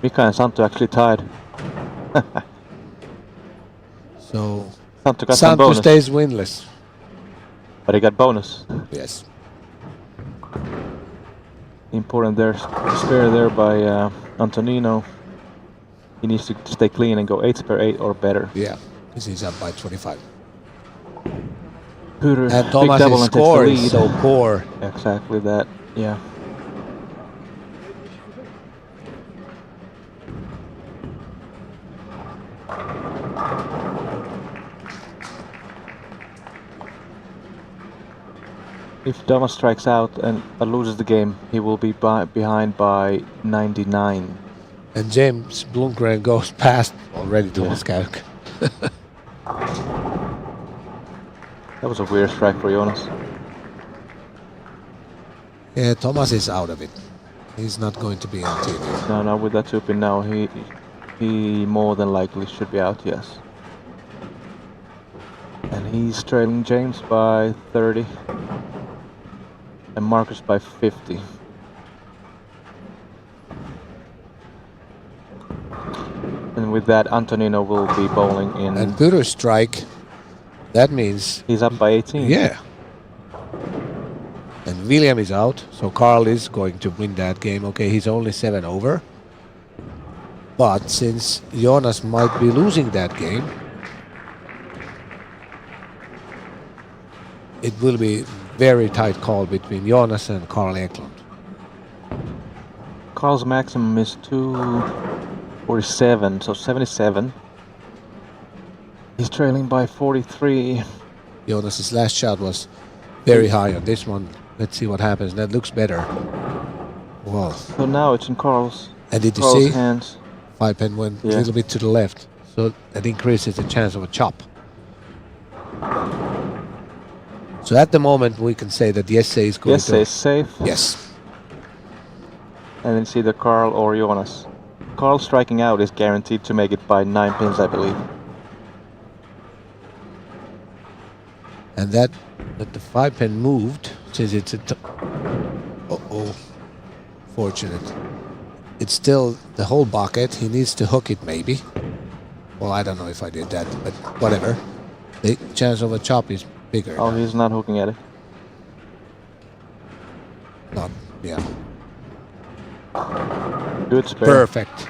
Mika and Santo actually tied. So Santo got some Santo bonus, stays winless. but he got bonus. Yes. Important there, spare there by Antonino. He needs to stay clean and go 8 spare 8 or better. Yeah. Because he's up by 25. Puru, And big double Thomas's and takes the score lead. is so poor. Exactly that, yeah. If Thomas strikes out and loses the game, he will be behind by 99. And James Blomgren goes past already Thomas Kauk. That was a weird strike for Jonas. Yeah, Thomas is out of it. He's not going to be on TV. No, no, with that 2-pin now, he more than likely should be out, yes. And he's trailing James by 30. And Marcus by 50. And with that, Antonino will be bowling in. And Puru's strike, that means, He's up by 18. yeah. And William is out, so Carl is going to win that game. Okay, he's only 7 over. But since Jonas might be losing that game, it will be very tight call between Jonas and Carl Eklund. Carl's maximum is 247, so 77. He's trailing by 43. Jonas's last shot was very high on this one. Let's see what happens. That looks better. Wow. So now it's in Carl's And did you Carl's see? hands. 5-pin went a Yeah. little bit to the left. So that increases the chance of a chop. So at the moment we can say that Jesse is going Yes, to... is safe. Yes. And it's either Carl or Jonas. Carl striking out is guaranteed to make it by 9 pins, I believe. And that the 5-pin moved, since it's a... Uh-oh. Fortunate. It's still the whole bucket. He needs to hook it maybe. Well, I don't know if I did that, but whatever. The chance of a chop is bigger. Oh, he's not hooking at it. Not, yeah. Good spare. Perfect.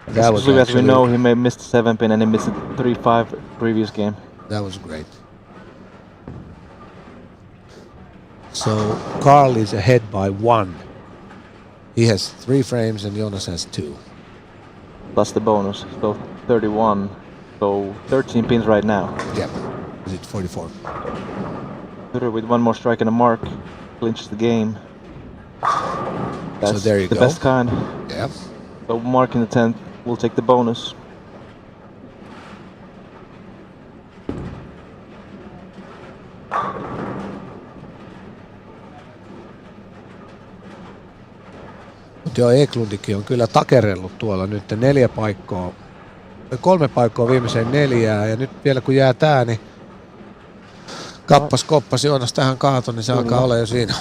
That was Especially as we actually- know, he may missed 7-pin and he missed 3-5 previous game. That was great. So Carl is ahead by 1. He has 3 frames and Jonas has 2. Plus the bonus, so 31. So 13 pins right now. Yeah. Is it 44? Puru with one more strike and a mark clinches the game. That's there you the go. best kind. Yeah. So marking the 10th, we'll take the bonus. Mutta joo, Eklundikin on kyllä takerellut tuolla nyt 4 paikkoa. 3 paikkoa viimeiseen 4 ja nyt vielä kun jää tää, niin koppas Joonas tähän kaato, niin se alkaa olla jo siinä.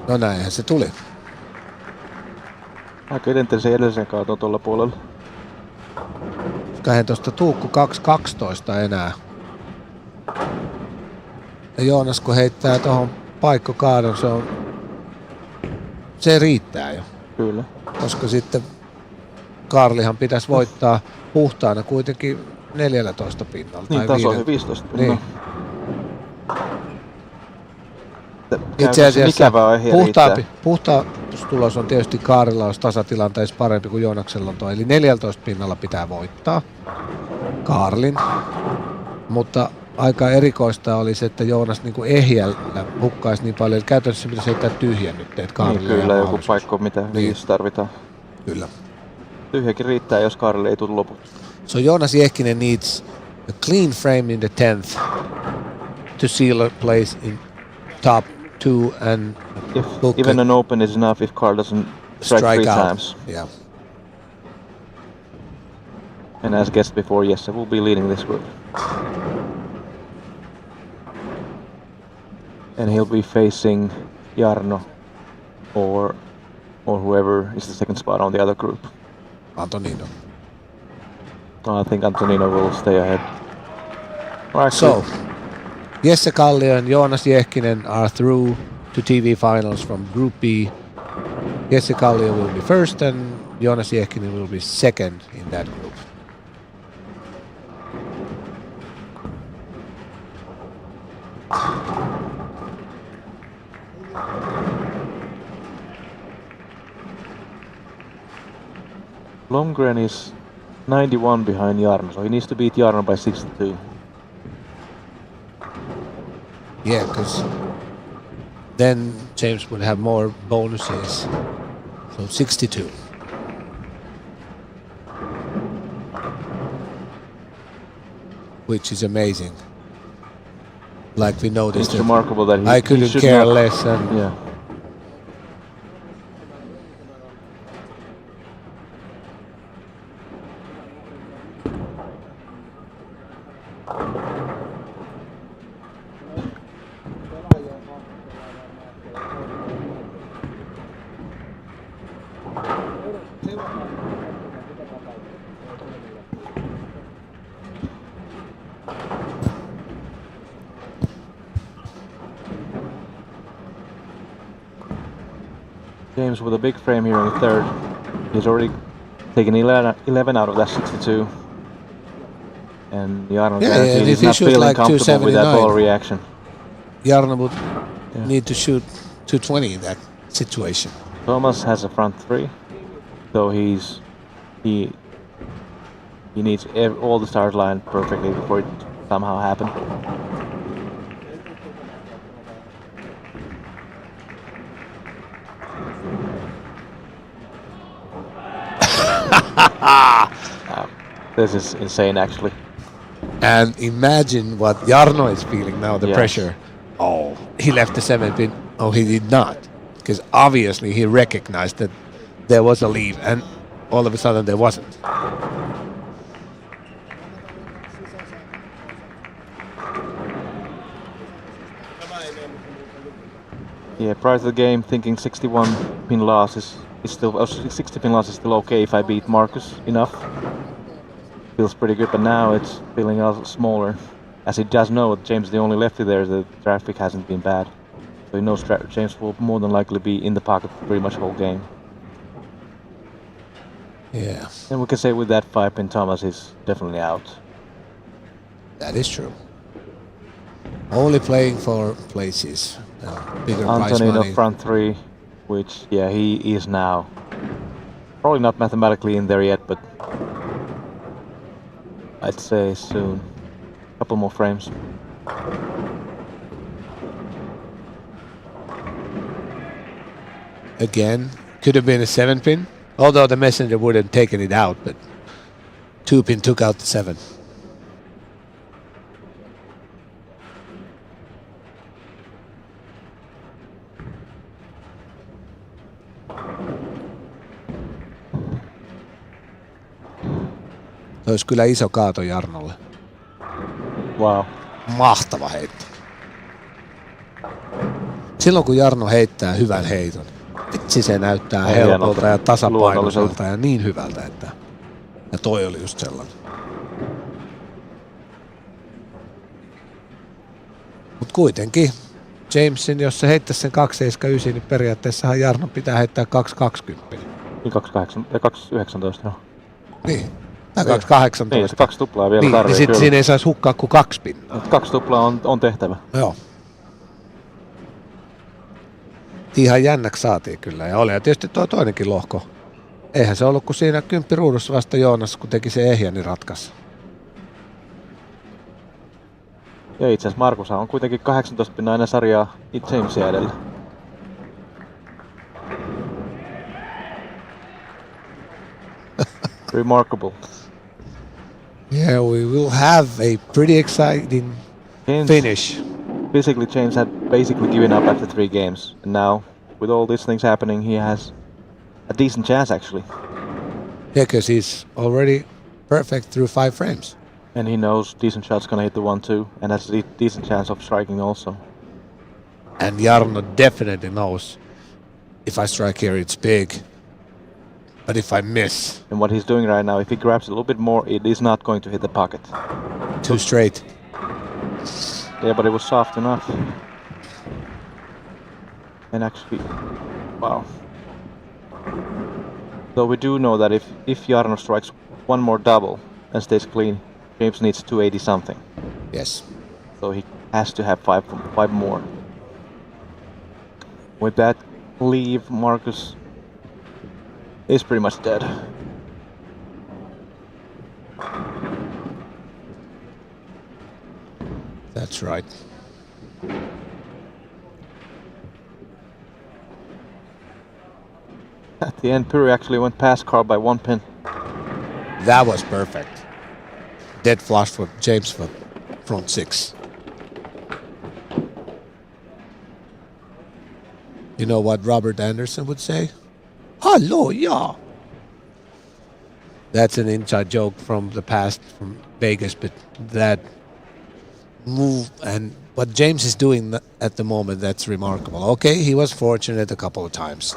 No näinhän se tuli. Aika identtisen edellisen kaaton tuolla puolella. Kähen tosta Tuukku 2.12 enää. Ja Joonas kun heittää tohon paikkokaadon, se riittää jo. Kyllä. Koska sitten Karlihan pitäisi voittaa puhtaana kuitenkin 14 pinnalla. Niin, tai tasoihin 15 pinnalla. Niin. Itse asiassa puhtaustulos on tietysti Kaarilla olisi tasatilanteessa parempi kuin Joonaksella on toi. Eli 14 pinnalla pitää voittaa Kaarlin. Mutta aika erikoista oli se, että Joonas niin kuin ehjällä hukkaisi niin paljon, että käytännössä pitäisi heittää tyhjän nyt, että Kaarille niin, kyllä, joku paikko mitä niin tarvitaan. Kyllä. Tyhjäkin riittää, jos Kaarille ei tule loput. So Joonas Jehkinen needs a clean frame in the 10th to seal a place in top 2 and even an open is enough if Carl doesn't strike 3 out. times. Yeah. And as guessed before, Jesse will be leading this group. And he'll be facing Jarno or whoever is the second spot on the other group. Antonino. I think Antonino will stay ahead. So, Jesse Kallio and Joonas Jehkinen are through to TV finals from Group B. Jesse Kallio will be first and Joonas Jehkinen will be second in that group. Blomgren is 91 behind Jarno, so he needs to beat Jarno by 62. Yeah, because then James would have more bonuses. So 62. Which is amazing. Like we noticed, It's remarkable that I couldn't care less. And yeah. James with a big frame here in the third. He's already taken 11 out of that 62. And Jarno guaranteed he's not feeling like comfortable with that ball reaction. Jarno would need to shoot 220 in that situation. Thomas has a front 3, so he needs all the stars lined perfectly before it somehow happen. This is insane, actually. And imagine what Jarno is feeling now, the pressure. Oh, he left the 7 pin. Oh, he did not. Because obviously he recognized that there was a leave and all of a sudden there wasn't. Yeah, prior to the game, thinking 61 pin loss is still 60 pin loss is still okay if I beat Marcus enough. Feels pretty good, but now it's feeling a little smaller. As he does know that James is the only lefty there, the traffic hasn't been bad. So he knows James will more than likely be in the pocket for pretty much the whole game. Yeah. And we can say with that 5 pin Thomas is definitely out. That is true. Only playing for places. Bigger prize Antonino money. front 3, which he is now. Probably not mathematically in there yet, but I'd say soon. Couple more frames. Again, could have been a 7-pin, although the messenger would have taken it out, but 2-pin took out the 7. Se olisi kyllä iso kaato Jarnolle. Wow. Mahtava heitto. Silloin kun Jarno heittää hyvän heiton, vitsi se näyttää helpolta ja tasapainoiselta ja niin hyvältä, että ja toi oli just sellainen. Mut kuitenkin Jamesin, jos se heittäisi sen 279, niin periaatteessahan Jarno pitää heittää 220. Niin 219, joo. Niin. Tai 218. Niin, 2 tuplaa vielä niin, tarvii. Niin sit siinä ei saisi hukkaa kuin 2 pinnaa. 2 tuplaa on tehtävä. Joo. Ihan jännäksi saatiin kyllä. Ja oli ja tietysti tuo toinenkin lohko. Eihän se ollut kuin siinä 10 ruudussa vasta Joonas, kun teki se ehjä, niin ratkaisi. Ja itse asiassa Markus on kuitenkin 18 pinnaa aina sarjaa Jamesia edellä. Remarkable. Yeah, we will have a pretty exciting finish. Physically, James had basically given up after 3 games, and now, with all these things happening, he has a decent chance actually. Yeah, because he's already perfect through 5 frames. And he knows decent shot's gonna hit the 1-2, and has a decent chance of striking also. And Jarno definitely knows if I strike here, it's big. But if I miss... And what he's doing right now, if he grabs a little bit more, it is not going to hit the pocket. Too straight. Yeah, but it was soft enough. And actually, wow. Though we do know that if Jarno strikes one more double and stays clean, James needs 280 something. Yes. So he has to have 5 more. With that leave, Marcus is pretty much dead. That's right. At the end, Puri actually went past Carl by 1 pin. That was perfect. Dead flush for James for front 6. You know what Robert Anderson would say? Hello, yeah. That's an inside joke from the past, from Vegas, but that move and what James is doing at the moment, that's remarkable. Okay, he was fortunate a couple of times,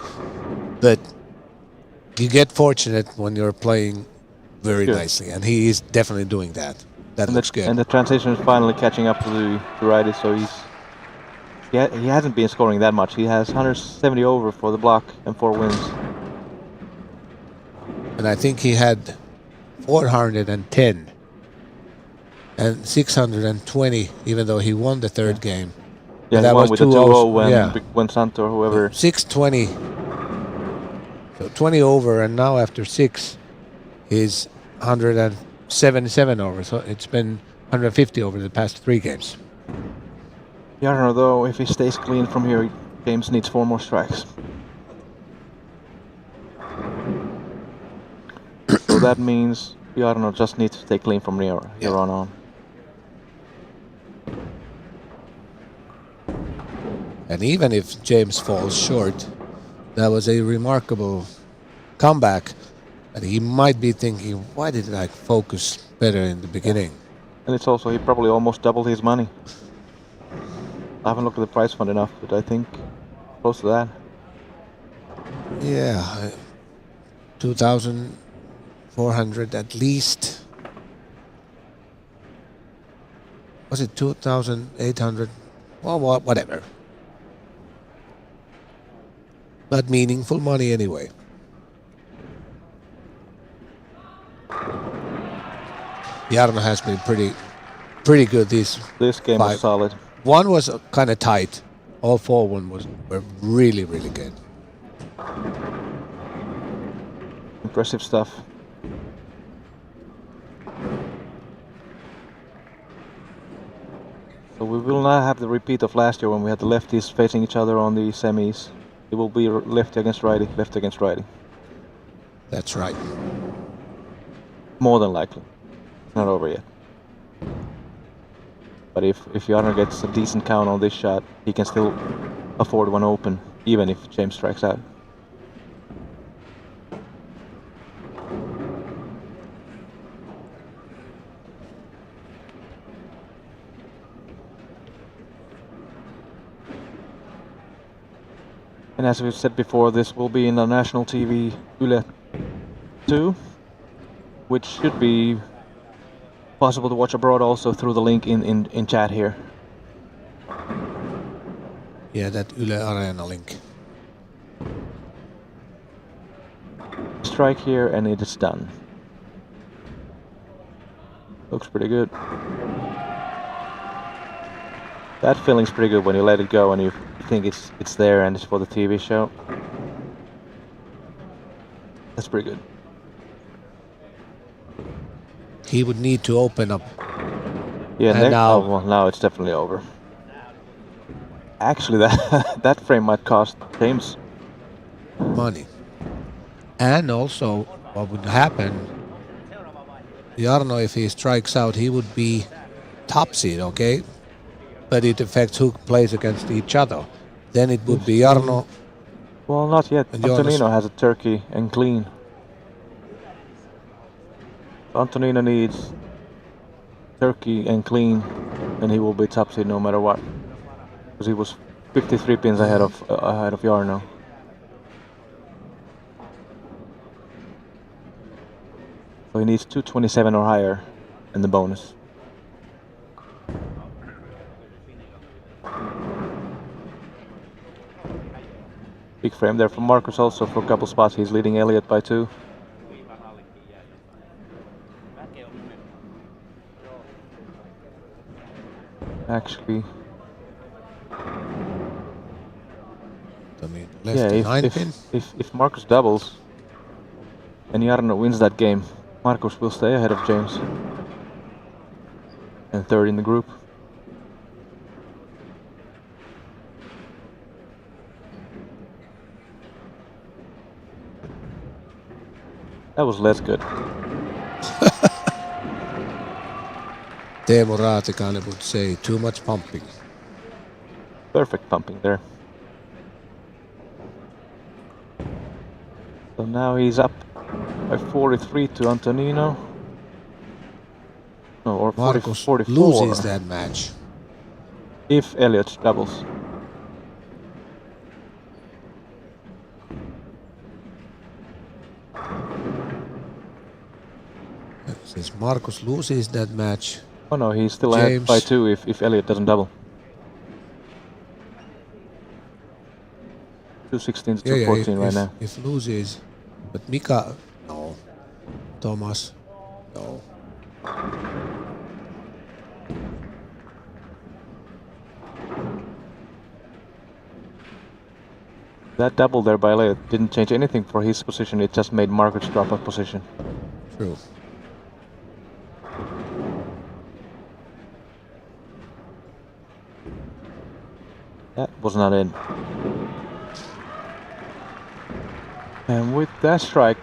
but you get fortunate when you're playing very nicely, and he is definitely doing that. That looks good. And the transition is finally catching up to the righty, so he hasn't been scoring that much. He has 170 over for the block and 4 wins. And I think he had 410 and 620, even though he won the third game. Yeah, that he won was with the 2-0 when Santo or whoever. 620. So 20 over, and now after 6, he's 177 over. So it's been 150 over the past 3 games. Jarno, though, if he stays clean from here, James needs 4 more strikes. So that means Jarno just needs to stay clean from here on. And even if James falls short, that was a remarkable comeback. And he might be thinking, why didn't I focus better in the beginning? And it's also, he probably almost doubled his money. I haven't looked at the prize fund enough, but I think close to that. Yeah, 2,400 at least. Was it 2,800? Well, whatever. But meaningful money anyway. Jarno has been pretty good this game was solid. One was kind of tight. All 4 were really, really good. Impressive stuff. So we will not have the repeat of last year when we had the lefties facing each other on the semis. It will be lefty against righty, lefty against righty. That's right. More than likely. Not over yet. But if Jarno gets a decent count on this shot, he can still afford one open, even if James strikes out. And as we've said before, this will be in the national TV Yle 2, which should be possible to watch abroad also through the link in chat here. Yeah, that Yle Arena link. Strike here and it is done. Looks pretty good. That feeling's pretty good when you let it go and you think it's there and it's for the TV show. That's pretty good. He would need to open up. Yeah, And now- well, now it's definitely over. Actually, that frame might cost James. Money. And also, what would happen, Jarno, if he strikes out, he would be top seed, okay? But it affects who plays against each other. Then it would be Jarno. Well, not yet. And Jonas- Antonino has a turkey and clean. Antonino needs turkey and clean, and he will be top seed no matter what. Because he was 53 pins ahead of Jarno. So he needs 227 or higher in the bonus. Big frame there from Marcus also for a couple spots. He's leading Elliott by 2. Actually, I mean, yeah, left 9 pin. if Marcus doubles and Jarno wins that game, Marcus will stay ahead of James. And third in the group. That was less good. Teemu Raatikainen would say too much pumping. Perfect pumping there. So now he's up by 43 to Antonino. No, or 40, Marcus 44. loses that match. If Elliott doubles. Since Marcus loses that match, Oh no, he's still ahead by 2 if Elliott doesn't double. 216 to 214 right now. If loses, but Mika, no. Thomas, no. That double there by Elliott didn't change anything for his position, it just made Marcus drop a position. True. That was not in. And with that strike,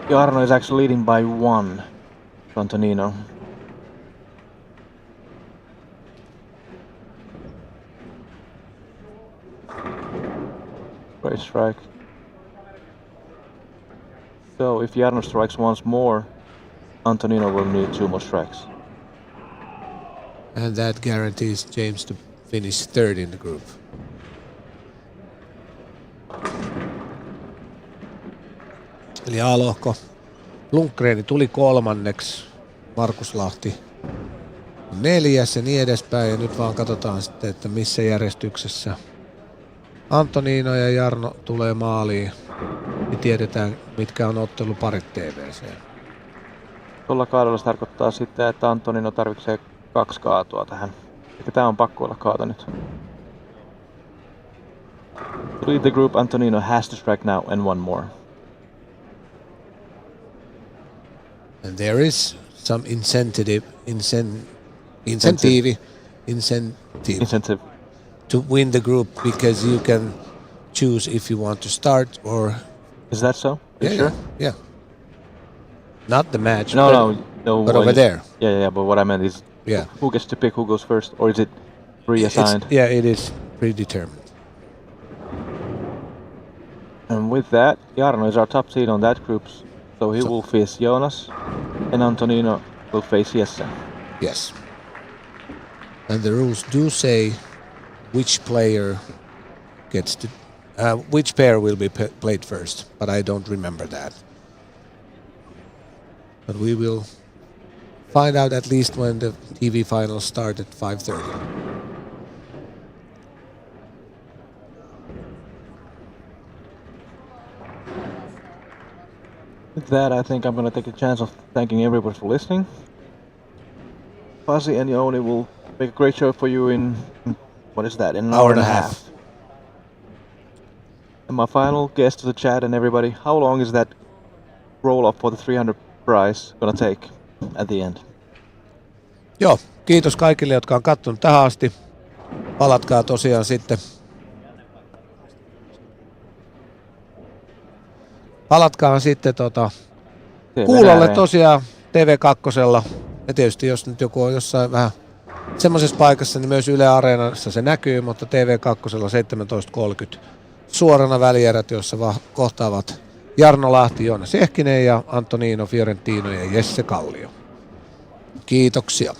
Jarno is actually leading by 1 to Antonino. Great strike. So if Jarno strikes once more, Antonino will need 2 more strikes. And that guarantees James to finish third in the group. Eli A-lohko. Lundgren tuli kolmanneksi, Markus Lahti 4. ja niin edespäin. Ja nyt vaan katsotaan sitten, että missä järjestyksessä Antonino ja Jarno tulee maaliin. Niin tiedetään, mitkä on otteluparit TVC. Tuolla kaadolla se tarkoittaa sitä, että Antonino tarvitsee 2 kaatua tähän. Eli tää on pakko olla kaato nyt. To lead the group, Antonino has to strike now and 1 more. And there is some incentive Incentive. to win the group because you can choose if you want to start or... Is that so? You Yeah, sure? yeah. Not the match, No. but over there. Yeah. But what I meant is, Yeah. who gets to pick who goes first, or is it pre-assigned? It is predetermined. And with that, Jarno is our top seed on that group, so he will face Jonas, and Antonino will face Jesse. Yes. And the rules do say which player gets to... which pair will be played first, but I don't remember that. But we will find out at least when the TV finals start at 5:30. With that, I think I'm gonna take a chance of thanking everybody for listening. Pasi and Jouni will make a great show for you in what is that? In an hour and a half. And my final guest to the chat and everybody, how long is that roll-up for the 300 prize gonna take at the end? Joo, kiitos kaikille, jotka on katsonut tähän asti. Palatkaa tosiaan sitten. Palatkaa sitten kuulolle tosiaan TV2. Ja tietysti jos nyt joku on jossain vähän semmoisessa paikassa, niin myös Yle Areenassa se näkyy, mutta TV2 17.30 suorana välierät, joissa kohtaavat Jarno Lahti, Joonas Ehkinen ja Antonino Fiorentino ja Jesse Kallio. Kiitoksia.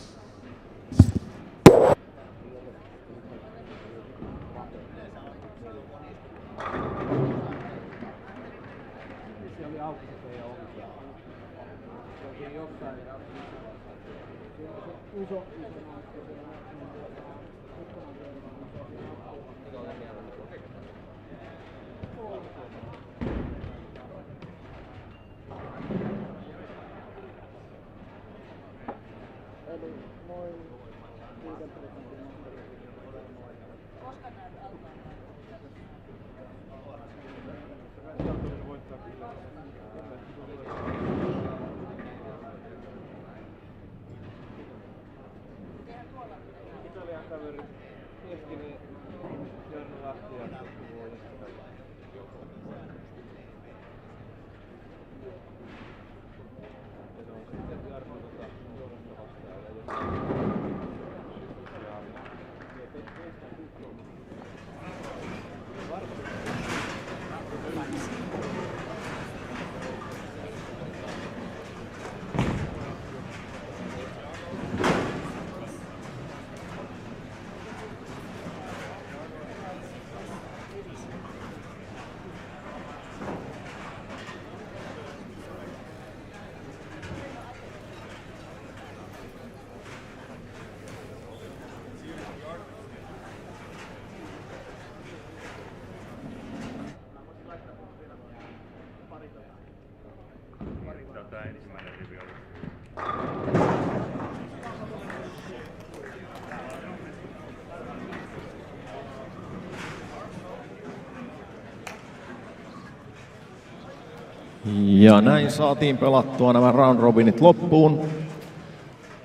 Ja näin saatiin pelattua nämä round robinit loppuun.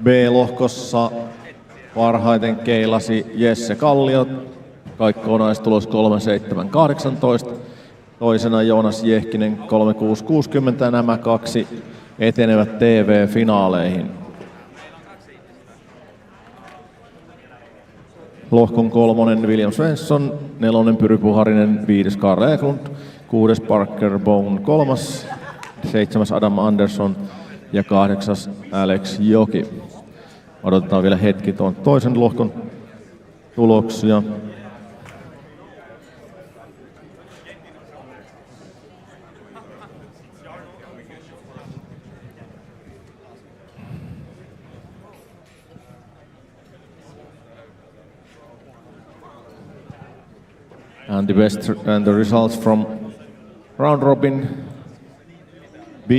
B-lohkossa parhaiten keilasi Jesse Kallio. Kokonaistulos 3.7.18. Toisena Joonas Jehkinen 3.6.60. Nämä kaksi etenevät TV-finaaleihin. Lohkon kolmonen William Svensson, nelonen Pyry Puharinen, viides Karl Eklund, kuudes Parker Bone kolmas, seitsemäs Adam Andersson ja kahdeksas Alex Joki. Odotetaan vielä hetki tuon toisen lohkon tuloksia. And the results from round robin B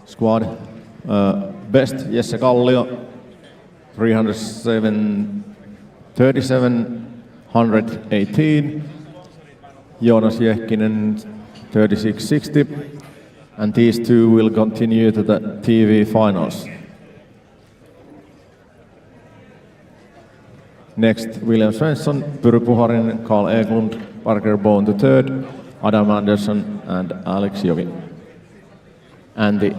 squad. Best Jesse Kallio 37,118. Joonas Jehkinen 36,60. And these two will continue to the TV finals. Next, William Svensson, Pyry Puharinen, Carl Eklund, Parker Bone III, Adam Andersson and Alex Jovi. And the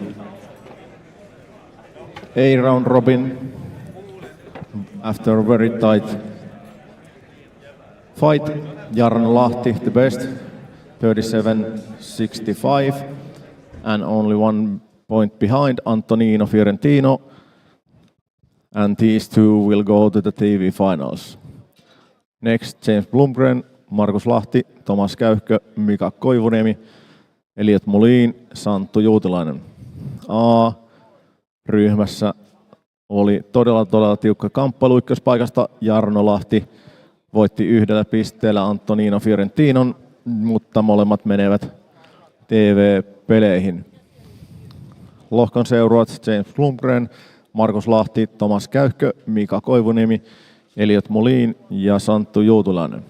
A round robin, after a very tight fight, Jarno Lahti the best, 37-65, and only 1 point behind Antonino Fiorentino, and these two will go to the TV finals. Next, James Blomgren, Markus Lahti, Tomas Käyhkö, Mika Koivuniemi, Elliot Molin, Santtu Juutilainen. A-ryhmässä oli todella tiukka kamppailu ykköspaikasta. Jarno Lahti voitti 1 pisteellä Antonino Fiorentinon, mutta molemmat menevät TV-peleihin. Lohkon seuruat James Blomgren, Markus Lahti, Tomas Käyhkö, Mika Koivuniemi, Elliot Molin ja Santtu Juutilainen.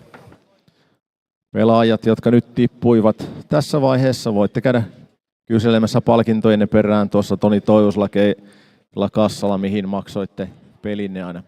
Pelaajat, jotka nyt tippuivat tässä vaiheessa, voitte käydä kyselemässä palkintojenne perään tuossa Toni Toivuslakeilla kassalla, mihin maksoitte pelinne aina.